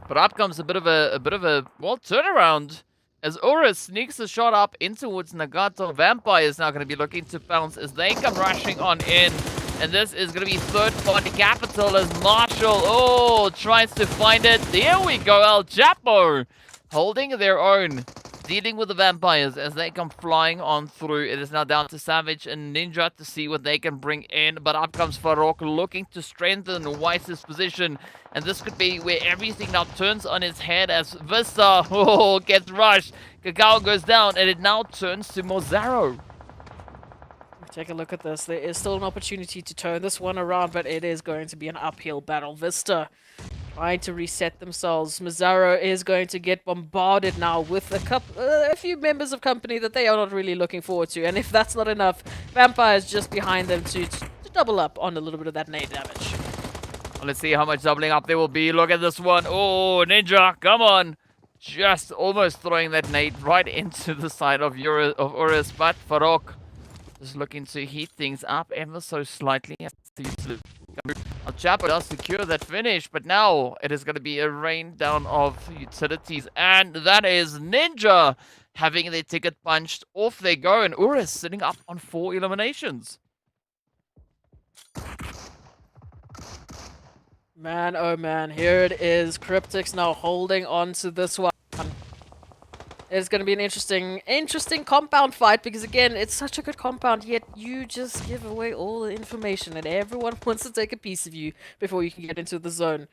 But up comes a bit of a well, turnaround as URUS sneaks a shot up in towards Nagato. Vampire is now going to be looking to pounce as they come rushing on in. And this is going to be third-party capital as Marshall, tries to find it. There we go, El Chapo holding their own, dealing with the Vampires as they come flying on through. It is now down to Savage and Ninja to see what they can bring in. But up comes RUKH looking to strengthen Weiss's position. And this could be where everything now turns on its head as Vista gets rushed. Kakao goes down and it now turns to Mozaro. Take a look at this. There is still an opportunity to turn this one around, but it is going to be an uphill battle. Vista trying to reset themselves. Mozaro is going to get bombarded now with a few members of company that they are not really looking forward to. And if that's not enough, Vampire's just behind them to double up on a little bit of that nade damage. Well, let's see how much doubling up there will be. Look at this one. Oh, Ninja, come on. Just almost throwing that nade right into the side of URUS, but RUKH just looking to heat things up ever so slightly. El Chapo does secure that finish, but now it is going to be a rain down of utilities, and that is Ninja having their ticket punched. Off they go, and URUS sitting up on 4 eliminations. Man, oh man, here it is. CRYPTICS now holding on to this one. It's going to be an interesting compound fight because, again, it's such a good compound, yet you just give away all the information and everyone wants to take a piece of you before you can get into the zone.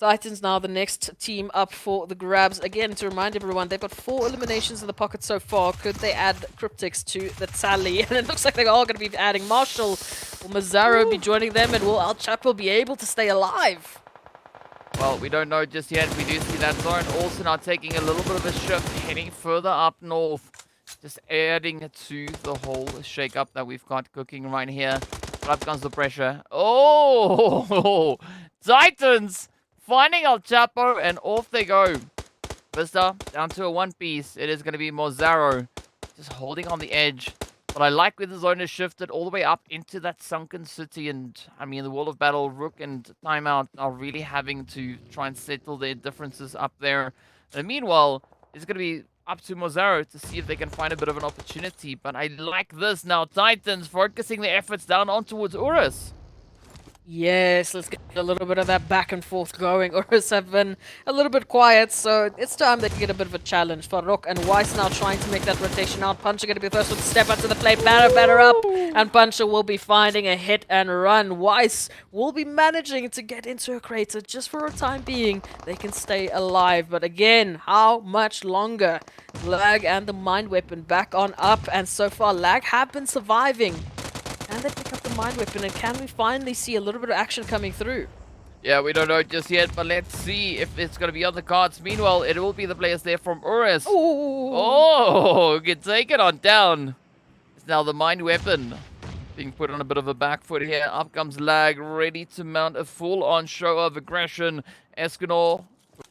Titans now the next team up for the grabs. Again, to remind everyone, they've got 4 eliminations in the pocket so far. Could they add CRYPTICS to the tally? And it looks like they're all going to be adding Marshall. Will Mozaro be joining them, and will El Chapo be able to stay alive? Well, we don't know just yet. We do see that zone also now taking a little bit of a shift, heading further up north. Just adding to the whole shake-up that we've got cooking right here. But up comes the pressure. Oh! Titans finding El Chapo, and off they go. Vista down to a one-piece. It is going to be Mozaro just holding on the edge. But I like where the zone has shifted all the way up into that Sunken City. And, I mean, the Wall of Battle, RUKH and TIMEOUT are really having to try and settle their differences up there. And meanwhile, it's going to be up to Mozaro to see if they can find a bit of an opportunity. But I like this now. Titans focusing their efforts down on towards URUS. Yes, let's get a little bit of that back and forth going. URUS have been a little bit quiet, so it's time they get a bit of a challenge. For RUKH and Weiss now trying to make that rotation out. Puncher going to be the first one to step up to the plate. Batter up, and Puncher will be finding a hit and run. Weiss will be managing to get into a crater just for a time being. They can stay alive, but again, how much longer? Lag and the Mind Weapon back on up, and so far Lag have been surviving. Can they pick up the Mind Weapon, and can we finally see a little bit of action coming through? Yeah, we don't know just yet, but let's see if it's going to be on the cards. Meanwhile, it will be the players there from URUS. Ooh. Oh, get taken on down. It's now the Mind Weapon being put on a bit of a back foot here. Up comes Lag, ready to mount a full-on show of aggression. Escanor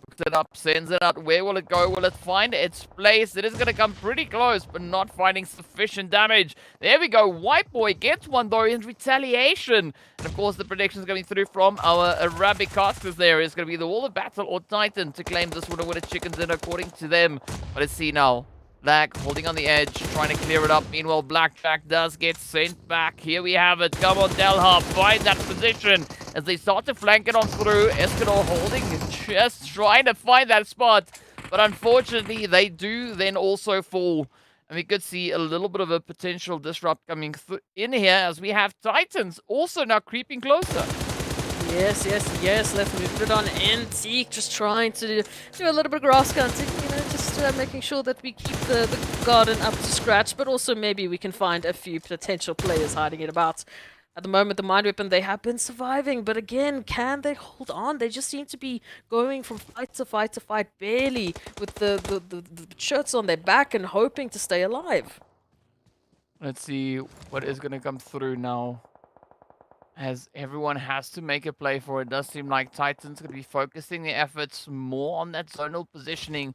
picks it up, sends it out. Where will it go? Will it find its place? It is going to come pretty close, but not finding sufficient damage. There we go. White Boy gets one, though, in retaliation. And, of course, the predictions coming through from our Arabic casters there is going to be the Wall of Battle or Titan to claim this winner with the chickens in, according to them. But let's see now. Lag holding on the edge, trying to clear it up. Meanwhile, Blackjack does get sent back. Here we have it. Come on, Delhar, find that position as they start to flank it on through. Escanor holding, just trying to find that spot. But unfortunately, they do then also fall. And we could see a little bit of a potential disrupt coming in here as we have Titans also now creeping closer. Yes. Let's move it on in. Zeke just trying to do a little bit of grass hunting, just making sure that we keep the garden up to scratch, but also maybe we can find a few potential players hiding it about. At the moment, the Mind Weapon, they have been surviving, but again, can they hold on? They just seem to be going from fight to fight to fight, barely with the shirts on their back and hoping to stay alive. Let's see what is going to come through now, as everyone has to make a play for it. It does seem like Titans going to be focusing their efforts more on that zonal positioning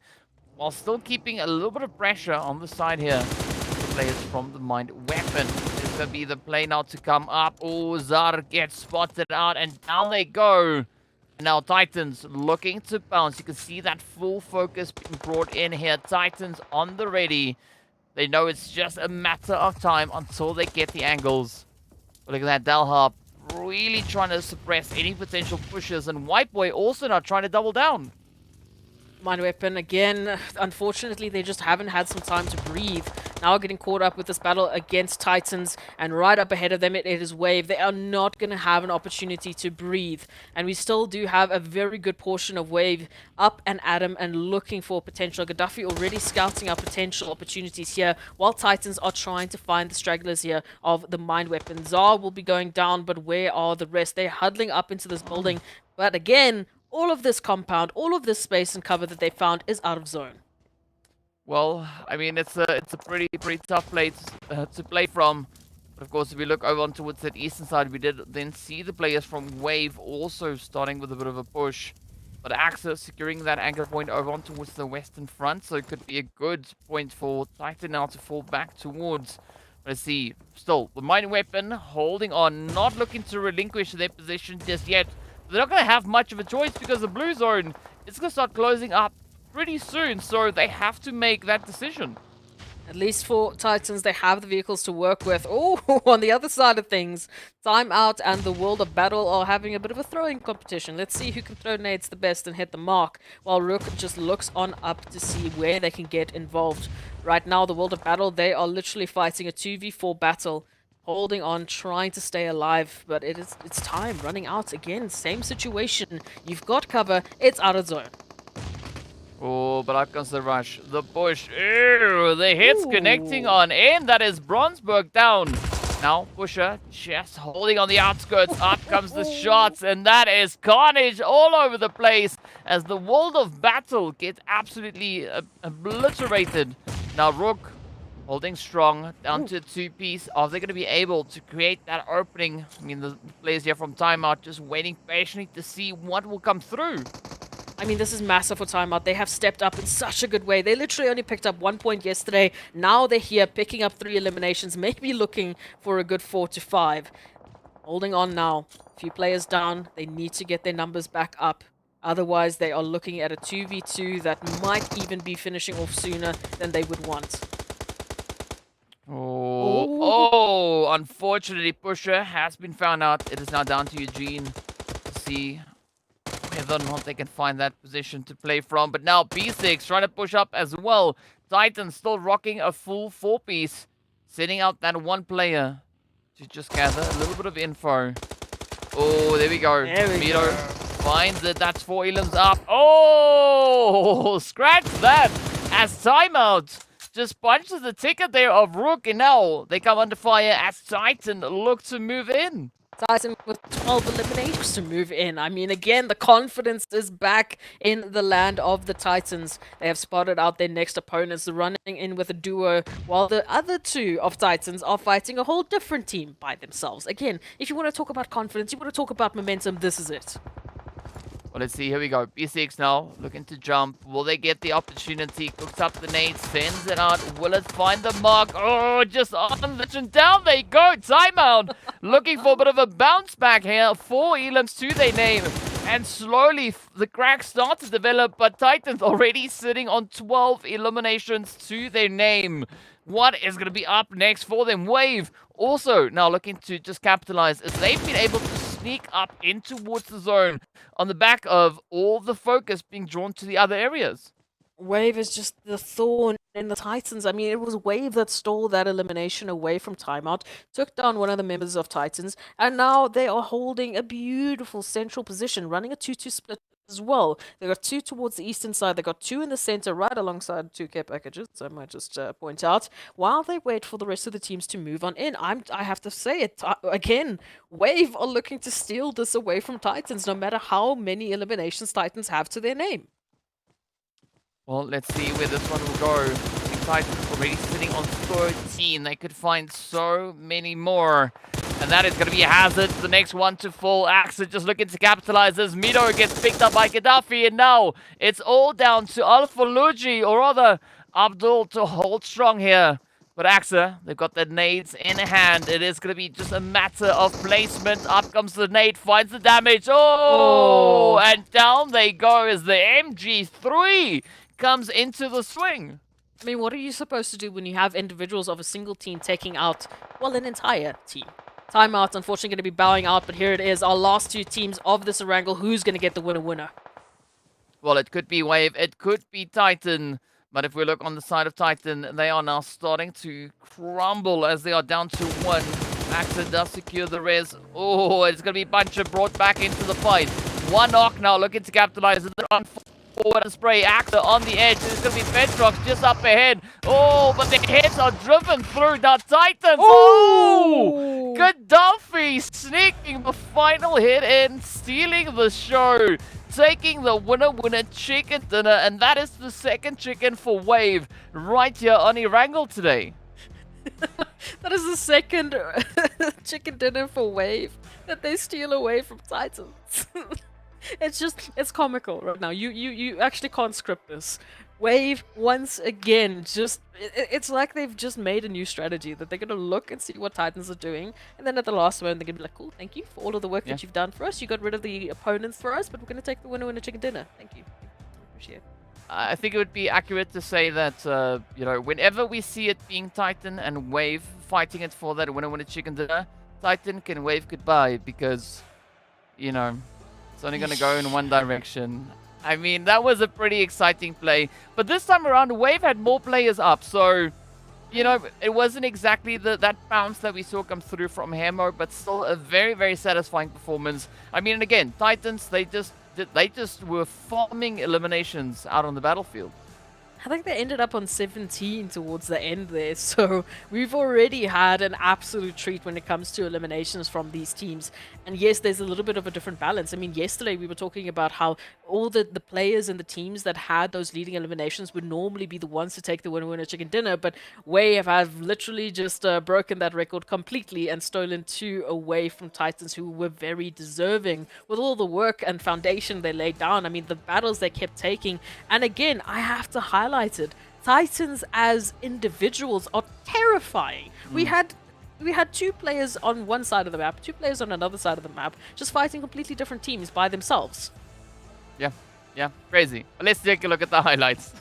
while still keeping a little bit of pressure on the side here. The players from the Mind Weapon. It's going to be the play now to come up. Oh, Zar gets spotted out and down they go. And now Titans looking to bounce. You can see that full focus being brought in here. Titans on the ready. They know it's just a matter of time until they get the angles. But look at that, Delhar really trying to suppress any potential pushes, and White Boy also not trying to double down. Mind Weapon, again, unfortunately, they just haven't had some time to breathe. Now getting caught up with this battle against Titans, and right up ahead of them it is Wave. They are not going to have an opportunity to breathe. And we still do have a very good portion of Wave up and at him and looking for potential. Gaddafi already scouting out potential opportunities here, while Titans are trying to find the stragglers here of the Mind Weapon. Zar will be going down, but where are the rest? They're huddling up into this building. But again, all of this compound, all of this space and cover that they found is out of zone. Well, I mean, it's a pretty tough place to play from. But of course, if we look over on towards that eastern side, we did then see the players from Wave also starting with a bit of a push. But Axis securing that anchor point over on towards the western front, so it could be a good point for Titan now to fall back towards. Let's see, still, the Mind Weapon holding on, not looking to relinquish their position just yet. They're not going to have much of a choice because the blue zone is going to start closing up pretty soon, so they have to make that decision. At least for Titans, they have the vehicles to work with. Oh, on the other side of things, TIMEOUT and the World of Battle are having a bit of a throwing competition. Let's see who can throw nades the best and hit the mark, while RUKH just looks on up to see where they can get involved. Right now, the World of Battle, they are literally fighting a 2v4 battle. Holding on, trying to stay alive, but it's time, running out again. Same situation. You've got cover, it's out of zone. Oh, but out comes the rush. The push. Ew, the hits connecting on in. That is Bronsberg down. Now, Pusher just holding on the outskirts. Up comes the shots, and that is carnage all over the place as the World of Battle gets absolutely obliterated. Now, RUKH holding strong down to a two-piece. Are they going to be able to create that opening? I mean, the players here from TIMEOUT just waiting patiently to see what will come through. I mean, this is massive for TIMEOUT. They have stepped up in such a good way. They literally only picked up 1 point yesterday. Now they're here picking up 3 eliminations, maybe looking for a good 4 to 5. Holding on now. A few players down. They need to get their numbers back up. Otherwise, they are looking at a 2v2 that might even be finishing off sooner than they would want. Oh, unfortunately, Pusher has been found out. It is now down to Eugene to see whether or not they can find that position to play from. But now B6 trying to push up as well. Titan still rocking a full 4-piece, sending out that one player to just gather a little bit of info. Oh, there we go. Mito finds it. That's 4 elims up. Oh, scratch that as timeout just punches the ticket there of RUKH, and now they come under fire as Titan look to move in. Titan with 12 eliminations to move in. I mean, again, the confidence is back in the land of the Titans. They have spotted out their next opponents, running in with a duo, while the other 2 of Titans are fighting a whole different team by themselves. Again, if you want to talk about confidence, you want to talk about momentum, this is it. Well, let's see. Here we go. B6 now looking to jump. Will they get the opportunity? Cooks up the nade, sends it out. Will it find the mark? Oh, just on the down they go. Timeout. Looking for a bit of a bounce back here. 4 elims to their name. And slowly the cracks start to develop, but Titans already sitting on 12 eliminations to their name. What is going to be up next for them? Wave also now looking to just capitalize as they've been able to sneak up in towards the zone on the back of all the focus being drawn to the other areas. Wave is just the thorn in the Titans. I mean, it was Wave that stole that elimination away from Timeout, took down one of the members of Titans, and now they are holding a beautiful central position, running a 2-2 split as well. They got 2 towards the eastern side, they got 2 in the center, right alongside 2 care packages, I might just point out, while they wait for the rest of the teams to move on in. I have to say it, again, Wave are looking to steal this away from Titans, no matter how many eliminations Titans have to their name. Well, let's see where this one will go. The Titans already sitting on 13. They could find so many more. And that is going to be a hazard. The next one to fall. Axa just looking to capitalize as Mito gets picked up by Gaddafi. And now it's all down to Alpha Luigi, or rather Abdul, to hold strong here. But Axa, they've got the nades in hand. It is going to be just a matter of placement. Up comes the nade, finds the damage. Oh! And down they go as the MG3 comes into the swing. I mean, what are you supposed to do when you have individuals of a single team taking out, well, an entire team? Timeout, unfortunately, going to be bowing out, but here it is. Our last 2 teams of this Erangel. Who's going to get the winner? Well, it could be Wave, it could be Titan. But if we look on the side of Titan, they are now starting to crumble as they are down to 1. Axa does secure the res. Oh, it's going to be Buncher brought back into the fight. 1 knock now, looking to capitalize it on forward and spray. Axa on the edge. There's going to be Bedrocks just up ahead. Oh, but the heads are driven through. Now Titans. Oh! Gaddafi sneaking the final hit in, stealing the show. Taking the winner chicken dinner, and that is the second chicken for Wave right here on Erangel today. That is the second chicken dinner for Wave that they steal away from Titans. It's comical right now. You actually can't script this. Wave, once again, it's like they've just made a new strategy that they're going to look and see what Titans are doing, and then at the last moment they're going to be like, cool, thank you for all of the work that you've done for us. You got rid of the opponents for us, but we're going to take the winner chicken dinner. Thank you. Appreciate it. I think it would be accurate to say that, you know, whenever we see it being Titan and Wave fighting it for that winner chicken dinner, Titan can wave goodbye because, you know, it's only going to go in one direction. I mean, that was a pretty exciting play. But this time around, Wave had more players up. So, you know, it wasn't exactly that bounce that we saw come through from Hemo, but still a very, very satisfying performance. I mean, and again, Titans, they just were farming eliminations out on the battlefield. I think they ended up on 17 towards the end there, so we've already had an absolute treat when it comes to eliminations from these teams. And yes, there's a little bit of a different balance. I mean, yesterday we were talking about how all the players and the teams that had those leading eliminations would normally be the ones to take the winner chicken dinner, but Wave have literally just broken that record completely and stolen 2 away from Titans, who were very deserving with all the work and foundation they laid down. I mean, the battles they kept taking. And again, I have to highlight it. Titans as individuals are terrifying. We had 2 players on one side of the map, 2 players on another side of the map, just fighting completely different teams by themselves. Yeah, crazy. Let's take a look at the highlights.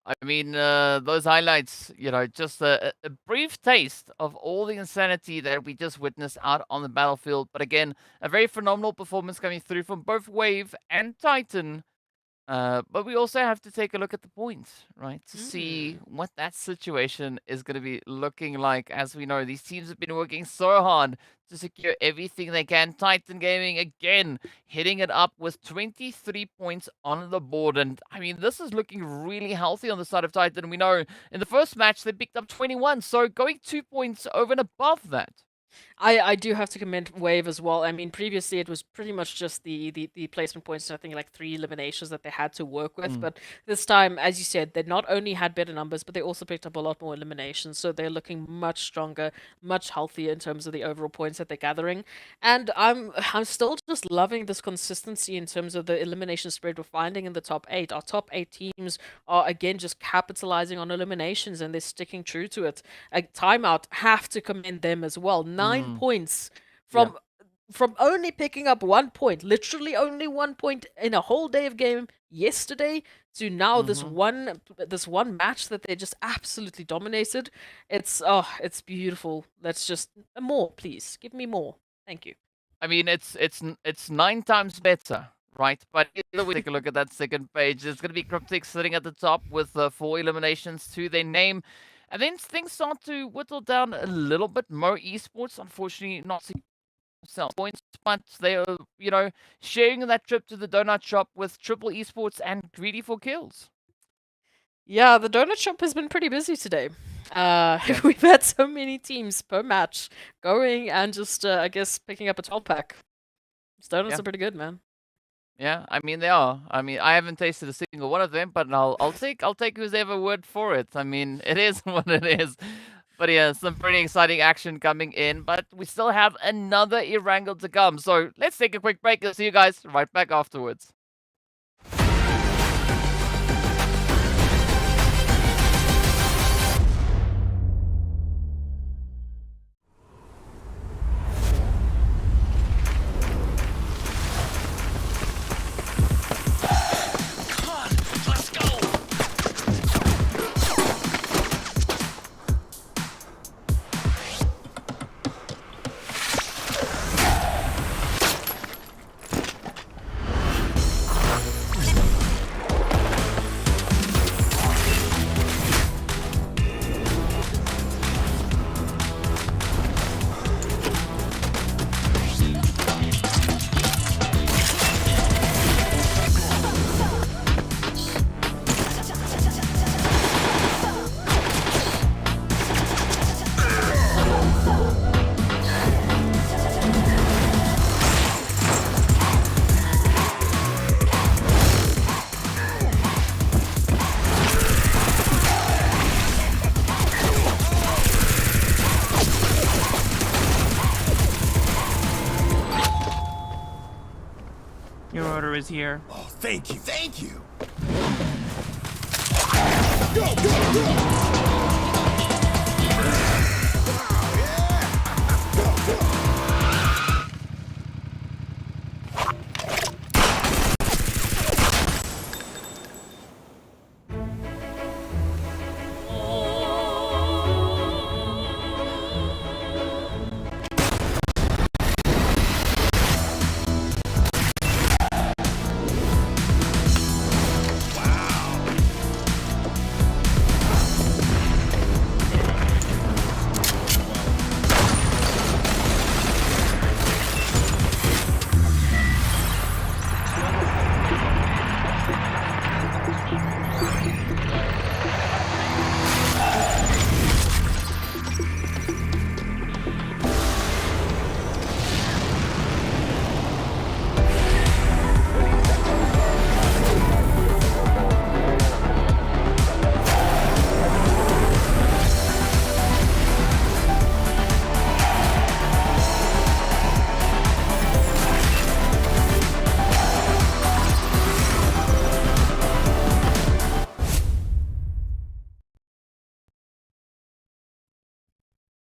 I mean, those highlights, just a brief taste of all the insanity that we just witnessed out on the battlefield. But again, a very phenomenal performance coming through from both Wave and Titan. But we also have to take a look at the points, right? To see what that situation is going to be looking like. As we know, these teams have been working so hard to secure everything they can. Titan Gaming, again, hitting it up with 23 points on the board. And, I mean, this is looking really healthy on the side of Titan. We know in the first match, they picked up 21. So going 2 points over and above that. I do have to commend Wave as well. I mean, previously it was pretty much just the placement points, I think like 3 eliminations that they had to work with. But this time, as you said, they not only had better numbers, but they also picked up a lot more eliminations. So they're looking much stronger, much healthier in terms of the overall points that they're gathering. And I'm still just loving this consistency in terms of the elimination spread we're finding in the top 8. Our top 8 teams are again just capitalizing on eliminations and they're sticking true to it. Timeout have to commend them as well. 9 points from only picking up 1 point, literally only 1 point in a whole day of game yesterday, to now this one match that they just absolutely dominated. It's beautiful. Let's just more, please give me more. Thank you. I mean, it's 9 times better, right? But either way, take a look at that second page. There's going to be CRYPTICS sitting at the top with 4 eliminations to their name. And then things start to whittle down a little bit. MEA Esports, unfortunately, not selling points, but they are, sharing that trip to the donut shop with Triple Esports and GREEDYFORKILLS. Yeah, the donut shop has been pretty busy today. We've had so many teams per match going and just, I guess, picking up a 12-pack. These donuts are pretty good, man. Yeah, I mean they are. I mean I haven't tasted a single one of them, but I'll take who's ever word for it. I mean it is what it is. But yeah, some pretty exciting action coming in. But we still have another Erangel to come. So let's take a quick break. I'll see you guys right back afterwards. Your order is here. Oh, thank you. Thank you.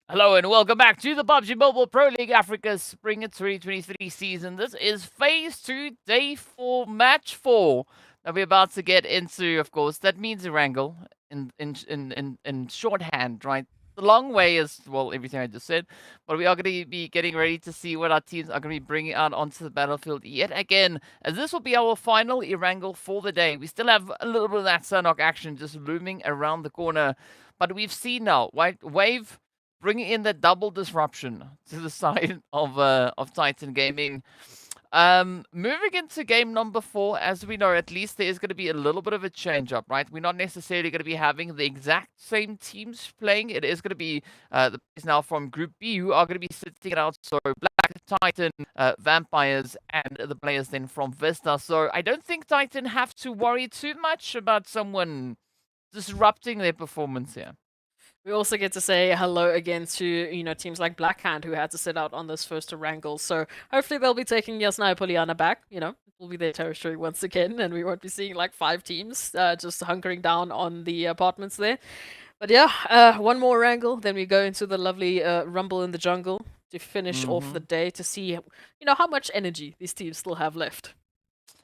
Hello and welcome back to the PUBG Mobile Pro League Africa Spring 2023 season. This is Phase 2, Day 4, Match 4 that we're about to get into, of course, that means Erangel in shorthand, right? The long way is, well, everything I just said, but we are going to be getting ready to see what our teams are going to be bringing out onto the battlefield yet again, as this will be our final Erangel for the day. We still have a little bit of that Sanhok action just looming around the corner, but we've seen now, right? Wave bringing in that double disruption to the side of Titan Gaming. Moving into game number 4, as we know, at least there is going to be a little bit of a change up, right? We're not necessarily going to be having the exact same teams playing. It is going to be the players now from Group B who are going to be sitting it out. So Black, Titan, Vampires, and the players then from Vista. So I don't think Titan have to worry too much about someone disrupting their performance here. We also get to say hello again to, teams like Blackhand who had to sit out on this first Erangel. So hopefully they'll be taking Yasnaya Poliana back. It will be their territory once again, and we won't be seeing like 5 teams just hunkering down on the apartments there. But yeah, one more Erangel, then we go into the lovely Rumble in the Jungle to finish off the day to see, how much energy these teams still have left.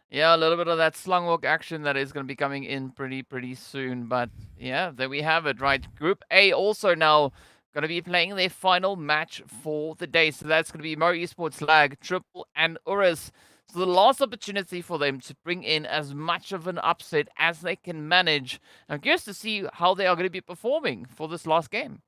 Yeah, a little bit of that slung walk action that is going to be coming in pretty soon. But yeah, there we have it, right? Group A also now going to be playing their final match for the day. So that's going to be Mo Esports, Lag, Triple, and URUS. So the last opportunity for them to bring in as much of an upset as they can manage. I'm curious to see how they are going to be performing for this last game.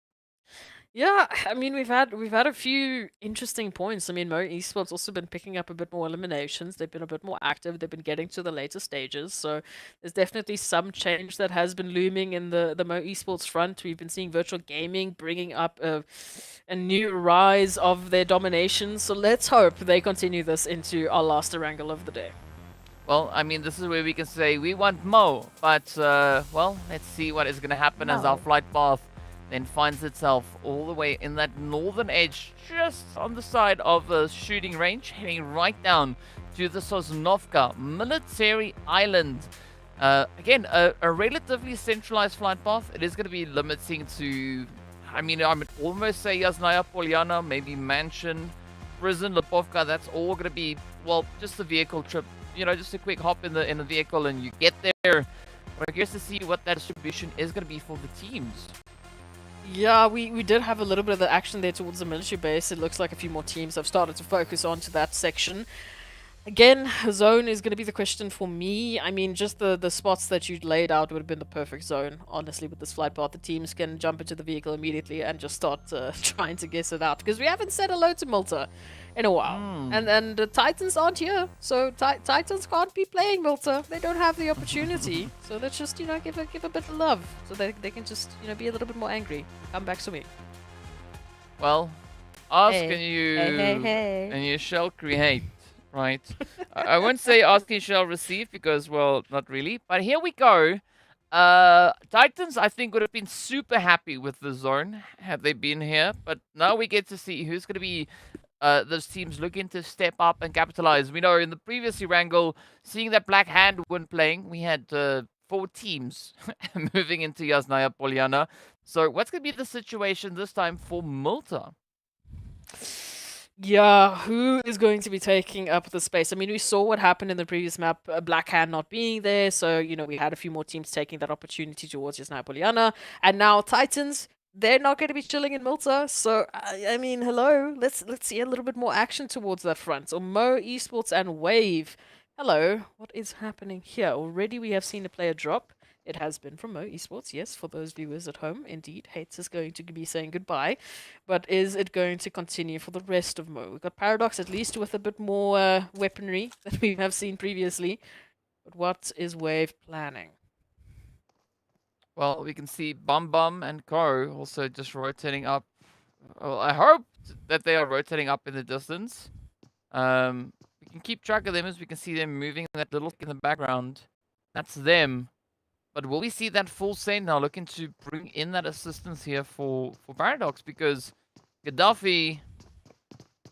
Yeah, I mean we've had a few interesting points. I mean, Mo Esports also been picking up a bit more eliminations. They've been a bit more active. They've been getting to the later stages. So there's definitely some change that has been looming in the Mo Esports front. We've been seeing virtual gaming bringing up a new rise of their domination. So let's hope they continue this into our last Erangel of the day. Well, I mean, this is where we can say we want Mo, but well, let's see what is going to happen as our flight path then finds itself all the way in that northern edge, just on the side of the shooting range, heading right down to the Sosnovka military island. Again, a relatively centralized flight path. It is going to be limiting to, I mean, I would almost say Yasnaya Poliana, maybe Mansion, Prison, Lipovka. That's all going to be, well, just a vehicle trip. Just a quick hop in the vehicle and you get there. But I guess to see what that distribution is going to be for the teams. Yeah, we did have a little bit of the action there towards the military base. It looks like a few more teams have started to focus onto that section. Again, zone is going to be the question for me. I mean, just the spots that you laid out would have been the perfect zone, honestly, with this flight path. The teams can jump into the vehicle immediately and just start trying to guess it out. Because we haven't said hello to Malta in a while. And the Titans aren't here. So Titans can't be playing Malta. They don't have the opportunity. So let's just, give a bit of love. So they can just, be a little bit more angry. Come back to me. Well, ask and you shall create. Right. I won't say ask and shall receive because, well, not really. But here we go. Titans, I think, would have been super happy with the zone had they been here. But now we get to see who's going to be those teams looking to step up and capitalize. We know in the previous Erangel, seeing that Black Hand weren't playing, we had 4 teams moving into Yasnaya Poliana. So what's going to be the situation this time for Malta? Yeah, who is going to be taking up the space? I mean, we saw what happened in the previous map, Black Hand not being there, so, we had a few more teams taking that opportunity towards Yasnaya Poliana, and now Titans, they're not going to be chilling in Malta, so, I mean, hello, let's see a little bit more action towards that front. So, Mo Esports and Wave, hello, what is happening here? Already we have seen a player drop. It has been from Mo Esports, yes, for those viewers at home. Indeed, Hates is going to be saying goodbye. But is it going to continue for the rest of Mo? We've got Paradox at least with a bit more weaponry than we have seen previously. But what is Wave planning? Well, we can see Bum Bum and Ko also just rotating up. Well, I hope that they are rotating up in the distance. We can keep track of them as we can see them moving that little in the background. That's them. But will we see that full Saint now looking to bring in that assistance here for Paradox? Because Gaddafi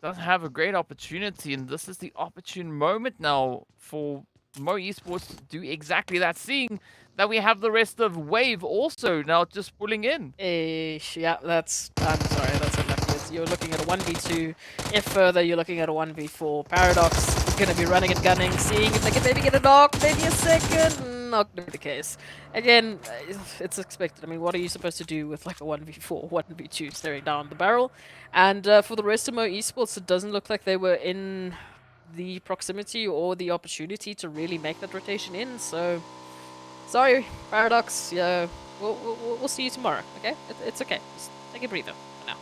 does have a great opportunity, and this is the opportune moment now for Mo Esports to do exactly that. Seeing that we have the rest of Wave also now just pulling in. Yeah, I'm sorry, that's unlucky. You're looking at a 1v2. If further, you're looking at a 1v4. Paradox going to be running and gunning, seeing if they can maybe get a knock, maybe a second. Not going to be the case. Again, it's expected. I mean, what are you supposed to do with like a 1v4, 1v2 staring down the barrel? And for the rest of MEA Esports, it doesn't look like they were in the proximity or the opportunity to really make that rotation in. So, sorry, Paradox. Yeah, we'll see you tomorrow. Okay, it's okay. Just take a breather for now.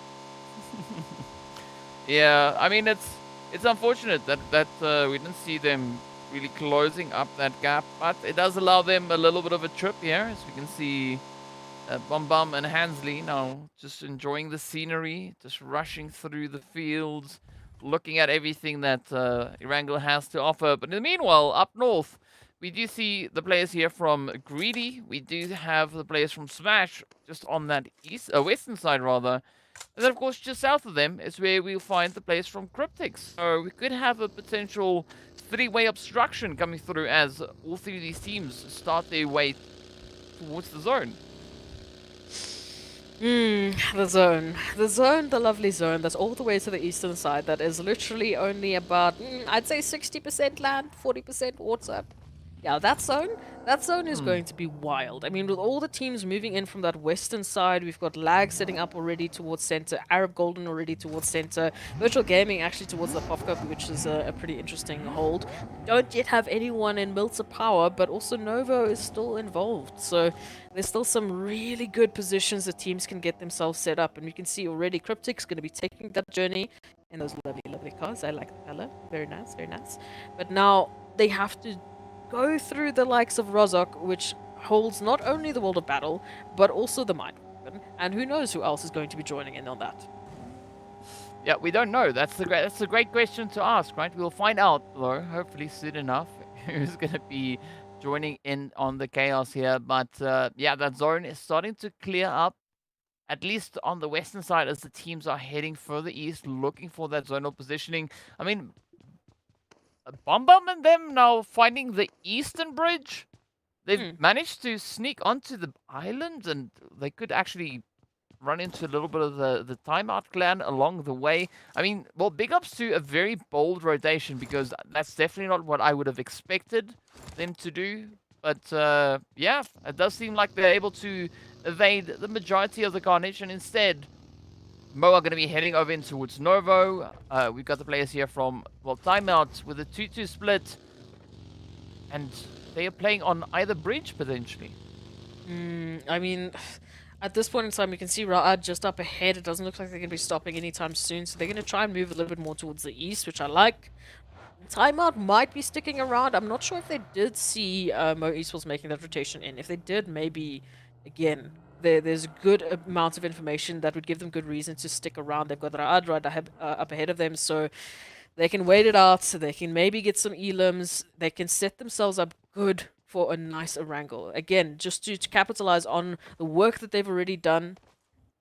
Yeah, I mean it's unfortunate that we didn't see them really closing up that gap, but it does allow them a little bit of a trip here, as we can see. Bum Bum and Hansley now just enjoying the scenery, just rushing through the fields, looking at everything that Erangel has to offer. But in the meanwhile, up north, we do see the players here from Greedy. We do have the players from Smash just on that western side, rather. And then, of course, just south of them is where we'll find the players from CRYPTICS. So we could have a potential three-way obstruction coming through as all three of these teams start their way towards the zone. The zone. The zone, the lovely zone that's all the way to the eastern side that is literally only about, I'd say 60% land, 40% water. Yeah, that zone is going to be wild. I mean, with all the teams moving in from that western side, we've got Lag setting up already towards center, Arab Golden already towards center, Virtual Gaming actually towards the Pop Cup, which is a pretty interesting hold. Don't yet have anyone in Milter Power, but also Novo is still involved. So there's still some really good positions that teams can get themselves set up. And we can see already CRYPTICS going to be taking that journey in those lovely, lovely cars. I like the color. Very nice, very nice. But now they have to go through the likes of RUKH, which holds not only the World of Battle, but also the Mind Weapon. And who knows who else is going to be joining in on that. Yeah, we don't know. That's a great question to ask, right? We'll find out, though, hopefully soon enough, who's going to be joining in on the chaos here. But yeah, that zone is starting to clear up, at least on the western side, as the teams are heading further east, looking for that zonal positioning. I mean, Bum Bum and them now finding the eastern bridge. They've managed to sneak onto the island, and they could actually run into a little bit of the Timeout clan along the way. I mean, well, big ups to a very bold rotation, because that's definitely not what I would have expected them to do. But yeah, it does seem like they're able to evade the majority of the carnage, and instead Mo are going to be heading over in towards Novo. We've got the players here from, well, Timeout with a 2-2 split. And they are playing on either bridge, potentially. I mean, at this point in time, we can see RUKH just up ahead. It doesn't look like they're going to be stopping anytime soon. So they're going to try and move a little bit more towards the east, which I like. Timeout might be sticking around. I'm not sure if they did see Mo Esports making that rotation in. If they did, maybe, again, there's a good amount of information that would give them good reason to stick around. They've got RUKH right up ahead of them, so they can wait it out. So they can maybe get some elims. They can set themselves up good for a nice Erangel. Again, just to capitalize on the work that they've already done,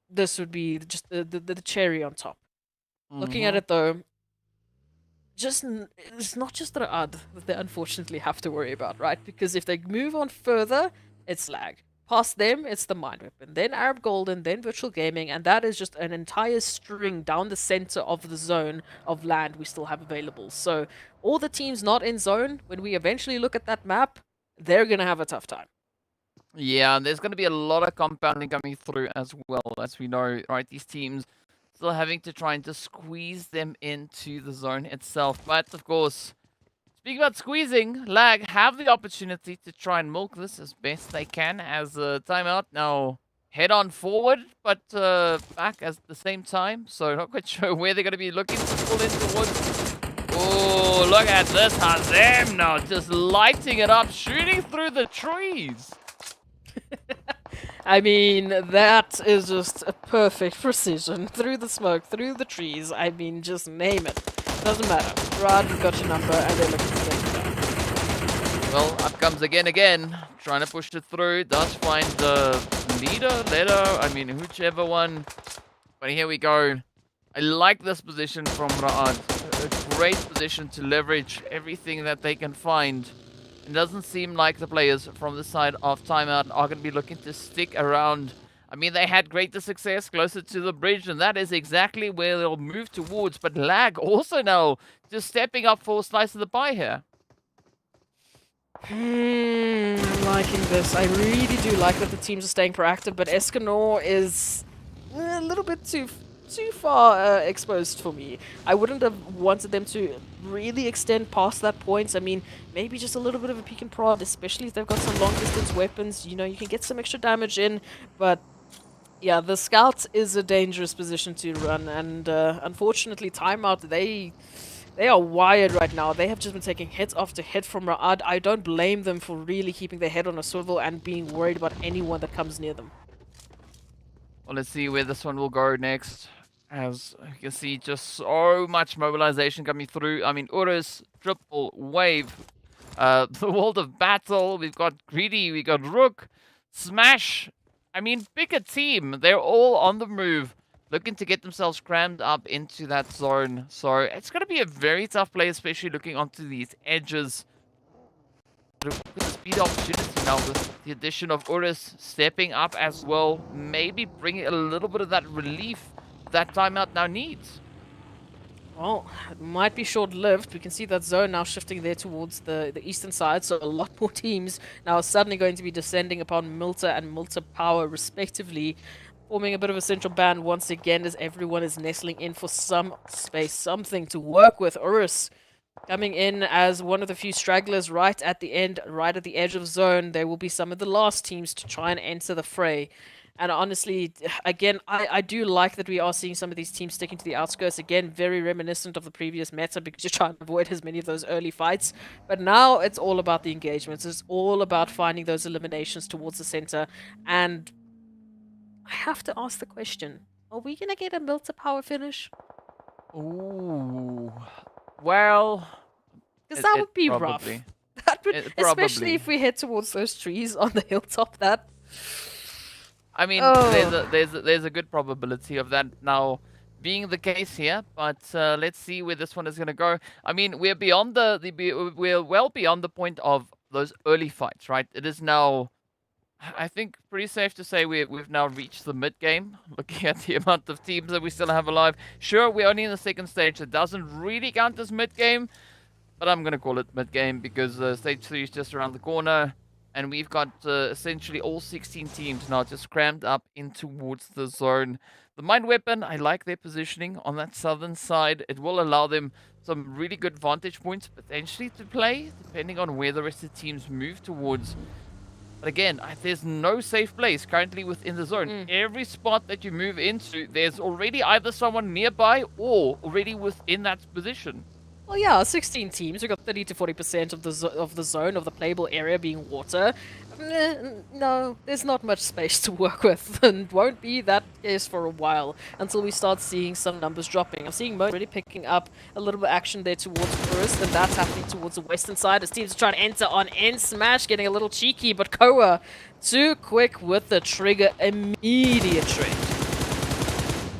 this would be just the cherry on top. Looking at it, though, it's not just RUKH that they unfortunately have to worry about, right? Because if they move on further, it's Lag. Past them, it's the Mind Weapon, then Arab Golden, then Virtual Gaming, and that is just an entire string down the center of the zone of land we still have available. So all the teams not in zone, when we eventually look at that map, they're going to have a tough time. Yeah, and there's going to be a lot of compounding coming through as well, as we know, right? These teams still having to try and just squeeze them into the zone itself. But, of course, speaking about squeezing, Lag have the opportunity to try and milk this as best they can as a Timeout. Now, head on forward, but back at the same time. So, not quite sure where they're going to be looking to pull in towards. Oh, look at this Hazem now, just lighting it up, shooting through the trees. I mean, that is just a perfect precision. Through the smoke, through the trees. I mean, just name it. Doesn't matter. Rod, we've got your number, and they're looking to take it down. Well, up comes again. Trying to push it through. Does find the leader, I mean, whichever one. But here we go. I like this position from RUKH. A great position to leverage everything that they can find. It doesn't seem like the players from the side of Timeout are going to be looking to stick around. I mean, they had greater success closer to the bridge, and that is exactly where they'll move towards. But Lag also now just stepping up for a slice of the pie here. I'm liking this. I really do like that the teams are staying proactive, but Escanor is a little bit too far exposed for me. I wouldn't have wanted them to really extend past that point. I mean, maybe just a little bit of a peek and prod, especially if they've got some long distance weapons. You know, you can get some extra damage in, but yeah, the scout is a dangerous position to run, and unfortunately, timeout, they are wired right now. They have just been taking hit after hit from Ra'ad. I don't blame them for really keeping their head on a swivel and being worried about anyone that comes near them. Well, let's see where this one will go next. As you can see, just so much mobilization coming through. I mean, URUS, triple wave. The world of battle. We've got Greedy, we got RUKH, Smash. I mean, pick a team. They're all on the move, looking to get themselves crammed up into that zone. So it's going to be a very tough play, especially looking onto these edges. But a good speed opportunity now with the addition of URUS stepping up as well. Maybe bringing a little bit of that relief that timeout now needs. Well, it might be short-lived. We can see that zone now shifting there towards the eastern side, so a lot more teams now are suddenly going to be descending upon Milta and Milta Power, respectively, forming a bit of a central band once again as everyone is nestling in for some space, something to work with. URUS coming in as one of the few stragglers right at the end, right at the edge of zone. They will be some of the last teams to try and enter the fray. And honestly, again, I do like that we are seeing some of these teams sticking to the outskirts. Again, very reminiscent of the previous meta because you're trying to avoid as many of those early fights. But now it's all about the engagements. It's all about finding those eliminations towards the center. And I have to ask the question, are we going to get a Milta Power finish? Ooh. Well, because that would be probably. rough. That would, especially if we head towards those trees on the hilltop. That. I mean, there's a good probability of that now being the case here, but let's see where this one is going to go. I mean, we're beyond we're well beyond the point of those early fights, right? It is now, I think, pretty safe to say we've now reached the mid game. Looking at the amount of teams that we still have alive, sure, we're only in the second stage. It doesn't really count as mid game, but I'm going to call it mid game because stage 3 is just around the corner. And we've got essentially all 16 teams now just crammed up in towards the zone. The mine weapon, I like their positioning on that southern side. It will allow them some really good vantage points potentially to play, depending on where the rest of the teams move towards. But again, there's no safe place currently within the zone. Every spot that you move into, there's already either someone nearby or already within that position. Well, yeah, 16 teams. We've got 30 to 40% of the zone of the playable area being water. No, there's not much space to work with, and won't be that case for a while until we start seeing some numbers dropping. I'm seeing Mo really picking up a little bit of action there towards Forest, and that's happening towards the western side as teams are trying to enter on end. Smash getting a little cheeky, but Koa too quick with the trigger. Immediate trade.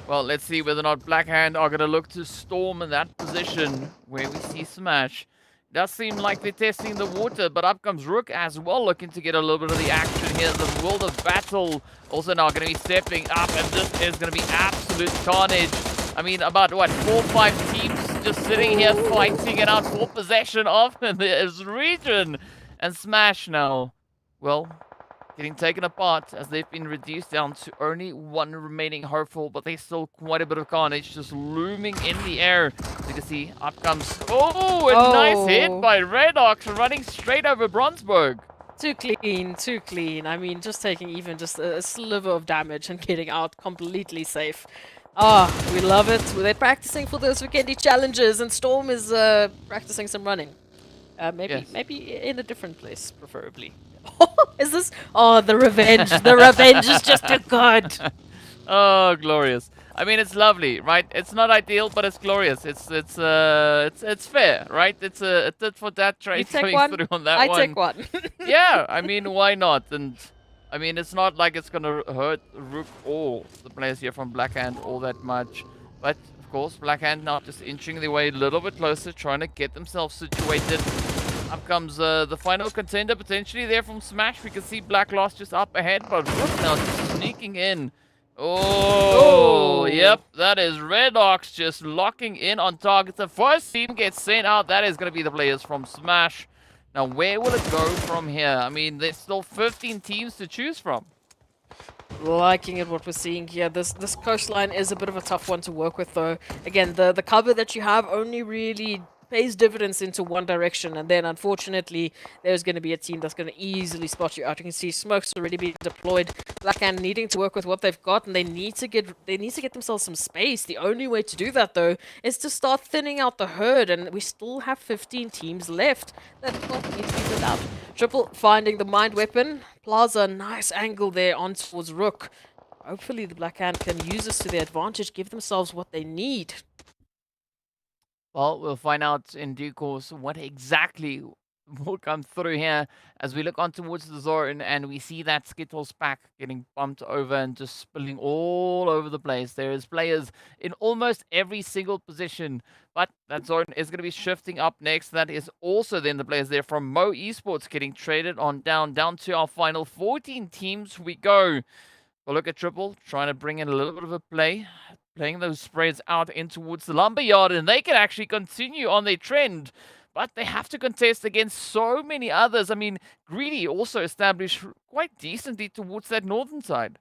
Well, let's see whether or not Blackhand are going to look to storm in that position where we see Smash. It does seem like they're testing the water, but up comes RUKH as well, looking to get a little bit of the action here. The world of battle also now going to be stepping up, and this is going to be absolute carnage. I mean, about, what, 4 or 5 teams just sitting here fighting it out for possession of this region. And Smash now, well, getting taken apart as they've been reduced down to only 1 remaining hopeful, but there's still quite a bit of carnage just looming in the air. You can see, up comes, nice hit by RUKH running straight over Bronsberg. Too clean, too clean. I mean, just taking even just a sliver of damage and getting out completely safe. We love it. They're practicing for those weekendy challenges, and Storm is practicing some running. Maybe in a different place, preferably. Is this? Oh, the revenge. The revenge is just too good. Oh, glorious. I mean, it's lovely, right? It's not ideal, but it's glorious. It's fair, right? It's a tit for tat trade coming through on that one. I take one. Yeah, I mean, why not? And I mean, it's not like it's gonna hurt RUKH or the players here from Blackhand all that much. But of course, Blackhand now just inching their way a little bit closer, trying to get themselves situated. Up comes the final contender potentially there from Smash. We can see Black Lost just up ahead, but RUKH now just sneaking in. Oh, yep, that is RUKH just locking in on target. The first team gets sent out. That is going to be the players from Smash. Now, where will it go from here? I mean, there's still 15 teams to choose from. Liking it what we're seeing here. This coastline is a bit of a tough one to work with, though. Again, the cover that you have only really pays dividends into one direction, and then unfortunately there's going to be a team that's going to easily spot you out. You can see Smoke's already being deployed. Blackhand needing to work with what they've got, and they need to get themselves some space. The only way to do that, though, is to start thinning out the herd, and we still have 15 teams left that need to be put out. Triple finding the mind weapon. Plaza, nice angle there on towards RUKH. Hopefully the Blackhand can use this to their advantage, give themselves what they need. Well, we'll find out in due course what exactly will come through here as we look on towards the zone and we see that Skittles pack getting bumped over and just spilling all over the place. There is players in almost every single position, but that zone is going to be shifting up next. That is also then the players there from Mo Esports getting traded on down to our final 14 teams we go. We'll look at Triple trying to bring in a little bit of a play. Playing those spreads out in towards the lumberyard, and they can actually continue on their trend, but they have to contest against so many others. I mean, Greedy also established quite decently towards that northern side.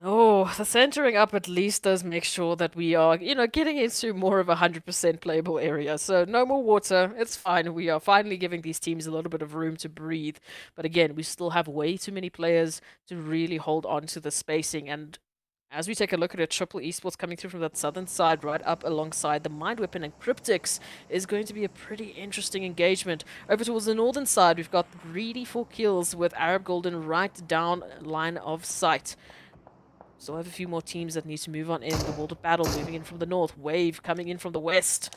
Oh, the centering up at least does make sure that we are, getting into more of a 100% playable area. So no more water. It's fine. We are finally giving these teams a little bit of room to breathe. But again, we still have way too many players to really hold on to the spacing. And as we take a look at it, Triple Esports coming through from that southern side right up alongside the Mind Weapon and CRYPTICS is going to be a pretty interesting engagement. Over towards the northern side, we've got GREEDYFORKILLS with Arab Golden right down line of sight. So I have a few more teams that need to move on in. The World of Battle moving in from the north. Wave coming in from the west.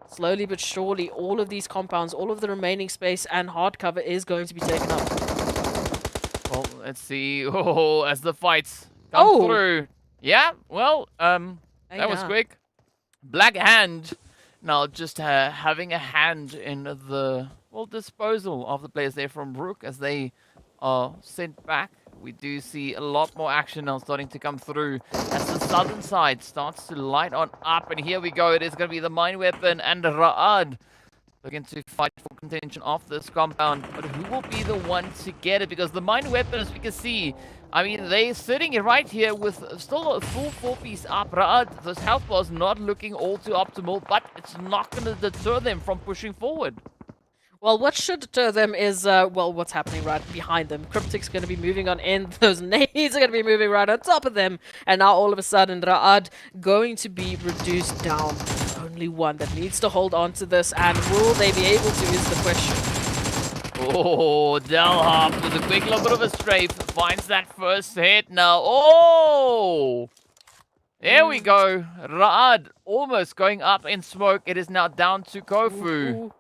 Slowly but surely, all of these compounds, all of the remaining space and hardcover is going to be taken up. Well, let's see. Oh, as the fights come through. Yeah, well, that was quick. Black Hand now just having a hand in the, disposal of the players there from RUKH as they are sent back. We do see a lot more action now starting to come through as the southern side starts to light on up. And here we go. It is going to be the Mind Weapon and RUKH looking to fight for contention off this compound. But who will be the one to get it? Because the Mind Weapon, as we can see, I mean, they're sitting right here with still a full 4-piece up. RUKH, this health was not looking all too optimal, but it's not going to deter them from pushing forward. Well, what should deter them is, what's happening right behind them. CRYPTICS going to be moving on in. Those nades are going to be moving right on top of them. And now all of a sudden, RUKH going to be reduced down. Only one that needs to hold on to this. And will they be able to is the question. Oh, Delhop with a quick little bit of a strafe. Finds that first hit now. Oh! There we go. RUKH almost going up in smoke. It is now down to Kofu,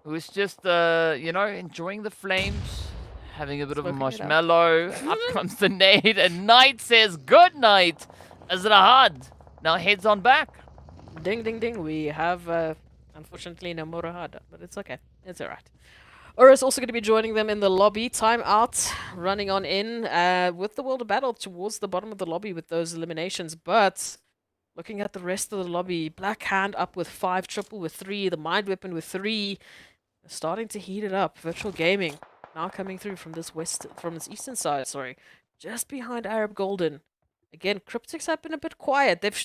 who's just, enjoying the flames, having a bit of a marshmallow. Up comes the nade, and Knight says good night as RUKH now heads on back. Ding, ding, ding. We have, unfortunately, no more RUKH, but it's okay. It's all right. URUS also going to be joining them in the lobby. Timeout running on in with the World of Battle towards the bottom of the lobby with those eliminations. But looking at the rest of the lobby, Black Hand up with 5, Triple with 3, the Mind Weapon with 3. Starting to heat it up. Virtual Gaming now coming through from this eastern side, just behind Arab Golden. Again, CRYPTICS have been a bit quiet. They've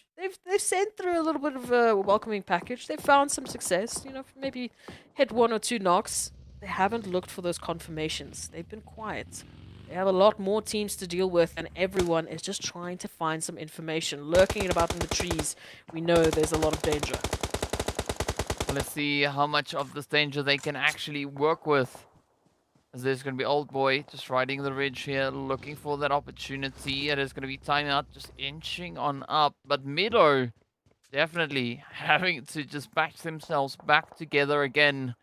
sent through a little bit of a welcoming package. They've found some success, maybe hit 1 or 2 knocks. They haven't looked for those confirmations. They've been quiet. They have a lot more teams to deal with, and everyone is just trying to find some information. Lurking about in the trees, we know there's a lot of danger. Let's see how much of this danger they can actually work with. As there's going to be Old Boy just riding the ridge here, looking for that opportunity. It is going to be Timeout just inching on up. But Mido definitely having to just batch themselves back together again.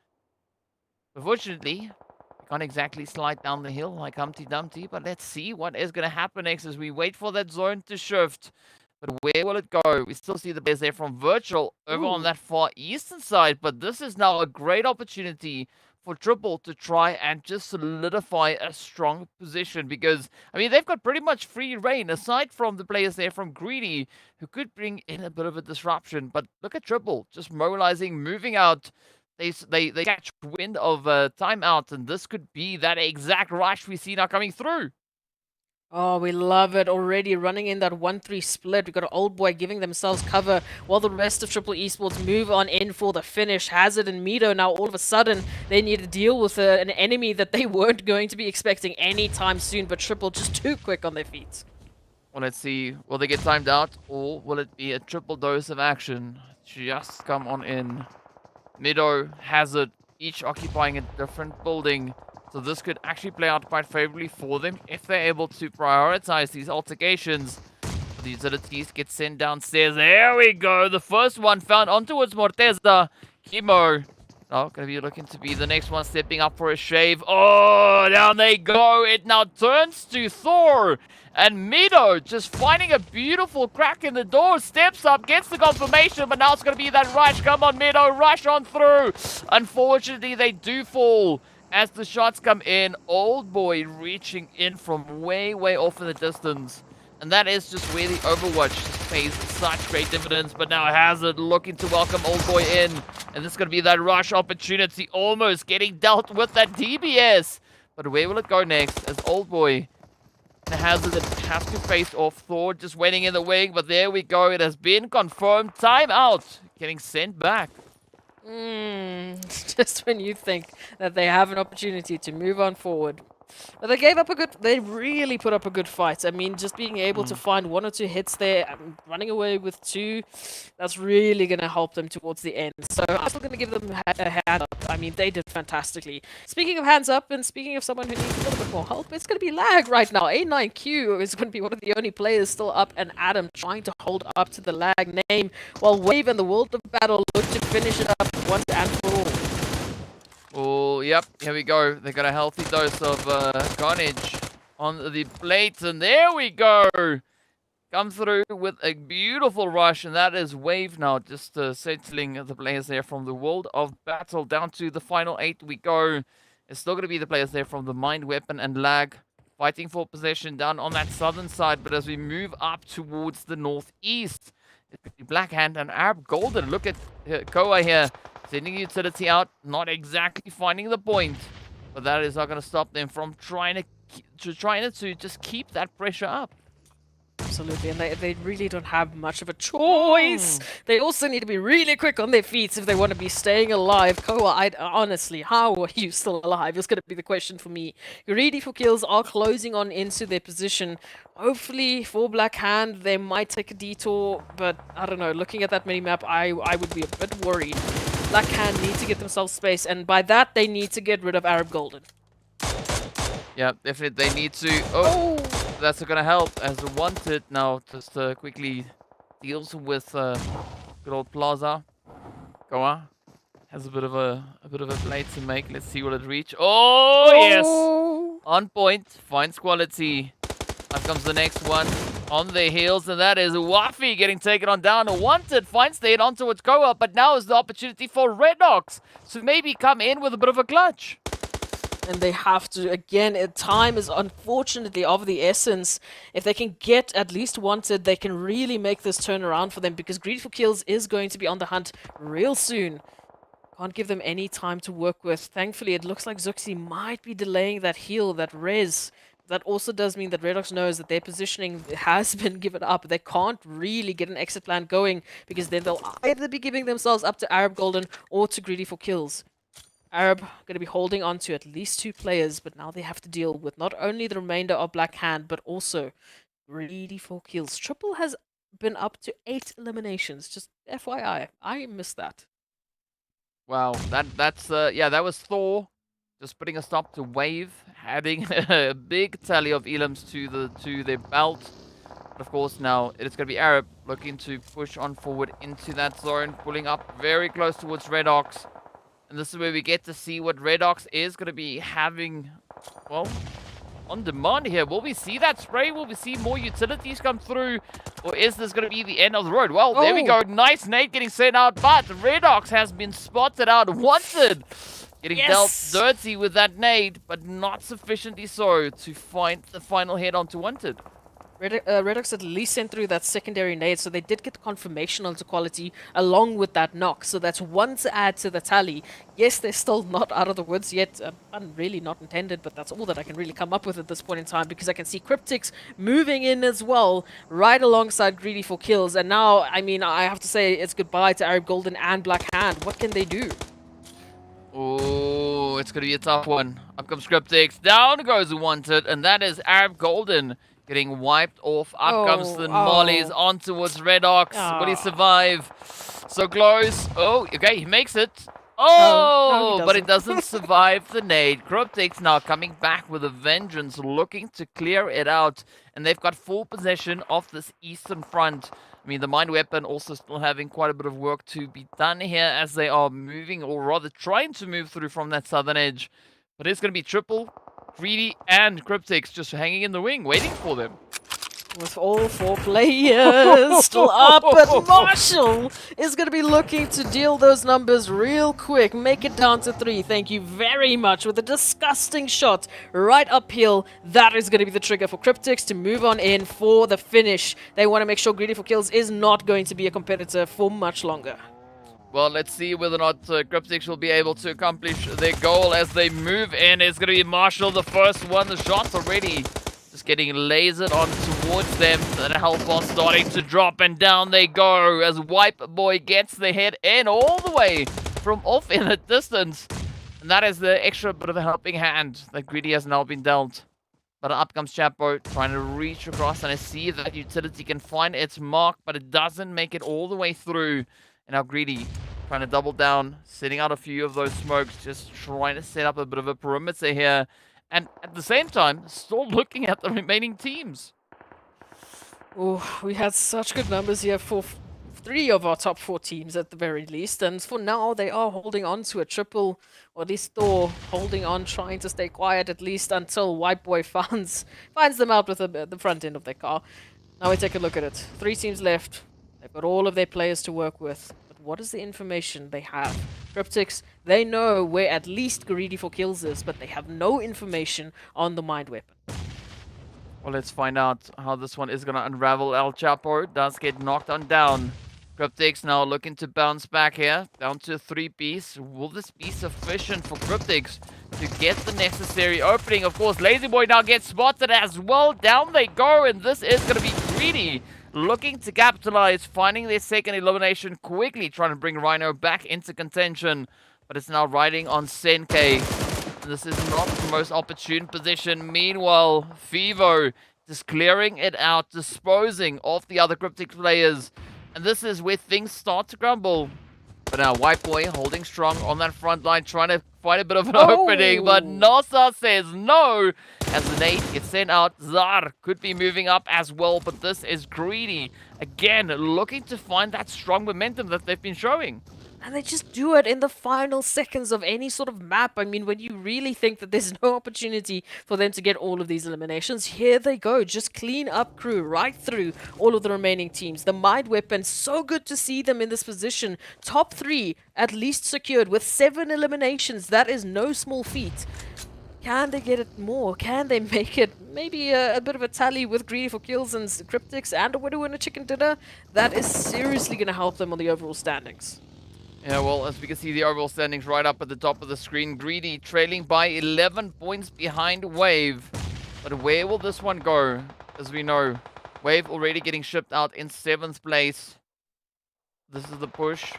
Unfortunately, we can't exactly slide down the hill like Humpty Dumpty, but let's see what is going to happen next as we wait for that zone to shift. But where will it go? We still see the players there from Virtual over on that far eastern side, but this is now a great opportunity for Triple to try and just solidify a strong position because, I mean, they've got pretty much free reign aside from the players there from Greedy who could bring in a bit of a disruption. But look at Triple just mobilizing, moving out. They catch wind of timeout, and this could be that exact rush we see now coming through. Oh, we love it already. Running in that 1-3 split. We've got an old boy giving themselves cover while the rest of Triple Esports move on in for the finish. Hazard and Mido now all of a sudden they need to deal with an enemy that they weren't going to be expecting anytime soon, but Triple just too quick on their feet. Well, let's see. Will they get timed out or will it be a triple dose of action? Just come on in. Mido, Hazard, each occupying a different building. So this could actually play out quite favorably for them if they're able to prioritize these altercations. The utilities get sent downstairs. There we go. The first one found on towards Morteza. Kimo. Oh, going to be looking to be the next one stepping up for a shave. Oh, down they go. It now turns to Thor. And Mido just finding a beautiful crack in the door. Steps up, gets the confirmation, but now it's going to be that rush. Come on, Mido. Rush on through. Unfortunately, they do fall. As the shots come in, Old Boy reaching in from way, way off in the distance. And that is just where the Overwatch just pays such great dividends. But now Hazard looking to welcome Old Boy in. And this is going to be that rush opportunity, almost getting dealt with that DBS. But where will it go next? As Old Boy and Hazard has to face off. Thor just waiting in the wing. But there we go. It has been confirmed. Timeout. Getting sent back. Just when you think that they have an opportunity to move on forward. But they really put up a good fight. I mean, just being able to find 1 or 2 hits there, running away with 2, that's really going to help them towards the end. So I'm still going to give them a hand up. I mean, they did fantastically. Speaking of hands up, and speaking of someone who needs a little bit more help, it's going to be Lag right now. A9Q is going to be one of the only players still up, and Adam trying to hold up to the Lag name, while Wave and the World of Battle look to finish it up once and for all. Oh, yep, here we go. They got a healthy dose of carnage on the plate, and there we go. Come through with a beautiful rush, and that is Wave now, just settling the players there from the World of Battle. Down to the final 8 we go. It's still going to be the players there from the Mind Weapon and Lag, fighting for possession down on that southern side. But as we move up towards the northeast, it's going to be Blackhand and Arab Golden. Look at Koa here. Sending utility out, not exactly finding the point, but that is not going to stop them from trying to just keep that pressure up. Absolutely, and they really don't have much of a choice. They also need to be really quick on their feet if they want to be staying alive. Koa, honestly, how are you still alive? It's going to be the question for me. GREEDYFORKILLS are closing on into their position. Hopefully, for Black Hand, they might take a detour, but I don't know. Looking at that mini-map, I would be a bit worried. Black Hand need to get themselves space, and by that, they need to get rid of Arab Golden. Yeah, definitely they need to. Oh, that's not gonna help. As the Wanted now just quickly deals with good old Plaza. Goa has a bit of a play to make. Let's see what it reach. Oh yes, on point, finds quality. Here comes the next one on the heels, and that is Wafi getting taken on down. Wanted finds the hit on towards Koa, but now is the opportunity for RUKH to maybe come in with a bit of a clutch. And they have to, again, time is unfortunately of the essence. If they can get at least Wanted, they can really make this turn around for them, because GREEDYFORKILLS is going to be on the hunt real soon. Can't give them any time to work with. Thankfully, it looks like Zuxi might be delaying that heal, that res. That also does mean that RUKH knows that their positioning has been given up. They can't really get an exit plan going, because then they'll either be giving themselves up to Arab Golden or to GREEDYFORKILLS. Arab going to be holding on to at least 2 players, but now they have to deal with not only the remainder of Black Hand, but also GREEDYFORKILLS. Triple has been up to 8 eliminations. Just FYI, I missed that. Wow, that's that was Thor just putting a stop to Wave, adding a big tally of elims to their belt. But of course, now it is going to be Arab looking to push on forward into that zone, pulling up very close towards RUKH. And this is where we get to see what RUKH is going to be having, well, on demand here. Will we see that spray? Will we see more utilities come through? Or is this going to be the end of the road? Well, there we go. Nice nade getting sent out, but RUKH has been spotted out. Wanted Getting dealt Yes! dirty with that nade, but not sufficiently so to find the final hit onto Wanted. RUKH at least sent through that secondary nade, so they did get confirmation onto quality along with that knock. So that's one to add to the tally. Yes, they're still not out of the woods yet. Really not intended, but that's all that I can really come up with at this point in time, because I can see CRYPTICS moving in as well, right alongside GREEDYFORKILLS. And now, I mean, I have to say it's goodbye to Arab Golden and Black Hand. What can they do? Oh, it's going to be a tough one. Up comes CRYPTICS. Down goes Wanted, and that is Arab Golden getting wiped off. Up comes the Mollies on towards RUKH. Will he survive? So close. Oh, okay, he makes it. Oh, no, but it doesn't survive the nade. CRYPTICS now coming back with a vengeance, looking to clear it out. And they've got full possession of this eastern front. I mean, the mine weapon also still having quite a bit of work to be done here as they are moving, or rather trying to move through from that southern edge. But it's going to be triple, Greedy, and CRYPTICS just hanging in the wing, waiting for them. With all 4 players still up, but Marshall is going to be looking to deal those numbers real quick. Make it down to 3. Thank you very much. With a disgusting shot right uphill. That is going to be the trigger for CRYPTICS to move on in for the finish. They want to make sure GREEDYFORKILLS is not going to be a competitor for much longer. Well, let's see whether or not CRYPTICS will be able to accomplish their goal as they move in. It's going to be Marshall, the first one. The shot's already just getting lasered on towards them. The health bar starting to drop, and down they go as Wipe Boy gets the head in all the way from off in the distance. And that is the extra bit of a helping hand that Greedy has now been dealt. But up comes Chapo, trying to reach across, and I see that utility can find its mark, but it doesn't make it all the way through. And now Greedy trying to double down, setting out a few of those smokes, just trying to set up a bit of a perimeter here. And at the same time, still looking at the remaining teams. Oh, we had such good numbers here for 3 of our top 4 teams at the very least. And for now, they are holding on to a triple, or at least Thor holding on, trying to stay quiet at least until White Boy finds them out with the front end of their car. Now we take a look at it. 3 teams left. They've got all of their players to work with. But what is the information they have? CRYPTICS, they know where at least GREEDYFORKILLS is, but they have no information on the mind weapon. Well, let's find out how this one is going to unravel. El Chapo does get knocked on down. CRYPTICS now looking to bounce back here, down to a 3-piece. Will this be sufficient for CRYPTICS to get the necessary opening? Of course, Lazy Boy now gets spotted as well. Down they go, and this is going to be Greedy, looking to capitalize, finding their second elimination quickly, trying to bring Rhino back into contention. But it's now riding on Senke. This is not the most opportune position. Meanwhile, Fivo just clearing it out, disposing of the other CRYPTICS players. And this is where things start to crumble. But now White Boy holding strong on that front line, trying to find a bit of an opening. But Nosa says no. As the nade gets sent out, Zar could be moving up as well. But this is Greedy. Again, looking to find that strong momentum that they've been showing. And they just do it in the final seconds of any sort of map. I mean, when you really think that there's no opportunity for them to get all of these eliminations, here they go. Just clean up crew right through all of the remaining teams. The mind weapon, so good to see them in this position. Top 3 at least secured with 7 eliminations. That is no small feat. Can they get it more? Can they make it maybe a bit of a tally with GREEDYFORKILLS and CRYPTICS and a winner and a chicken dinner? That is seriously going to help them on the overall standings. Yeah, well, as we can see, the overall standings right up at the top of the screen. Greedy trailing by 11 points behind Wave. But where will this one go? As we know, Wave already getting shipped out in 7th place. This is the push.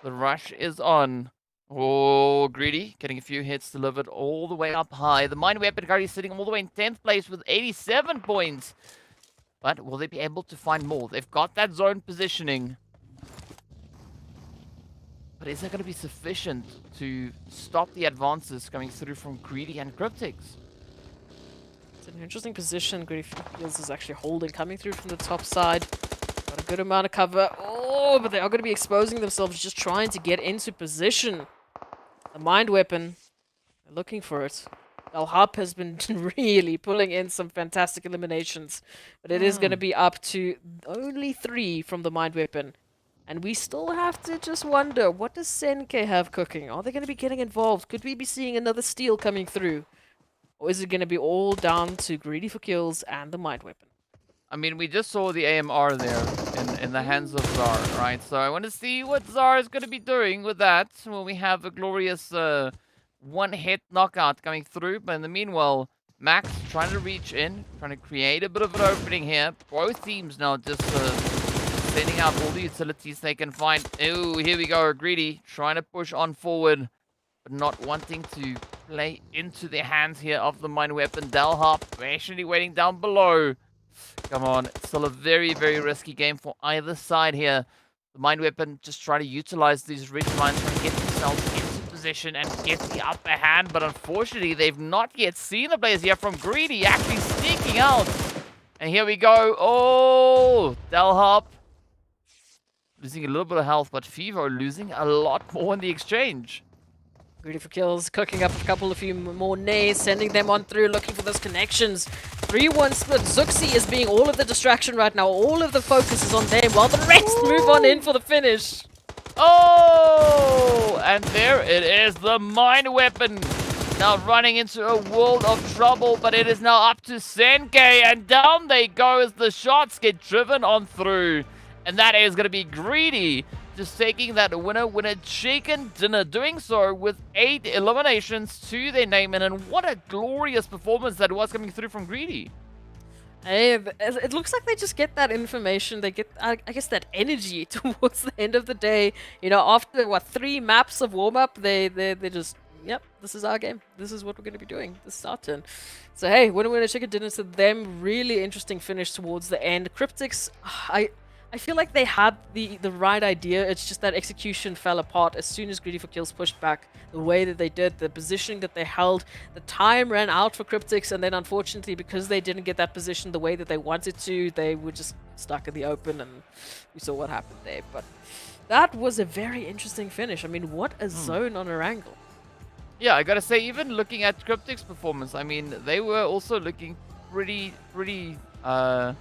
The rush is on. Oh, Greedy getting a few hits delivered all the way up high. The mine weapon currently sitting all the way in 10th place with 87 points. But will they be able to find more? They've got that zone positioning. But is that going to be sufficient to stop the advances coming through from Greedy and CRYPTICS? It's an interesting position. GREEDYFORKILLS is actually holding, coming through from the top side. Got a good amount of cover. Oh, but they are going to be exposing themselves, just trying to get into position. The mind weapon, they're looking for it. BLHUP has been really pulling in some fantastic eliminations. But it is going to be up to only 3 from the mind weapon. And we still have to just wonder, what does Senke have cooking? Are they going to be getting involved? Could we be seeing another steal coming through? Or is it going to be all down to Greedy for Kills and the Mind Weapon? I mean, we just saw the AMR there in the hands of Zar, right? So I want to see what Zar is going to be doing with that when we have a glorious one-hit knockout coming through. But in the meanwhile, Max trying to reach in, trying to create a bit of an opening here. Both teams now just sending out all the utilities they can find. Oh, here we go. Greedy trying to push on forward, but not wanting to play into the hands here of the mine weapon. Dalhop patiently waiting down below. Come on, it's still a very, very risky game for either side here. The mine weapon just trying to utilize these ridge lines, trying to get themselves into position and get the upper hand, but unfortunately they've not yet seen the players here from Greedy actually sneaking out. And here we go. Oh, Dalhop losing a little bit of health, but Fever losing a lot more in the exchange. Greedy for Kills, cooking up a few more nays, sending them on through, looking for those connections. 3-1 split. Zuxi is being all of the distraction right now. All of the focus is on them, while the rest move on in for the finish. Oh! And there it is, the mine weapon. Now running into a world of trouble, but it is now up to Senke, and down they go as the shots get driven on through. And that is going to be Greedy, just taking that winner chicken dinner, doing so with 8 eliminations to their name. And what a glorious performance that was coming through from Greedy. Hey, it looks like they just get that information, they get, I guess, that energy towards the end of the day. You know, after, what, 3 maps of warm-up, they just, yep, this is our game. This is what we're going to be doing. This is our turn. So, hey, winner chicken dinner to them. Really interesting finish towards the end. CRYPTICS, I feel like they had the right idea. It's just that execution fell apart as soon as Greedy for Kills pushed back the way that they did, the positioning that they held. The time ran out for CRYPTICS, and then unfortunately, because they didn't get that position the way that they wanted to, they were just stuck in the open, and we saw what happened there. But that was a very interesting finish. I mean, what a zone on Erangel. Yeah, I gotta say, even looking at CRYPTICS' performance, I mean, they were also looking pretty, well,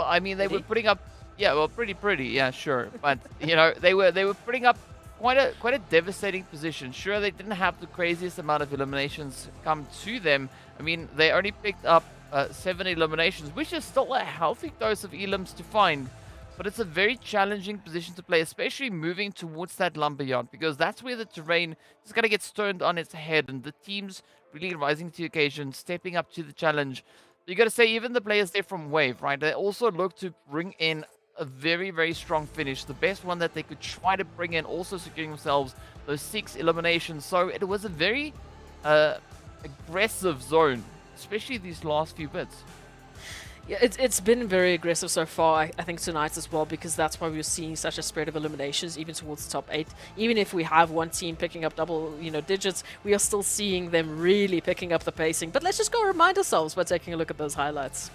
I mean, they were putting up, yeah, well, pretty, yeah, sure. But, you know, they were putting up quite a devastating position. Sure, they didn't have the craziest amount of eliminations come to them. I mean, they only picked up 7 eliminations, which is still a healthy dose of elims to find. But it's a very challenging position to play, especially moving towards that lumberyard, because that's where the terrain is going to get turned on its head, and the teams really rising to the occasion, stepping up to the challenge. You got to say, even the players there from Wave, right? They also look to bring in a very, very strong finish. The best one that they could try to bring in, also securing themselves those 6 eliminations. So it was a very aggressive zone, especially these last few bits. Yeah, it's been very aggressive so far, I think, tonight as well, because that's why we're seeing such a spread of eliminations, even towards the top 8. Even if we have one team picking up double, digits, we are still seeing them really picking up the pacing. But let's just go remind ourselves by taking a look at those highlights.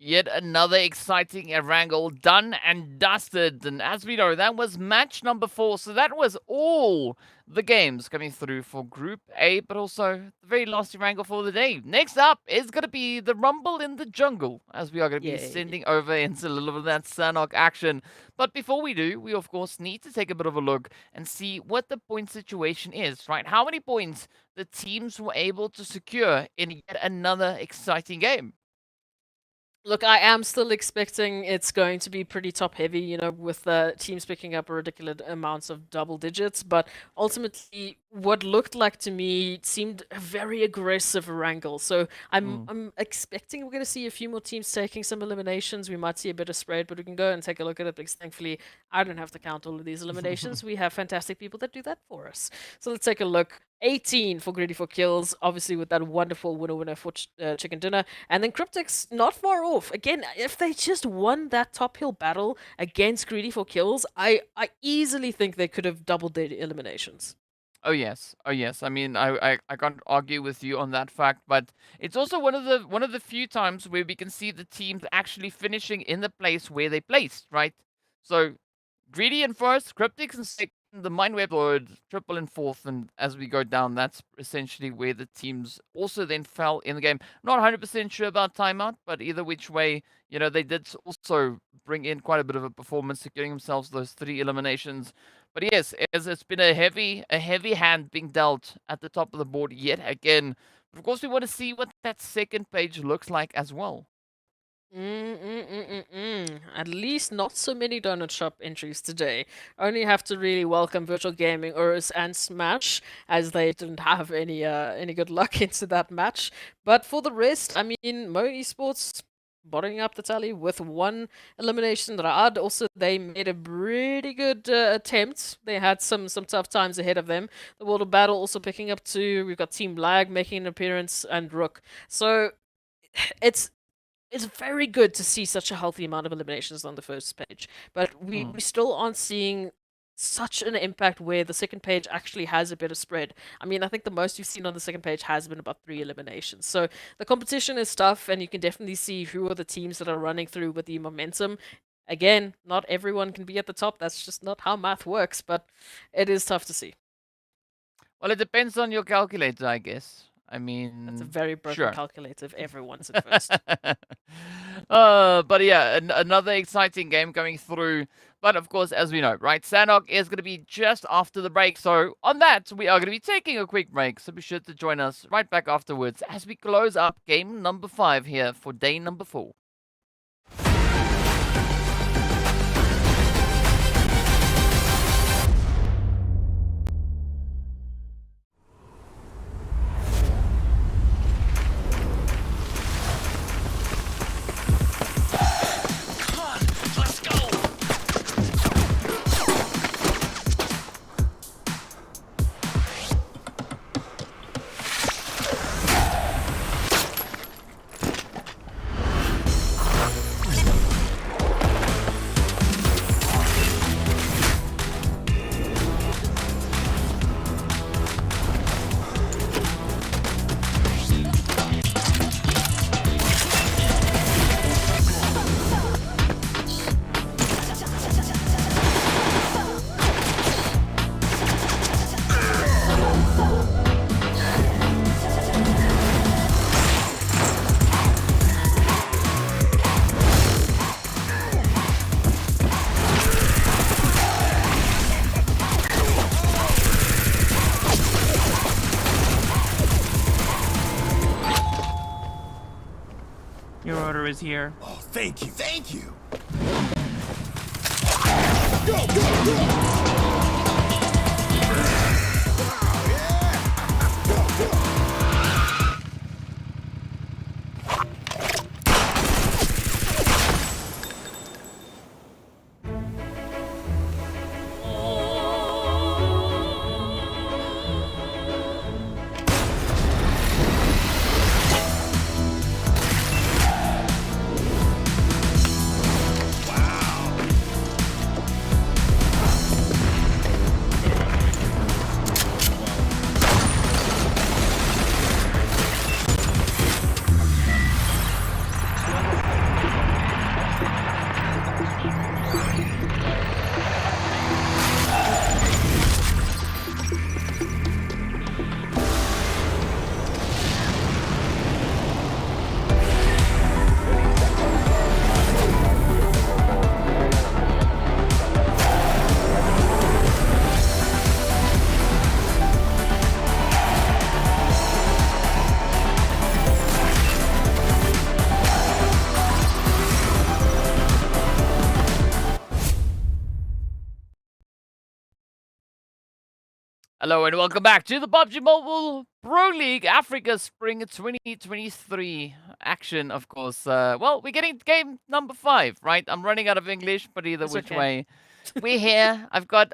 Yet another exciting Erangel done and dusted. And as we know, that was match number 4. So that was all the games coming through for Group A, but also the very last Erangel for the day. Next up is going to be the Rumble in the Jungle, as we are going to be sending over into a little bit of that Sanhok action. But before we do, we of course need to take a bit of a look and see what the point situation is, right? How many points the teams were able to secure in yet another exciting game. Look, I am still expecting it's going to be pretty top heavy, with the teams picking up ridiculous amounts of double digits. But ultimately, what looked like to me seemed a very aggressive Erangel. So I'm expecting we're going to see a few more teams taking some eliminations. We might see a bit of spread, but we can go and take a look at it because thankfully I don't have to count all of these eliminations. We have fantastic people that do that for us. So let's take a look. 18 for GREEDYFORKILLS, obviously with that wonderful winner for Chicken Dinner. And then CRYPTICS not far off. Again, if they just won that top hill battle against GREEDYFORKILLS, I easily think they could have doubled their eliminations. Oh yes, oh yes. I mean, I can't argue with you on that fact, but it's also one of the few times where we can see the teams actually finishing in the place where they placed, right? So Greedy in first, CRYPTICS in second, the Mindweb Lord triple in fourth, and as we go down, that's essentially where the teams also then fell in the game. Not 100% sure about timeout, but either which way, you know, they did also bring in quite a bit of a performance, securing themselves those 3 eliminations. But yes, as it's been a heavy hand being dealt at the top of the board yet again. But of course, we want to see what that second page looks like as well. At least not so many donut shop entries today. Only have to really welcome Virtual Gaming, URUS, and Smash, as they didn't have any good luck into that match. But for the rest, I mean, Mo Esports bottoming up the tally with 1 elimination. Raad also, they made a pretty good attempt. They had some tough times ahead of them. The World of Battle also picking up 2. We've got TEAMLAG making an appearance, and RUKH. So it's very good to see such a healthy amount of eliminations on the first page, but we still aren't seeing such an impact where the second page actually has a better spread. I mean, I think the most you've seen on the second page has been about 3 eliminations. So the competition is tough, and you can definitely see who are the teams that are running through with the momentum. Again, not everyone can be at the top. That's just not how math works, but it is tough to see. Well, it depends on your calculator, I guess. I mean, That's a very broken sure. calculator if everyone's at first. But yeah, another exciting game coming through. But of course, as we know, right, Sanhok is going to be just after the break. So on that, we are going to be taking a quick break. So be sure to join us right back afterwards as we close up game number 5 here for day number 4. Your order is here. Oh, thank you. Thank you. Hello and welcome back to the PUBG Mobile Pro League Africa Spring 2023 action, of course. Well, we're getting game number 5, right? I'm running out of English, but either It's which okay. way, we're here. I've got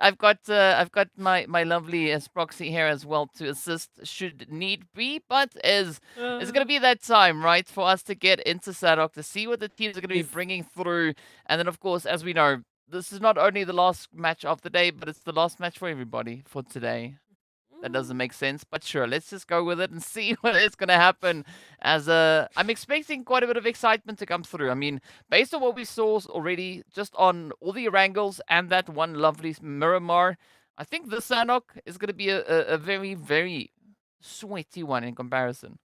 my lovely Sproxy here as well to assist should need be. But it's gonna be that time, right, for us to get into Sanhok to see what the teams are gonna be bringing through, and then of course, as we know, this is not only the last match of the day, but it's the last match for everybody for today. That doesn't make sense, but sure, let's just go with it and see what is going to happen. As I'm expecting quite a bit of excitement to come through. I mean, based on what we saw already, just on all the Erangels and that one lovely Miramar, I think the Sanhok is going to be a very, very sweaty one in comparison.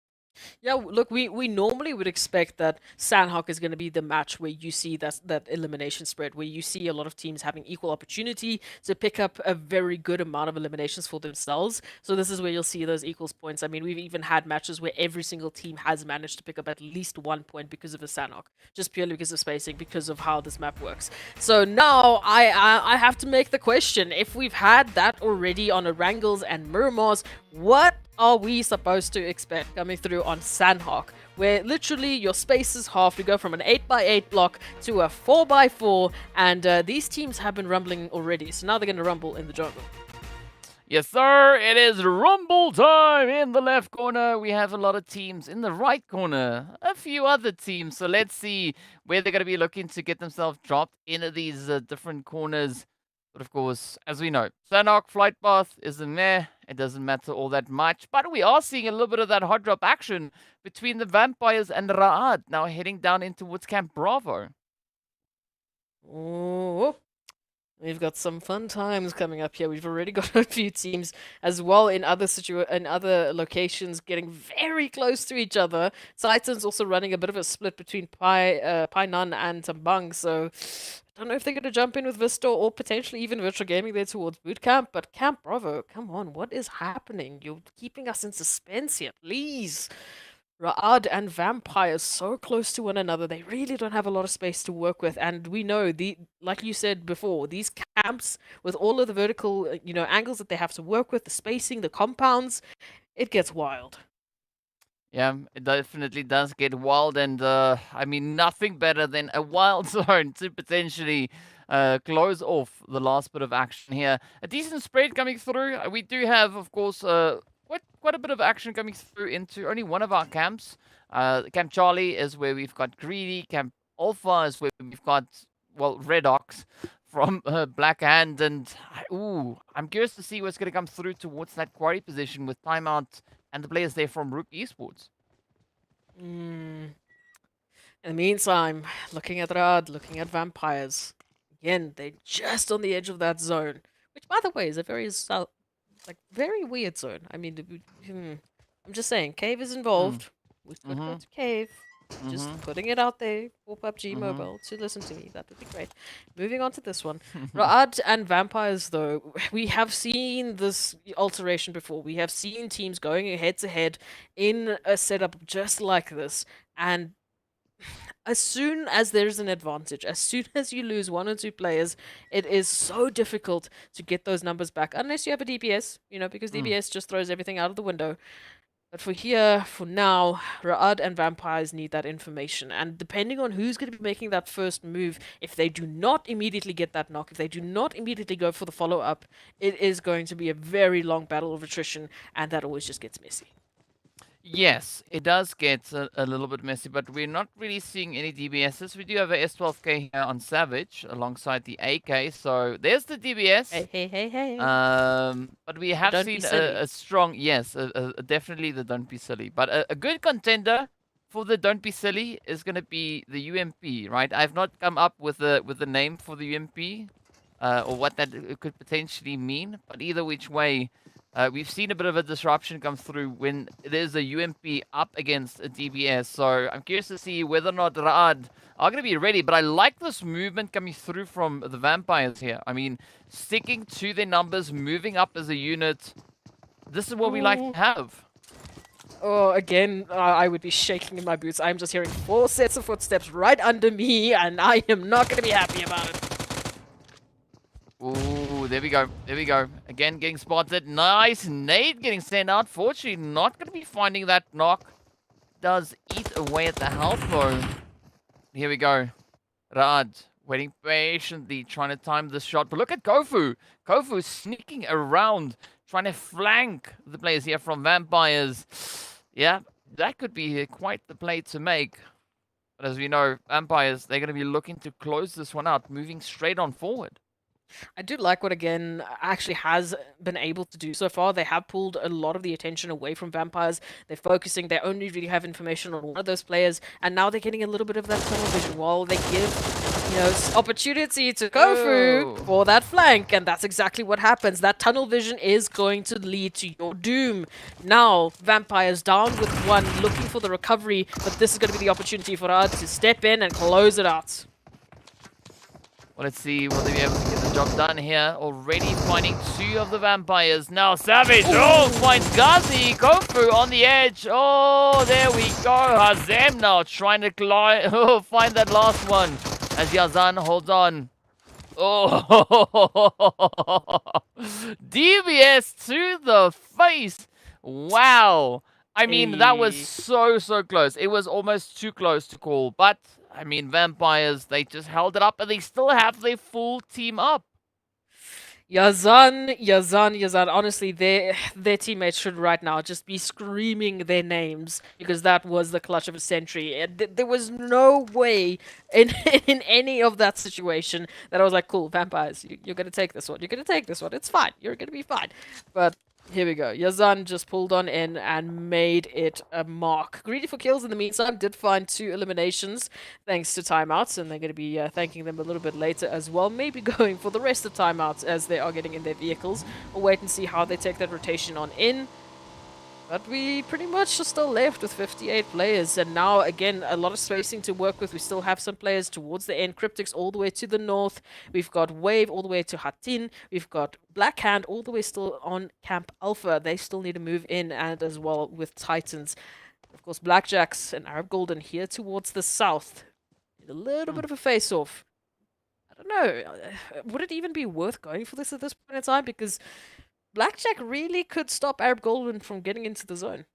Yeah, look, we normally would expect that Sanhok is going to be the match where you see that elimination spread, where you see a lot of teams having equal opportunity to pick up a very good amount of eliminations for themselves. So this is where you'll see those equals points. I mean, we've even had matches where every single team has managed to pick up at least 1 point because of a Sanhok, just purely because of spacing, because of how this map works. So now I have to make the question: if we've had that already on Erangels and Miramars, what are we supposed to expect coming through on Sanhok, where literally your space is half? We go from an 8x8 block to a 4x4, and these teams have been rumbling already, so now they're going to rumble in the jungle. Yes, sir. It is rumble time in the left corner. We have a lot of teams in the right corner. A few other teams. So let's see where they're going to be looking to get themselves dropped into these different corners. But of course, as we know, Sanhok flight path isn't there. It doesn't matter all that much. But we are seeing a little bit of that hot drop action between the Vampires and RUKH now heading down in towards Camp Bravo. Oh, we've got some fun times coming up here. We've already got a few teams as well in other locations getting very close to each other. Titan's also running a bit of a split between Painan and Tambang, so I don't know if they're going to jump in with Vista or potentially even Virtual Gaming there towards Bootcamp, but Camp Bravo, come on, what is happening? You're keeping us in suspense here, please. RUKH and Vampires so close to one another, they really don't have a lot of space to work with, and we know, like you said before, these camps, with all of the vertical angles that they have to work with, the spacing, the compounds, it gets wild. Yeah, it definitely does get wild, and I mean, nothing better than a wild zone to potentially close off the last bit of action here. A decent spread coming through. We do have, of course, quite a bit of action coming through into only one of our camps. Camp Charlie is where we've got Greedy. Camp Alpha is where we've got, well, RUKH from Black Hand, and ooh, I'm curious to see what's going to come through towards that quarry position with TIMEOUT and the players there from RUKH Esports. In the meantime, looking at RUKH, looking at Vampires, again, they're just on the edge of that zone, which, by the way, is a very weird zone. I mean, I'm just saying, Cave is involved. We could go to Cave. Just putting it out there for PUBG Mobile to listen to me. That would be great. Moving on to this one. RUKH and Vampires, though, we have seen this alteration before. We have seen teams going head-to-head in a setup just like this. And as soon as there's an advantage, as soon as you lose 1 or 2 players, it is so difficult to get those numbers back. Unless you have a DPS, because DPS just throws everything out of the window. But for now, RUKH and Vampires need that information. And depending on who's going to be making that first move, if they do not immediately get that knock, if they do not immediately go for the follow-up, it is going to be a very long battle of attrition, and that always just gets messy. Yes, it does get a little bit messy, but we're not really seeing any DBSs. We do have a S12K here on Savage alongside the AK, so there's the DBS. Hey. But we have seen a strong, yes, definitely the Don't Be Silly. But a good contender for the Don't Be Silly is going to be the UMP, right? I've not come up with a name for the UMP or what that could potentially mean, but either which way, we've seen a bit of a disruption come through when there's a UMP up against a DBS. So I'm curious to see whether or not RUKH are going to be ready. But I like this movement coming through from the Vampires here. I mean, sticking to their numbers, moving up as a unit. This is what we like to have. Oh, again, I would be shaking in my boots. I'm just hearing 4 sets of footsteps right under me, and I am not going to be happy about it. Ooh, there we go. There we go. Again, getting spotted. Nice nade getting sent out. Fortunately, not going to be finding that knock. Does eat away at the health, though. Here we go. Rad waiting patiently, trying to time this shot. But look at Kofu. Kofu sneaking around, trying to flank the players here from Vampires. Yeah, that could be quite the play to make. But as we know, Vampires, they're going to be looking to close this one out, moving straight on forward. I do like what, again, actually has been able to do so far. They have pulled a lot of the attention away from Vampires. They're focusing, they only really have information on one of those players, and now they're getting a little bit of that tunnel vision while they give, opportunity to go through for that flank, and that's exactly what happens. That tunnel vision is going to lead to your doom. Now, Vampires down with one, looking for the recovery, but this is going to be the opportunity for Rad to step in and close it out. Well, let's see, will they be able to get the job done here? Already finding two of the Vampires. Now Savage, finds Ghazi. Kofu on the edge. Oh, there we go. Hazem now trying to find that last one. As Yazan holds on. Oh, DBS to the face. Wow. I mean, that was so close. It was almost too close to call, but I mean, Vampires, they just held it up and they still have their full team up. Yazan. Honestly, their teammates should right now just be screaming their names because that was the clutch of a century. There was no way in any of that situation that I was like, cool, Vampires, you're going to take this one. You're going to take this one. It's fine. You're going to be fine. But here we go. Yazan just pulled on in and made it a mark. GREEDYFORKILLS, in the meantime, did find 2 eliminations thanks to timeouts, and they're going to be thanking them a little bit later as well. Maybe going for the rest of timeouts as they are getting in their vehicles. We'll wait and see how they take that rotation on in. But we pretty much are still left with 58 players, and now, again, a lot of spacing to work with. We still have some players towards the end. CRYPTICS all the way to the north. We've got Wave all the way to Hatin. We've got Blackhand all the way still on Camp Alpha. They still need to move in, and as well with Titans. Of course, Blackjacks and Arab Golden here towards the south. A little bit of a face-off. I don't know. Would it even be worth going for this at this point in time? Because Blackjack really could stop Arab Golden from getting into the zone.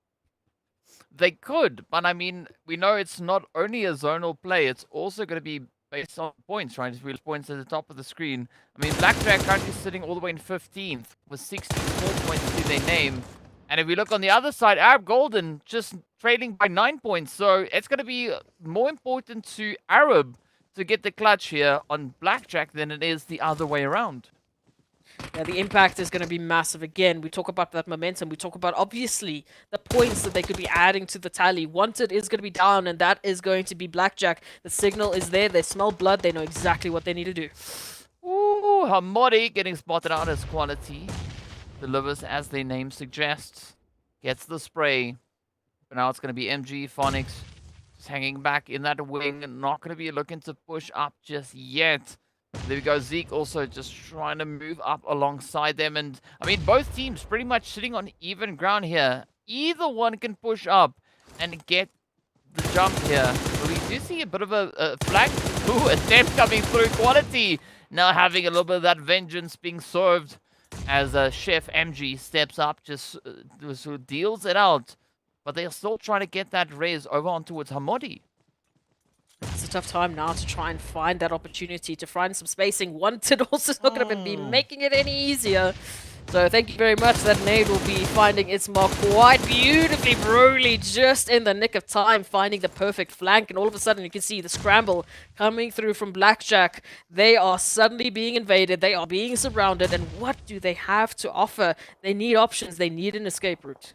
They could, but I mean, we know it's not only a zonal play, it's also going to be based on points, right? As we points at the top of the screen. I mean, Blackjack currently sitting all the way in 15th with 64 points to their name. And if we look on the other side, Arab Golden just trailing by 9 points. So it's going to be more important to Arab to get the clutch here on Blackjack than it is the other way around. Yeah, the impact is going to be massive again. We talk about that momentum. We talk about, obviously, the points that they could be adding to the tally. Wanted is going to be down, and that is going to be Blackjack. The signal is there. They smell blood. They know exactly what they need to do. Ooh, Hamori getting spotted out as quality. Delivers as their name suggests. Gets the spray. But now it's going to be MG Phonics just hanging back in that wing. Not going to be looking to push up just yet. There we go, Zeke also just trying to move up alongside them. And, I mean, both teams pretty much sitting on even ground here. Either one can push up and get the jump here. But we do see a bit of a flank attempt coming through. Quality now having a little bit of that vengeance being served as Chef MG steps up, just deals it out. But they're still trying to get that res over on towards Hamodi. It's a tough time now to try and find that opportunity, to find some spacing. Wanted also not going to be making it any easier. So thank you very much. That nade will be finding its mark quite beautifully. Broly just in the nick of time, finding the perfect flank. And all of a sudden you can see the scramble coming through from Blackjack. They are suddenly being invaded. They are being surrounded. And what do they have to offer? They need options. They need an escape route.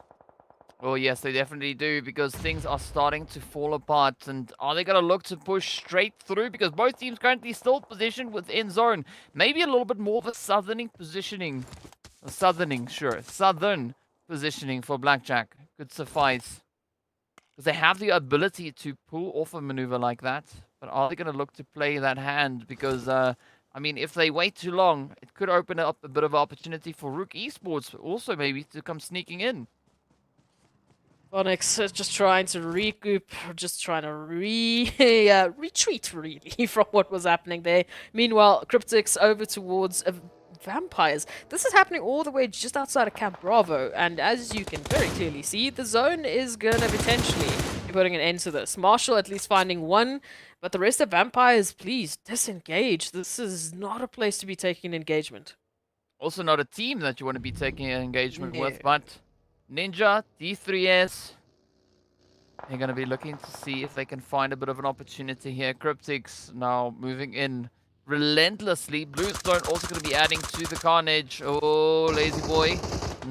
Oh, yes, they definitely do, because things are starting to fall apart. And are they going to look to push straight through? Because both teams currently still positioned within zone. Maybe a little bit more of a southern positioning for Blackjack could suffice. Because they have the ability to pull off a maneuver like that. But are they going to look to play that hand? Because, I mean, if they wait too long, it could open up a bit of an opportunity for RUKH Esports also maybe to come sneaking in. Onyx just trying to recoup, just trying to retreat, really, from what was happening there. Meanwhile, CRYPTICS over towards vampires. This is happening all the way just outside of Camp Bravo, and as you can very clearly see, the zone is gonna potentially be putting an end to this. Marshall at least finding one, but the rest of vampires, please disengage. This is not a place to be taking engagement. Also not a team that you want to be taking an engagement No. with, but Ninja, D3S, they're going to be looking to see if they can find a bit of an opportunity here. CRYPTICS now moving in relentlessly. Bluestone also going to be adding to the carnage. Oh, Lazy Boy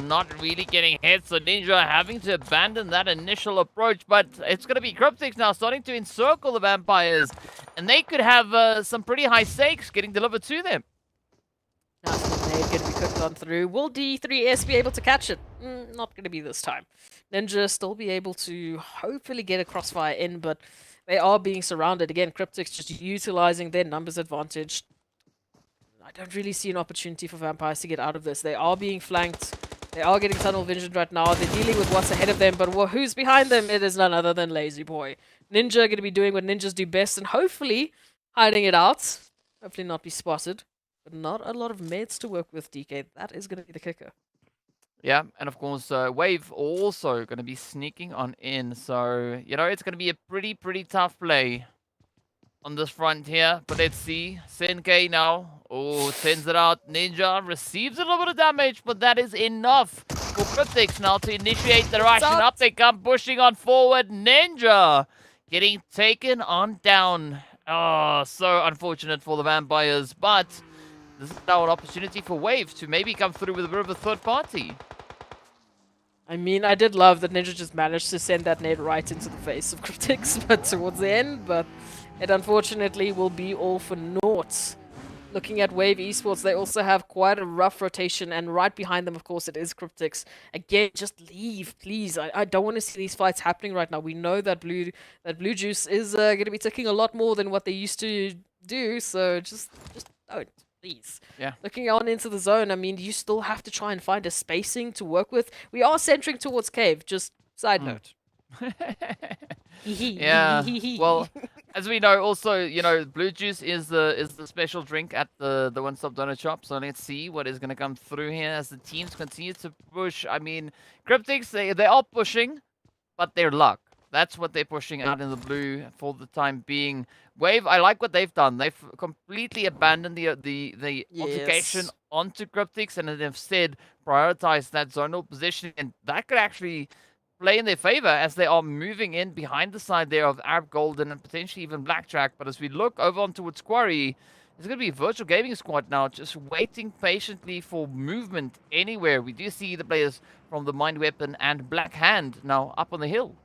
not really getting hit, so Ninja having to abandon that initial approach, but it's going to be CRYPTICS now starting to encircle the vampires, and they could have some pretty high stakes getting delivered to them. They're going to be cooked on through. Will D3S be able to catch it? Not going to be this time. Ninja still be able to hopefully get a crossfire in, but they are being surrounded. Again, CRYPTICS just utilizing their numbers advantage. I don't really see an opportunity for vampires to get out of this. They are being flanked. They are getting tunnel vision right now. They're dealing with what's ahead of them, but who's behind them? It is none other than Lazy Boy. Ninja going to be doing what ninjas do best and hopefully hiding it out. Hopefully not be spotted. But not a lot of meds to work with, DK. That is going to be the kicker. Yeah, and of course, Wave also going to be sneaking on in. So, you know, it's going to be a pretty tough play on this front here. But let's see. Senke now. Oh, sends it out. Ninja receives a little bit of damage, but that is enough for CRYPTICS now to initiate the rush. And up they come, pushing on forward. Ninja getting taken on down. Oh, so unfortunate for the vampires, but this is now an opportunity for Wave to maybe come through with a bit of a third party. I mean, I did love that Ninja just managed to send that nade right into the face of CRYPTICS, but towards the end, but it unfortunately will be all for naught. Looking at Wave Esports, they also have quite a rough rotation, and right behind them, of course, it is CRYPTICS. Again, just leave, please. I don't want to see these fights happening right now. We know that Blue Juice is going to be ticking a lot more than what they used to do, so just don't. Please. Yeah. Looking on into the zone, I mean, you still have to try and find a spacing to work with. We are centering towards cave, just side note. Yeah. Well, as we know, also, you know, Blue Juice is the special drink at the one-stop donut shop. So let's see what is going to come through here as the teams continue to push. I mean, CRYPTICS, they are pushing, but they're luck. That's what they're pushing out in the blue for the time being. Wave, I like what they've done. They've completely abandoned the altercation onto CRYPTICS, and they've said prioritize that zonal position, and that could actually play in their favor as they are moving in behind the side there of Arab Golden and potentially even Blackjack. But as we look over on towards Quarry, it's going to be a Virtual Gaming Squad now, just waiting patiently for movement anywhere. We do see the players from the Mind Weapon and Black Hand now up on the hill.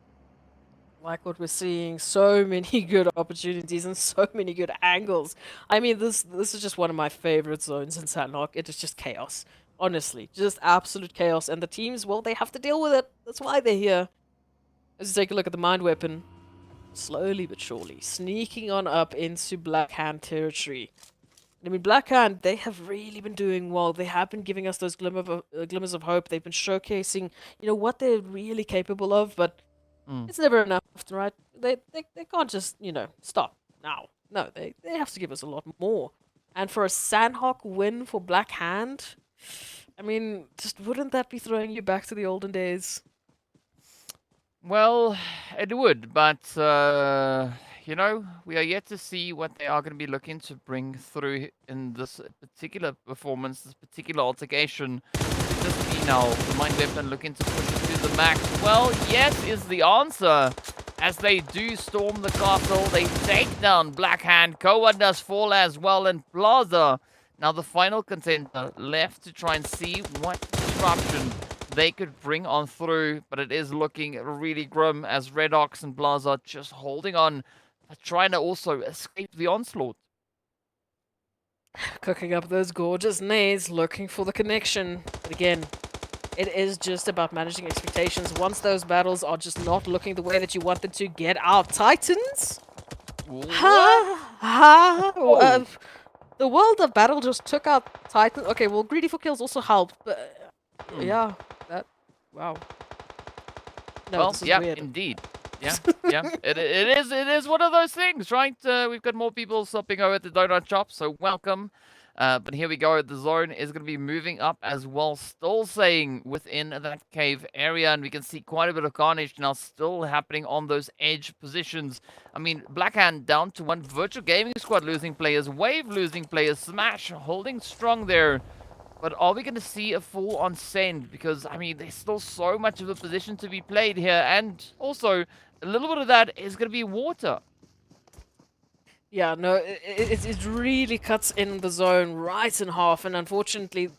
Like what we're seeing, so many good opportunities and so many good angles. I mean, this is just one of my favorite zones in Sanhok. It is just chaos. Honestly, just absolute chaos. And the teams, well, they have to deal with it. That's why they're here. Let's take a look at the Mind Weapon. Slowly but surely, sneaking on up into Black Hand territory. I mean, Black Hand, they have really been doing well. They have been giving us those glimmers of hope. They've been showcasing, you know, what they're really capable of, but it's never enough, right? They can't just, you know, stop now. No, they have to give us a lot more. And for a Sanhok win for Black Hand, I mean, just wouldn't that be throwing you back to the olden days? Well, it would, but, you know, we are yet to see what they are going to be looking to bring through in this particular performance, this particular altercation. This be now the Mind Weapon looking to push it to the max. Well, yes is the answer. As they do storm the castle, they take down Black Hand. Koa does fall as well, and Plaza, now the final contender, left to try and see what disruption they could bring on through. But it is looking really grim as Redox and Plaza just holding on, trying to also escape the onslaught. Cooking up those gorgeous nades, looking for the connection. But again, it is just about managing expectations. Once those battles are just not looking the way that you want them to, get out. Titans? The world of battle just took out Titans. Okay, well, Greedy4Kills also helped, but yeah, that, wow. No, well, this is yeah, weird. Indeed. Yeah, yeah, it is one of those things, right? We've got more people stopping over at the donut shop, so welcome. But here we go. The zone is going to be moving up as well. Still staying within that cave area. And we can see quite a bit of carnage now still happening on those edge positions. I mean, Blackhand down to one. Virtual Gaming Squad losing players. Wave losing players. Smash holding strong there. But are we going to see a full-on send? Because, I mean, there's still so much of a position to be played here. And also, a little bit of that is going to be water. Yeah, no, it really cuts in the zone right in half, and unfortunately,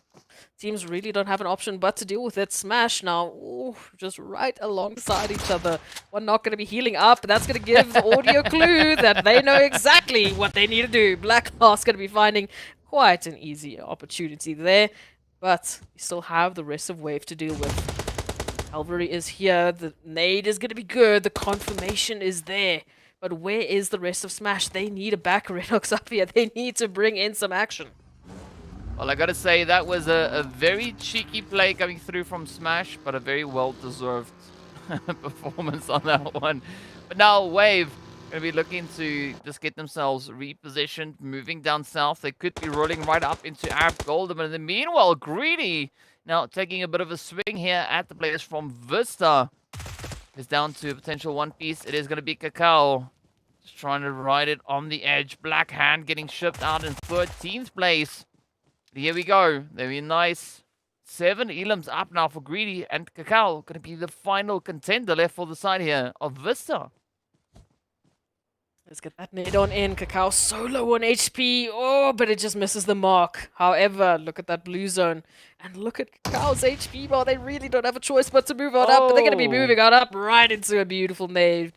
teams really don't have an option but to deal with it. Smash now, ooh, just right alongside each other. One not going to be healing up, but that's going to give the audio clue that they know exactly what they need to do. Black Glass going to be finding quite an easy opportunity there, but you still have the rest of Wave to deal with. Calvary is here, the nade is going to be good, the confirmation is there. But where is the rest of Smash? They need a back RUKH up here. They need to bring in some action. Well, I gotta say, that was a very cheeky play coming through from Smash, but a very well-deserved performance on that one. But now Wave gonna be looking to just get themselves repositioned, moving down south. They could be rolling right up into Arab Golden, but in the meanwhile, Greedy now taking a bit of a swing here at the players from VISTA. Is down to a potential one piece. It is going to be Cacao. Just trying to ride it on the edge. Black Hand getting shipped out in 13th place. Here we go. Very nice. 7 elims up now for Greedy. And Cacao going to be the final contender left for the side here of Vista. Let's get that nade on in. Cacao so low on HP. Oh, but it just misses the mark. However, look at that blue zone. And look at Cacao's HP bar. They really don't have a choice but to move on up. But they're going to be moving on up right into a beautiful nade.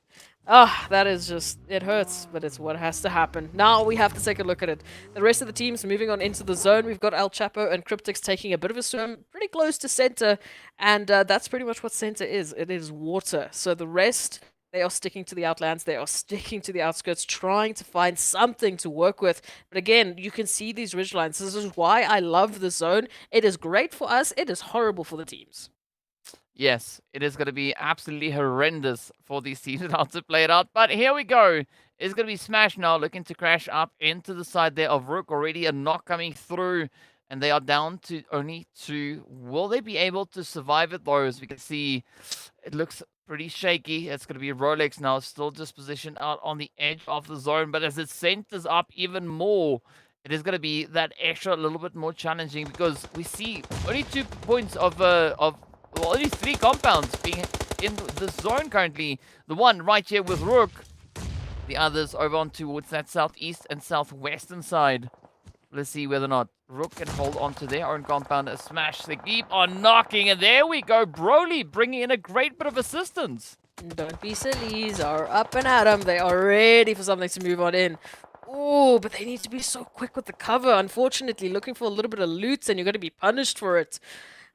Ah, that is just, it hurts, but it's what has to happen. Now we have to take a look at it. The rest of the teams moving on into the zone. We've got El Chapo and CRYPTICS taking a bit of a swim pretty close to center. And that's pretty much what center is. It is water. So the rest... they are sticking to the outlands, they are sticking to the outskirts, trying to find something to work with. But again, you can see these ridgelines. This is why I love the zone. It is great for us, it is horrible for the teams. Yes, it is going to be absolutely horrendous for these teams now to play it out. But here we go. It's going to be Smash now, looking to crash up into the side there of RUKH. Already a knock coming through. And they are down to only 2. Will they be able to survive it, though? As we can see, it looks pretty shaky. It's going to be Rolex now, still just positioned out on the edge of the zone. But as it centers up even more, it is going to be that extra little bit more challenging, because we see only 2 points of well, only 3 compounds being in the zone currently. The one right here with RUKH. The others over on towards that southeast and southwestern side. Let's see whether or not RUKH can hold on to their own compound. A Smash. They keep on knocking. And there we go. Broly bringing in a great bit of assistance. Don't be sillies. Are up and at 'em. They are ready for something to move on in. Ooh, but they need to be so quick with the cover. Unfortunately, looking for a little bit of loot, and you're going to be punished for it.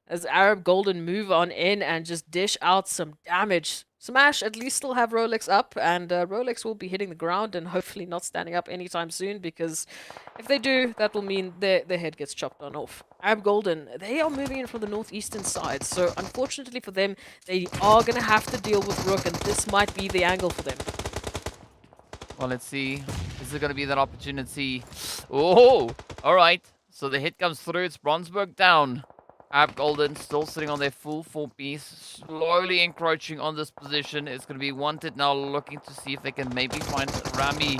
As Arab Golden move on in and just dish out some damage. Smash at least still have Rolex up, and Rolex will be hitting the ground and hopefully not standing up anytime soon, because if they do, that will mean their head gets chopped on off. Arab Golden, they are moving in from the northeastern side, so unfortunately for them, they are going to have to deal with RUKH, and this might be the angle for them. Well, let's see. Is it going to be that opportunity? Oh, all right. So the hit comes through. It's Bronsberg down. Arab Golden still sitting on their full 4-piece, slowly encroaching on this position. It's going to be wanted now, looking to see if they can maybe find Rami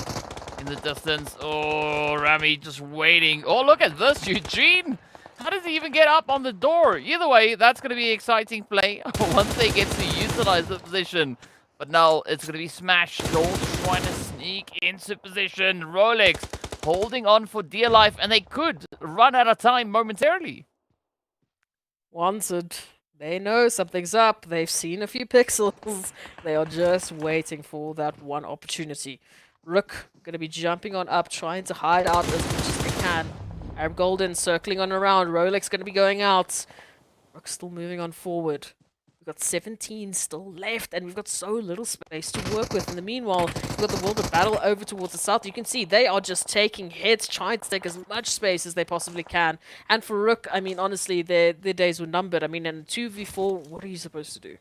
in the distance. Oh, Rami just waiting. Oh, look at this, Eugene. How does he even get up on the door? Either way, that's going to be an exciting play once they get to utilize the position. But now it's going to be Smash. Still trying to sneak into position. Rolex holding on for dear life, and they could run out of time momentarily. Wanted. They know something's up. They've seen a few pixels. They are just waiting for that one opportunity. RUKH going to be jumping on up, trying to hide out as much as they can. Arab Golden circling on around. Rolex going to be going out. RUKH still moving on forward. We've got 17 still left, and we've got so little space to work with. In the meanwhile, we've got the World of Battle over towards the south. You can see they are just taking hits, trying to take as much space as they possibly can. And for RUKH, I mean, honestly, their days were numbered. I mean, in 2v4, what are you supposed to do?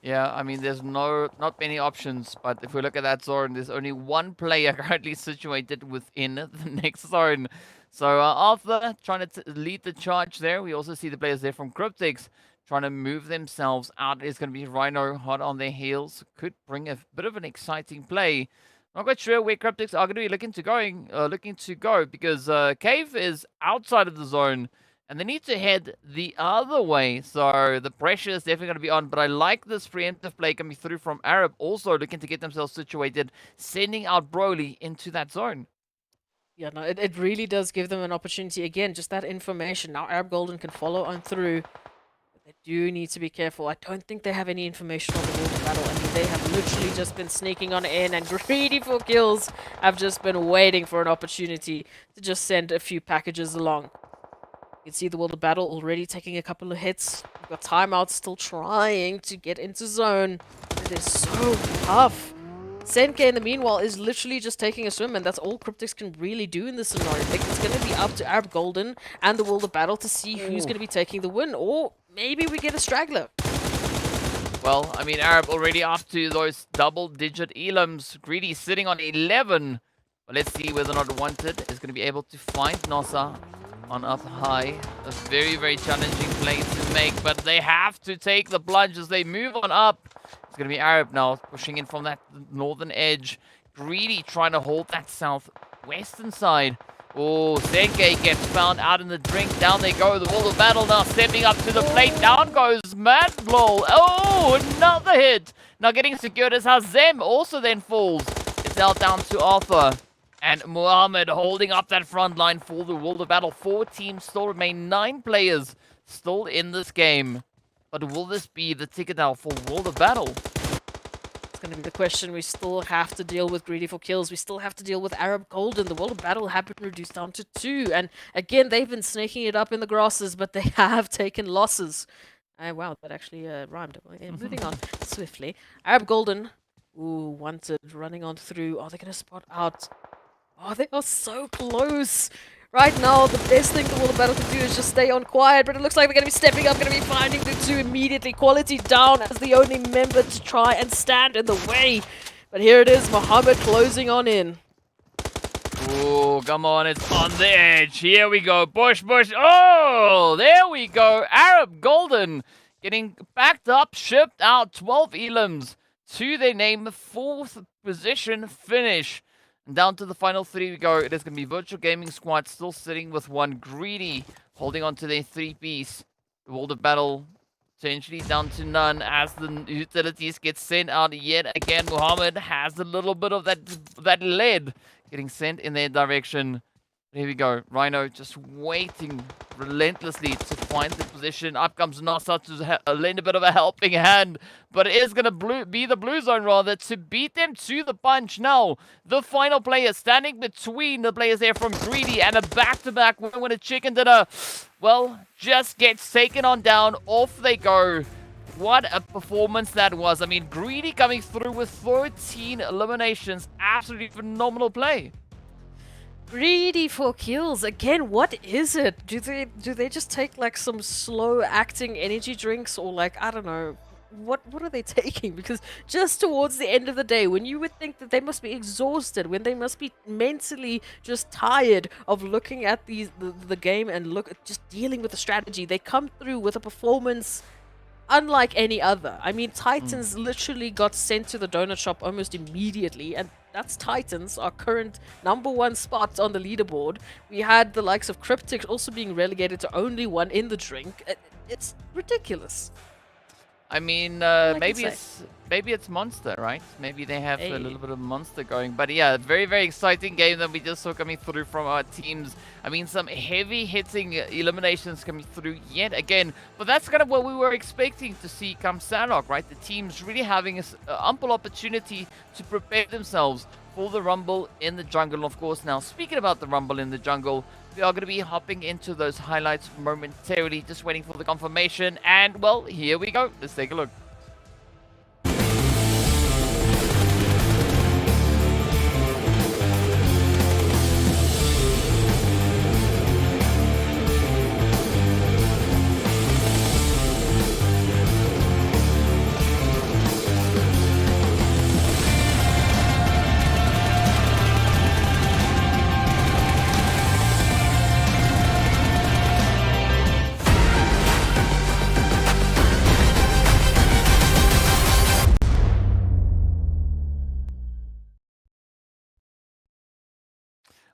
Yeah, I mean, there's not many options, but if we look at that zone, there's only one player currently situated within the next zone. So Arthur trying to lead the charge there. We also see the players there from CRYPTICS trying to move themselves out. It's going to be Rhino hot on their heels. Could bring a bit of an exciting play. Not quite sure where CRYPTICS are going to be looking to go because Cave is outside of the zone and they need to head the other way. So the pressure is definitely going to be on. But I like this preemptive play coming through from Arab, also looking to get themselves situated, sending out Broly into that zone. Yeah, no, it really does give them an opportunity. Again, just that information. Now Arab Golden can follow on through. They do need to be careful. I don't think they have any information on the water battle. I mean, they have literally just been sneaking on in, and Greedy4Kills have just been waiting for an opportunity to just send a few packages along. You can see the water battle already taking a couple of hits. We've got Timeout still trying to get into zone. It is so tough. Senke, in the meanwhile, is literally just taking a swim, and that's all CRYPTICS can really do in this scenario. It's going to be up to Arab Golden and the World of Battle to see who's going to be taking the win, or maybe we get a straggler. Well, I mean, Arab already up to those double-digit elims. Greedy sitting on 11. But let's see whether or not Wanted is going to be able to find Nossa on up high. A very, very challenging play to make, but they have to take the plunge as they move on up. It's going to be Arab now, pushing in from that northern edge. Greedy trying to hold that southwestern side. Oh, Senke gets found out in the drink. Down they go. The World of Battle now stepping up to the plate. Down goes Madlol. Oh, another hit. Now getting secured as Hazem also then falls. It's out down to Arthur. And Muhammad holding up that front line for the World of Battle. 4 teams still remain. 9 players still in this game. But will this be the ticket now for World of Battle? It's going to be the question. We still have to deal with Greedy4Kills. We still have to deal with Arab Golden. The World of Battle have been reduced down to 2. And again, they've been snaking it up in the grasses, but they have taken losses. Wow, that actually rhymed. Moving on swiftly. Arab Golden. Ooh, Wanted running on through. Are they going to spot out? Oh, they are so close. Right now, the best thing the World of Battle can do is just stay on quiet, but it looks like they're going to be stepping up, going to be finding the 2 immediately. Quality down as the only member to try and stand in the way. But here it is, Muhammad closing on in. Oh, come on, it's on the edge. Here we go, Bush. Oh, there we go. Arab Golden getting backed up, shipped out, 12 elims to their name, 4th position finish. And down to the final 3 we go. It is going to be Virtual Gaming Squad still sitting with 1. Greedy holding on to their 3-piece. The World of Battle potentially down to none as the utilities get sent out yet again. Muhammad has a little bit of that lead getting sent in their direction. Here we go. Rhino just waiting relentlessly to find the position. Up comes Nossa to lend a bit of a helping hand. But it is going to be the blue zone, rather, to beat them to the punch. Now, the final player standing between the players there from Greedy and a back-to-back winner chicken dinner. Well, just gets taken on down. Off they go. What a performance that was. I mean, Greedy coming through with 13 eliminations. Absolutely phenomenal play. Greedy4Kills again. What is it? Do they just take like some slow acting energy drinks, or like, I don't know, what are they taking? Because just towards the end of the day, when you would think that they must be exhausted, when they must be mentally just tired of looking at the game and just dealing with the strategy, they come through with a performance unlike any other. I mean, Titans literally got sent to the donut shop almost immediately, and that's Titans, our current #1 spot on the leaderboard. We had the likes of CRYPTICS also being relegated to only 1 in the drink. It's ridiculous. I mean, maybe it's Monster, right? Maybe they have a little bit of Monster going. But yeah, very, very exciting game that we just saw coming through from our teams. I mean, some heavy hitting eliminations coming through yet again. But that's kind of what we were expecting to see come Sanhok, right? The teams really having an ample opportunity to prepare themselves for the Rumble in the jungle. Of course, now speaking about the Rumble in the jungle, we are going to be hopping into those highlights momentarily, just waiting for the confirmation. And, well, here we go. Let's take a look.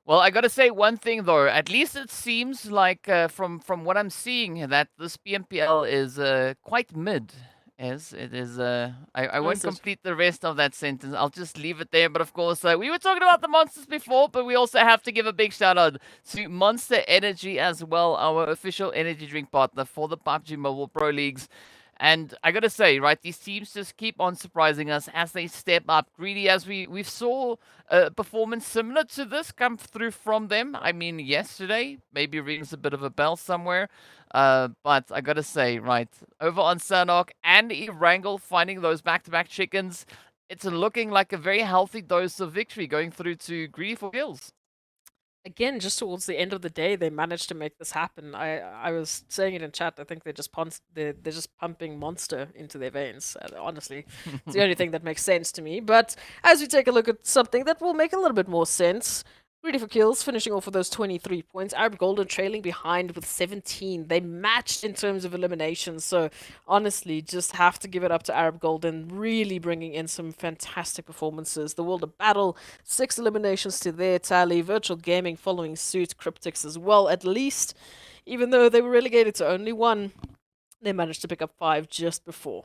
Well, I gotta say one thing though. At least it seems like from what I'm seeing that this PMPL is quite mid. As it is, I Oh, won't is it? complete the rest of that sentence. I'll just leave it there. But of course, we were talking about the monsters before, but we also have to give a big shout out to Monster Energy as well, our official energy drink partner for the PUBG Mobile Pro Leagues. And I gotta say, right, these teams just keep on surprising us as they step up. Greedy, as we saw a performance similar to this come through from them. I mean, yesterday maybe rings a bit of a bell somewhere. But I gotta say, right, over on Sanhok and Erangel finding those back-to-back chickens, it's looking like a very healthy dose of victory going through to Greedy for Kills. Again, just towards the end of the day, they managed to make this happen. I was saying it in chat. I think they're just pumping Monster into their veins. Honestly, it's the only thing that makes sense to me. But as we take a look at something that will make a little bit more sense, Greedy for Kills finishing off with those 23 points. Arab Golden trailing behind with 17. They matched in terms of eliminations. So honestly, just have to give it up to Arab Golden, really bringing in some fantastic performances. The World of Battle, 6 eliminations to their tally. Virtual Gaming following suit. CRYPTICS as well, at least. Even though they were relegated to only 1, they managed to pick up 5 just before.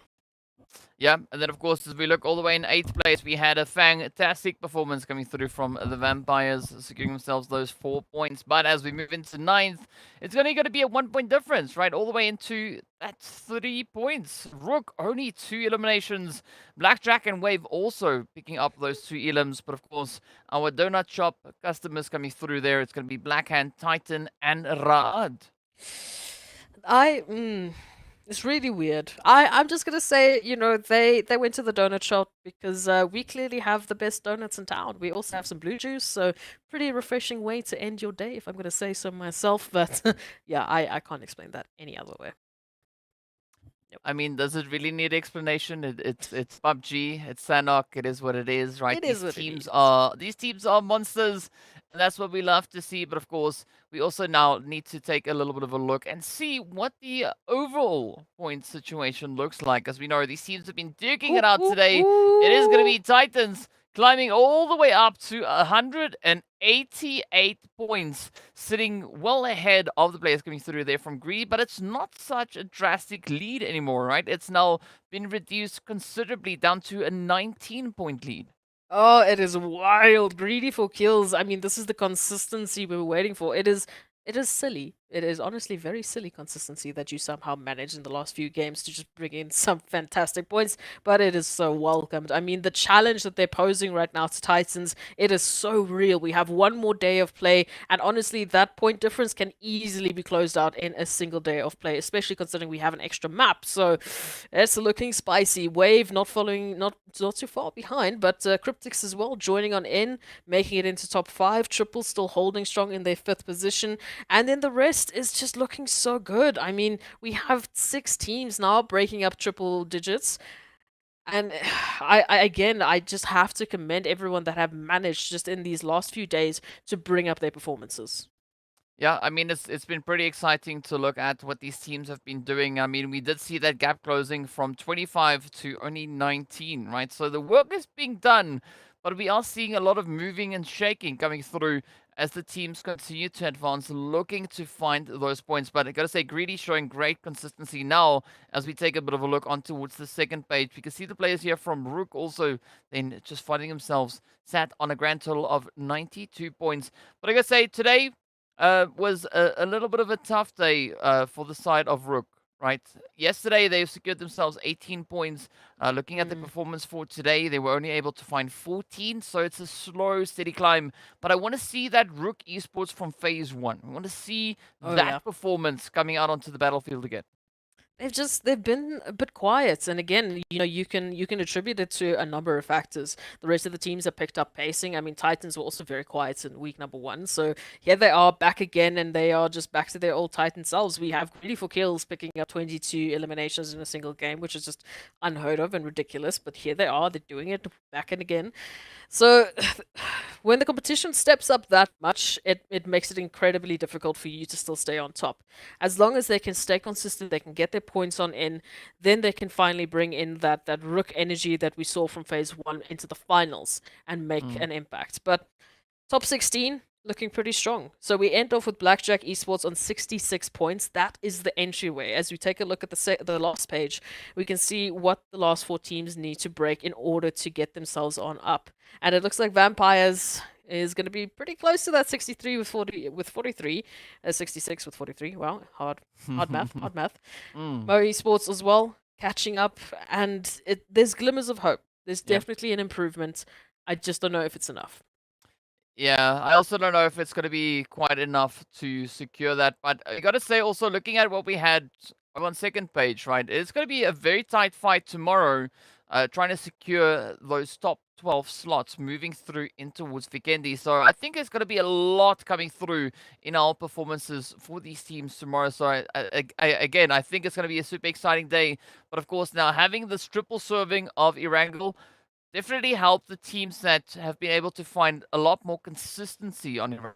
Yeah, and then of course, as we look all the way in 8th place, we had a fantastic performance coming through from the Vampires, securing themselves those 4 points. But as we move into 9th, it's only going to be a 1-point difference, right? All the way into that 3 points. RUKH, only 2 eliminations. Blackjack and Wave also picking up those 2 elims. But of course, our Donut Shop customers coming through there, it's going to be Blackhand, Titan, and Raad. It's really weird. I'm just gonna say, they went to the donut shop because we clearly have the best donuts in town. We also have some blue juice, so pretty refreshing way to end your day, if I'm gonna say so myself. But yeah, I can't explain that any other way. Yep. I mean, does it really need explanation? It's PUBG, it's Sanhok, it is what it is, right? It is what it is. These teams are monsters, and that's what we love to see. But of course, we also now need to take a little bit of a look and see what the overall point situation looks like. As we know, these teams have been duking it out today. It is going to be Titans climbing all the way up to 188 points, sitting well ahead of the players coming through there from Greedy, but it's not such a drastic lead anymore, right? It's now been reduced considerably down to a 19-point lead. Oh, it is wild. Greedy for kills. I mean, this is the consistency we were waiting for. It is silly. It is honestly very silly consistency that you somehow managed in the last few games to just bring in some fantastic points, but it is so welcomed. I mean, the challenge that they're posing right now to Titans, it is so real. We have 1 more day of play, and honestly, that point difference can easily be closed out in a single day of play, especially considering we have an extra map. So it's looking spicy. Wave not too far behind, but CRYPTICS as well joining on in, making it into top 5. Triple still holding strong in their 5th position, and then the rest is just looking so good. I mean, we have 6 teams now breaking up triple digits. And I just have to commend everyone that have managed just in these last few days to bring up their performances. Yeah, I mean, it's been pretty exciting to look at what these teams have been doing. I mean, we did see that gap closing from 25 to only 19, right? So the work is being done, but we are seeing a lot of moving and shaking coming through as the teams continue to advance, looking to find those points. But I gotta say, Greedy showing great consistency now as we take a bit of a look on towards the second page. We can see the players here from RUKH also then just finding themselves sat on a grand total of 92 points. But I gotta say, today was a little bit of a tough day for the side of RUKH. Right. Yesterday, they secured themselves 18 points. Looking at the performance for today, they were only able to find 14. So it's a slow, steady climb. But I want to see that RUKH Esports from phase 1. I want to see that performance coming out onto the battlefield again. They've been a bit quiet, and again, you can attribute it to a number of factors. The rest of the teams have picked up pacing. I mean, Titans were also very quiet in week number 1, so here they are back again, and they are just back to their old Titan selves. We have GREEDYFORKILLS picking up 22 eliminations in a single game, which is just unheard of and ridiculous. But here they are, they're doing it back and again. So when the competition steps up that much, it makes it incredibly difficult for you to still stay on top. As long as they can stay consistent, they can get their points on in, then they can finally bring in that RUKH energy that we saw from phase 1 into the finals and make an impact. But top 16, Looking pretty strong. So we end off with Blackjack Esports on 66 points. That is the entryway. As we take a look at the last page, we can see what the last 4 teams need to break in order to get themselves on up. And it looks like Vampires is going to be pretty close to that 63 with 43, 66 with 43. Wow, hard math, hard math. Mo Esports as well catching up, and there's glimmers of hope. There's definitely an improvement. I just don't know if it's enough. Yeah, I also don't know if it's going to be quite enough to secure that. But I got to say, also looking at what we had on second page, right? It's going to be a very tight fight tomorrow, trying to secure those top 12 slots moving through in towards VIKHVND. So I think there's going to be a lot coming through in our performances for these teams tomorrow. So again, I think it's going to be a super exciting day. But of course, now having this triple serving of Erangel definitely help the teams that have been able to find a lot more consistency on Erangel.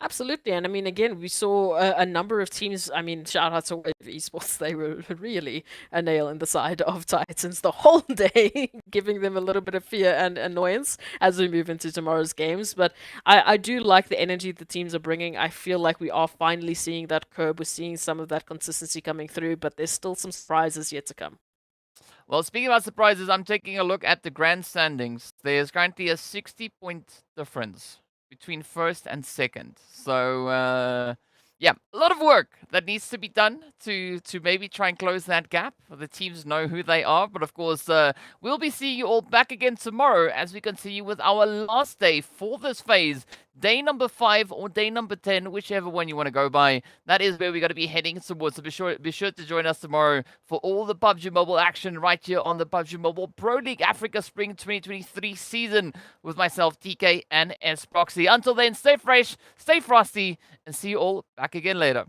Absolutely, and I mean, again, we saw a number of teams. I mean, shout out to Wave Esports; they were really a nail in the side of Titans the whole day, giving them a little bit of fear and annoyance as we move into tomorrow's games. But I do like the energy the teams are bringing. I feel like we are finally seeing that curve. We're seeing some of that consistency coming through, but there's still some surprises yet to come. Well, speaking about surprises, I'm taking a look at the grand standings. There's currently a 60-point difference between first and second. So, yeah, a lot of work that needs to be done to maybe try and close that gap. The teams know who they are, but of course, we'll be seeing you all back again tomorrow as we continue with our last day for this phase. Day number 5 or day number 10, whichever one you want to go by. That is where we're going to be heading towards. So be sure to join us tomorrow for all the PUBG Mobile action right here on the PUBG Mobile Pro League Africa Spring 2023 season with myself, TK and S Proxy. Until then, stay fresh, stay frosty, and see you all back again later.